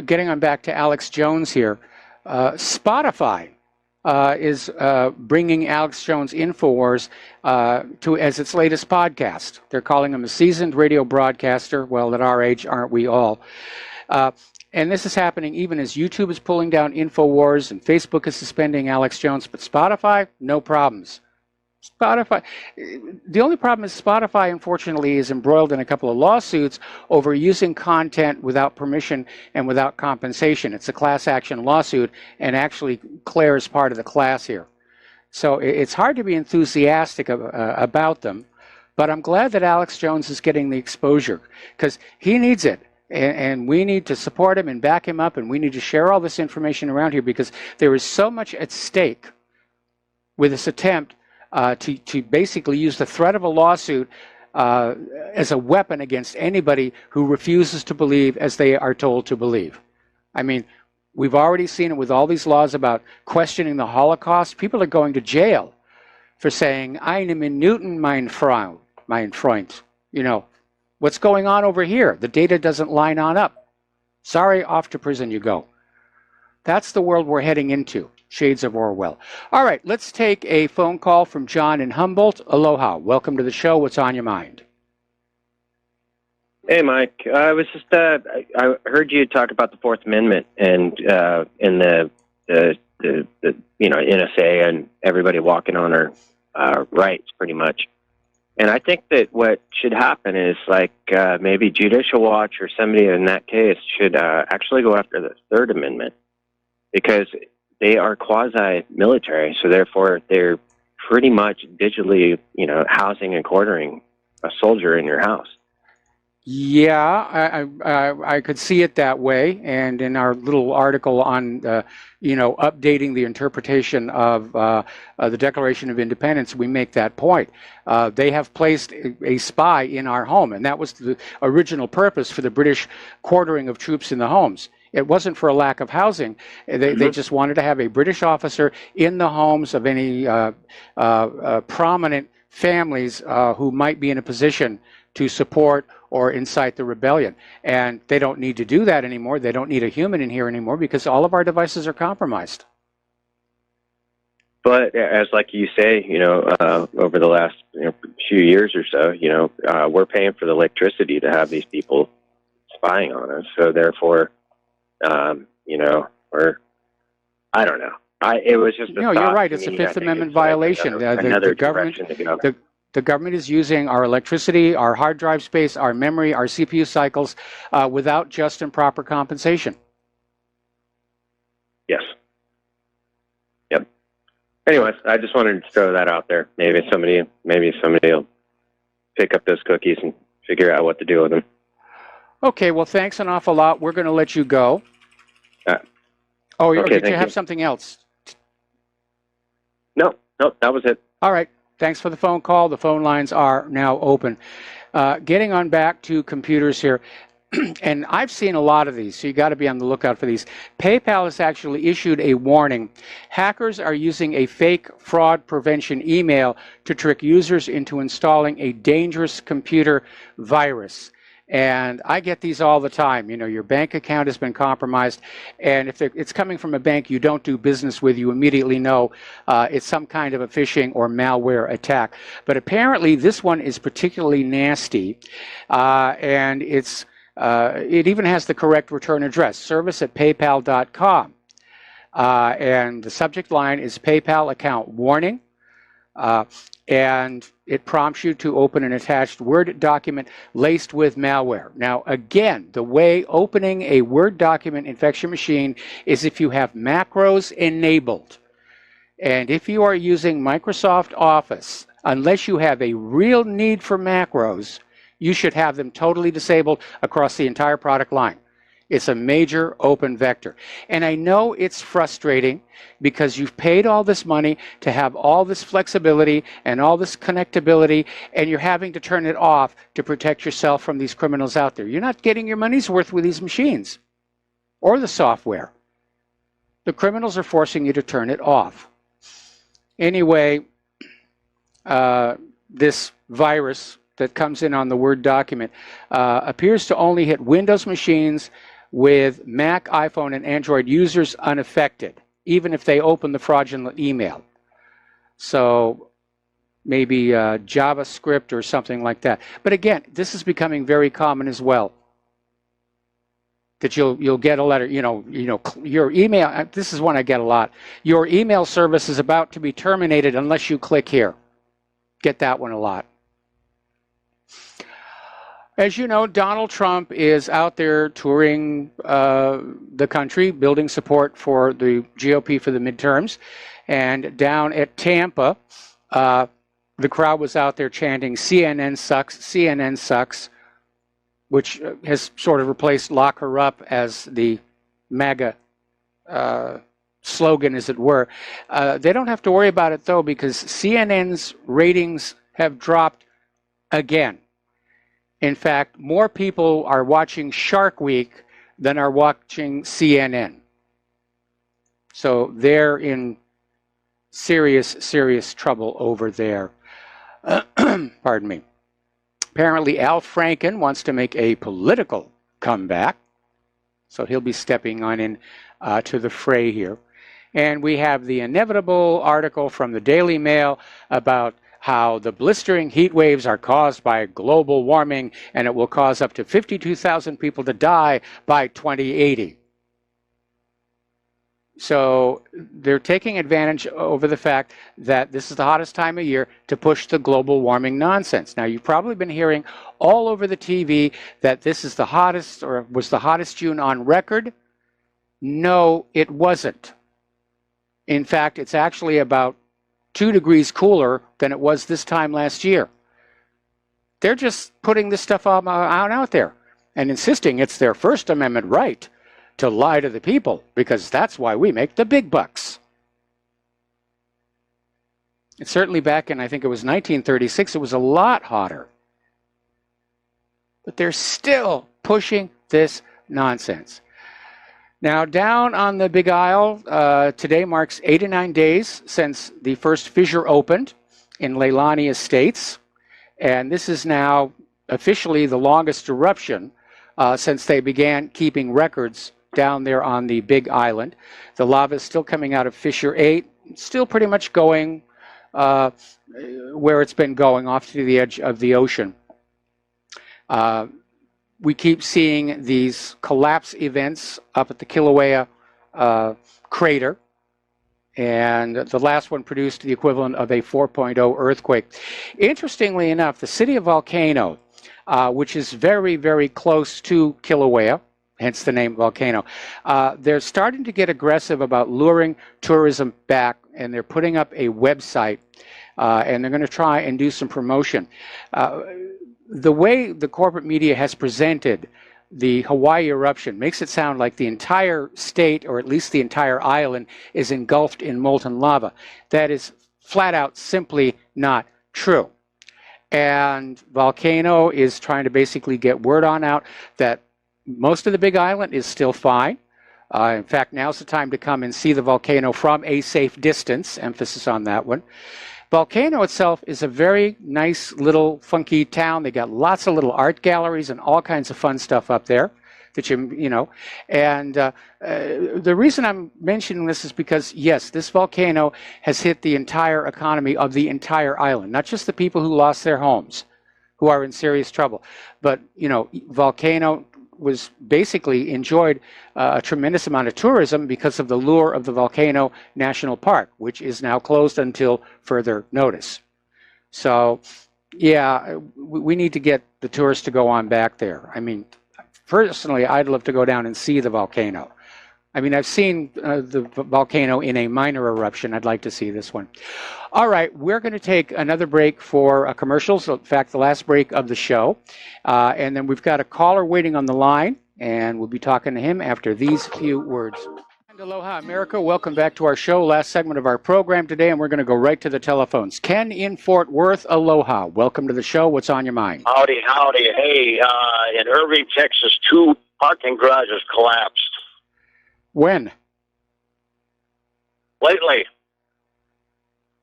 Speaker 2: getting on back to Alex Jones here, Spotify is bringing Alex Jones InfoWars as its latest podcast. They're calling him a seasoned radio broadcaster. Well, at our age, aren't we all? And this is happening even as YouTube is pulling down InfoWars and Facebook is suspending Alex Jones. But Spotify, no problems. Spotify, the only problem is Spotify, unfortunately, is embroiled in a couple of lawsuits over using content without permission and without compensation. It's a class action lawsuit, and actually Claire is part of the class here. So it's hard to be enthusiastic about them, but I'm glad that Alex Jones is getting the exposure, because he needs it. And we need to support him and back him up, and we need to share all this information around here, because there is so much at stake with this attempt to basically use the threat of a lawsuit as a weapon against anybody who refuses to believe as they are told to believe. I mean, we've already seen it with all these laws about questioning the Holocaust. People are going to jail for saying, "Eine Minuten, mein Freund." You know, what's going on over here? The data doesn't line on up. Sorry, off to prison you go. That's the world we're heading into. Shades of Orwell. All right, let's take a phone call from John in Humboldt. Aloha. Welcome to the show. What's on your mind?
Speaker 11: Hey, Mike. I was just I heard you talk about the Fourth Amendment and in the NSA and everybody walking on our rights, pretty much. And I think that what should happen is, like, maybe Judicial Watch or somebody in that case should actually go after the Third Amendment, because they are quasi-military, so therefore they're pretty much digitally, housing and quartering a soldier in your house.
Speaker 2: Yeah, I could see it that way. And in our little article on, updating the interpretation of the Declaration of Independence, we make that point. They have placed a spy in our home, and that was the original purpose for the British quartering of troops in the homes. It wasn't for a lack of housing. They just wanted to have a British officer in the homes of any prominent families who might be in a position to support or incite the rebellion. And they don't need to do that anymore. They don't need a human in here anymore, because all of our devices are compromised.
Speaker 11: But as like you say, over the last few years or so, we're paying for the electricity to have these people spying on us. So therefore, I don't know. It was just
Speaker 2: you're right. It's a Fifth Amendment violation. The government is using our electricity, our hard drive space, our memory, our CPU cycles without just and proper compensation.
Speaker 11: Yes. Yep. Anyways, I just wanted to throw that out there. Maybe somebody will pick up those cookies and figure out what to do with them. Okay.
Speaker 2: Well, thanks an awful lot. We're going to let you go. Did you have something else?
Speaker 11: No, that was it.
Speaker 2: All right. Thanks for the phone call. The phone lines are now open. Getting on back to computers here, and I've seen a lot of these, so you got to be on the lookout for these. PayPal has actually issued a warning. Hackers are using a fake fraud prevention email to trick users into installing a dangerous computer virus. And I get these all the time. Your bank account has been compromised, and if it's coming from a bank you don't do business with, you immediately know it's some kind of a phishing or malware attack. But apparently this one is particularly nasty, and it even has the correct return address, service@paypal.com, and the subject line is PayPal account warning. and it prompts you to open an attached Word document laced with malware. Now, again, the way opening a Word document infects your machine is if you have macros enabled. And if you are using Microsoft Office, unless you have a real need for macros, you should have them totally disabled across the entire product line. It's a major open vector. And I know it's frustrating because you've paid all this money to have all this flexibility and all this connectability, and you're having to turn it off to protect yourself from these criminals out there. You're not getting your money's worth with these machines or the software. The criminals are forcing you to turn it off. Anyway, this virus that comes in on the Word document appears to only hit Windows machines with Mac, iPhone, and Android users unaffected, even if they open the fraudulent email. So maybe JavaScript or something like that. But again, this is becoming very common as well. That you'll get a letter, your email, this is one I get a lot. Your email service is about to be terminated unless you click here. Get that one a lot. As you know, Donald Trump is out there touring the country, building support for the GOP for the midterms. And down at Tampa, the crowd was out there chanting, CNN sucks, CNN sucks, which has sort of replaced lock her up as the MAGA slogan, as it were. They don't have to worry about it, though, because CNN's ratings have dropped again. In fact, more people are watching Shark Week than are watching CNN. So they're in serious, serious trouble over there. Pardon me. Apparently, Al Franken wants to make a political comeback. So he'll be stepping on in to the fray here. And we have the inevitable article from the Daily Mail about how the blistering heat waves are caused by global warming, and it will cause up to 52,000 people to die by 2080. So they're taking advantage over the fact that this is the hottest time of year to push the global warming nonsense. Now, you've probably been hearing all over the TV that this is the hottest, or was the hottest June on record. No, it wasn't. In fact, it's actually about 2 degrees cooler than it was this time last year. They're just putting this stuff out there and insisting it's their First Amendment right to lie to the people, because that's why we make the big bucks. And certainly back in, I think it was 1936, it was a lot hotter. But they're still pushing this nonsense. Now, down on the Big Isle, today marks 89 days since the first fissure opened in Leilani Estates. And this is now officially the longest eruption since they began keeping records down there on the Big Island. The lava is still coming out of Fissure 8, still pretty much going where it's been going, off to the edge of the ocean. We keep seeing these collapse events up at the Kilauea crater, and the last one produced the equivalent of a 4.0 earthquake. Interestingly enough, the city of Volcano, which is very, very close to Kilauea, hence the name Volcano, they're starting to get aggressive about luring tourism back, and they're putting up a website, and they're going to try and do some promotion. The way the corporate media has presented the Hawaii eruption makes it sound like the entire state, or at least the entire island, is engulfed in molten lava. That is flat out simply not true. And Volcano is trying to basically get word on out that most of the Big Island is still fine. In fact, now's the time to come and see the volcano from a safe distance, emphasis on that one. Volcano itself is a very nice little funky town. They got lots of little art galleries and all kinds of fun stuff up there that you know. And the reason I'm mentioning this is because, yes, this volcano has hit the entire economy of the entire island, not just the people who lost their homes, who are in serious trouble. But, you know, Volcano was basically enjoyed a tremendous amount of tourism because of the lure of the Volcano National Park, which is now closed until further notice. So, yeah, we need to get the tourists to go on back there. I mean, personally, I'd love to go down and see the volcano. I mean, I've seen the volcano in a minor eruption. I'd like to see this one. All right, we're going to take another break for commercials. In fact, the last break of the show. And then we've got a caller waiting on the line, and we'll be talking to him after these few words. And aloha, America. Welcome back to our show, last segment of our program today, and we're going to go right to the telephones. Ken in Fort Worth, aloha. Welcome to the show. What's on your mind?
Speaker 12: Howdy, howdy. Hey, in Irving, Texas, 2 parking garages collapsed.
Speaker 2: When?
Speaker 12: Lately.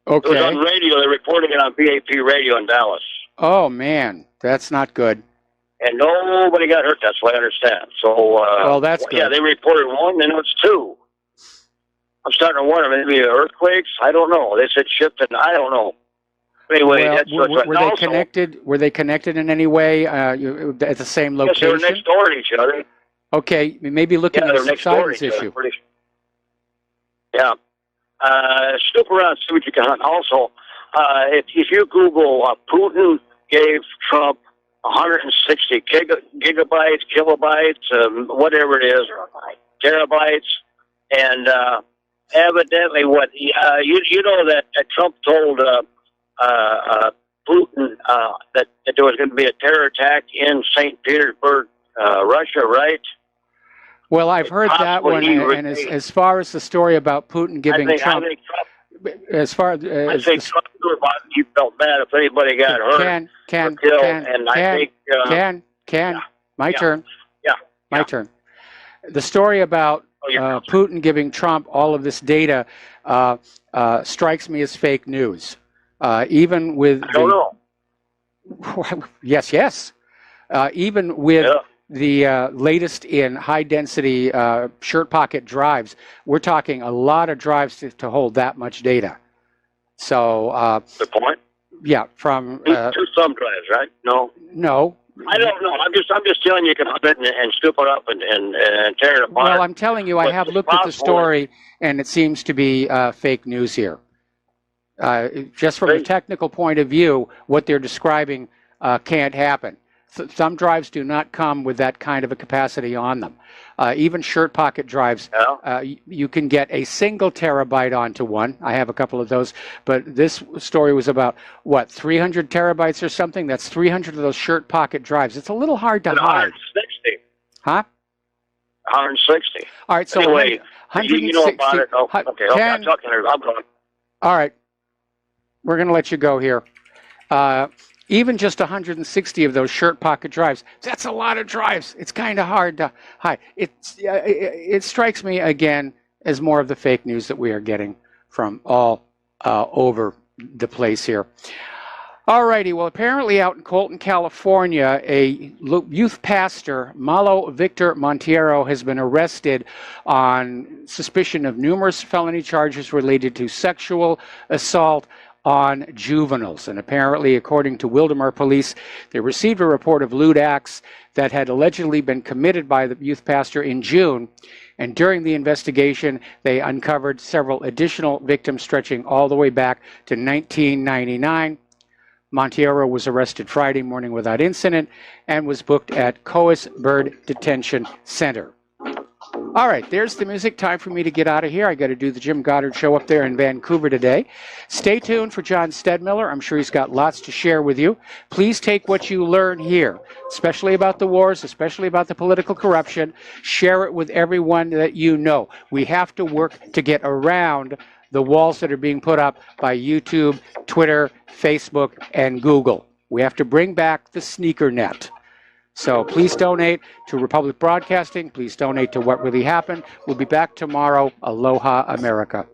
Speaker 2: Okay.
Speaker 12: It was on radio. They're reporting it on BAP radio in Dallas.
Speaker 2: Oh, man. That's not good.
Speaker 12: And nobody got hurt. That's what I understand. So,
Speaker 2: well, that's good.
Speaker 12: Yeah, they reported 1, and it's 2. I'm starting to wonder, maybe earthquakes? I don't know. They said shifting. I don't know. Anyway,
Speaker 2: well,
Speaker 12: that's what's
Speaker 2: were they also connected? Were they connected in any way at the same location?
Speaker 12: Yes, they were next door to each other.
Speaker 2: Okay, maybe looking at the subsidence issue.
Speaker 12: Yeah. Snoop around, see what you can hunt. Also, if you Google Putin gave Trump 160 gigabytes, kilobytes, whatever it is, terabytes, and evidently what you know that Trump told Putin that there was going to be a terror attack in St. Petersburg, Russia, right?
Speaker 2: Well, I've heard that one, and as far as the story about Putin giving Trump, as far as
Speaker 12: I think Trump he felt bad if anybody got hurt or killed, and I think
Speaker 2: my turn.
Speaker 12: Yeah,
Speaker 2: my turn. The story about Putin giving Trump all of this data strikes me as fake news. Even with
Speaker 12: I don't
Speaker 2: know. Yes. Even with the latest in high-density shirt pocket drives, we're talking a lot of drives to hold that much data. So,
Speaker 12: the point?
Speaker 2: Yeah, from
Speaker 12: to some drives, right? No, I don't know. I'm just telling you, you can hunt it and scoop it up and tear it apart.
Speaker 2: Well, I'm telling you, I have looked at the story, and it seems to be fake news here. Just from a technical point of view, what they're describing can't happen. Some drives do not come with that kind of a capacity on them. Even shirt pocket drives, you can get a single terabyte onto one. I have a couple of those, but this story was about, 300 terabytes or something? That's 300 of those shirt pocket drives. It's a little hard to hide.
Speaker 12: 160.
Speaker 2: Huh?
Speaker 12: 160.
Speaker 2: All right, so
Speaker 12: anyway,
Speaker 2: 160.
Speaker 12: You know about it. Oh, okay, I'm talking to her. I'm going.
Speaker 2: All right. We're going to let you go here. Even just 160 of those shirt pocket drives, that's a lot of drives. It's kind of hard to hide. It strikes me, again, as more of the fake news that we are getting from all over the place here. All righty. Well, apparently out in Colton, California, a youth pastor, Malo Victor Monteiro, has been arrested on suspicion of numerous felony charges related to sexual assault on juveniles. And apparently, according to Wildomar police, they received a report of lewd acts that had allegedly been committed by the youth pastor in June. And during the investigation, they uncovered several additional victims stretching all the way back to 1999. Monteiro was arrested Friday morning without incident and was booked at Coas Bird Detention Center. All right, there's the music. Time for me to get out of here. I got to do the Jim Goddard show up there in Vancouver today. Stay tuned for John Stedmiller. I'm sure he's got lots to share with you. Please take what you learn here, especially about the wars, especially about the political corruption. Share it with everyone that you know. We have to work to get around the walls that are being put up by YouTube, Twitter, Facebook, and Google. We have to bring back the sneaker net. So please donate to Republic Broadcasting. Please donate to What Really Happened. We'll be back tomorrow. Aloha, America.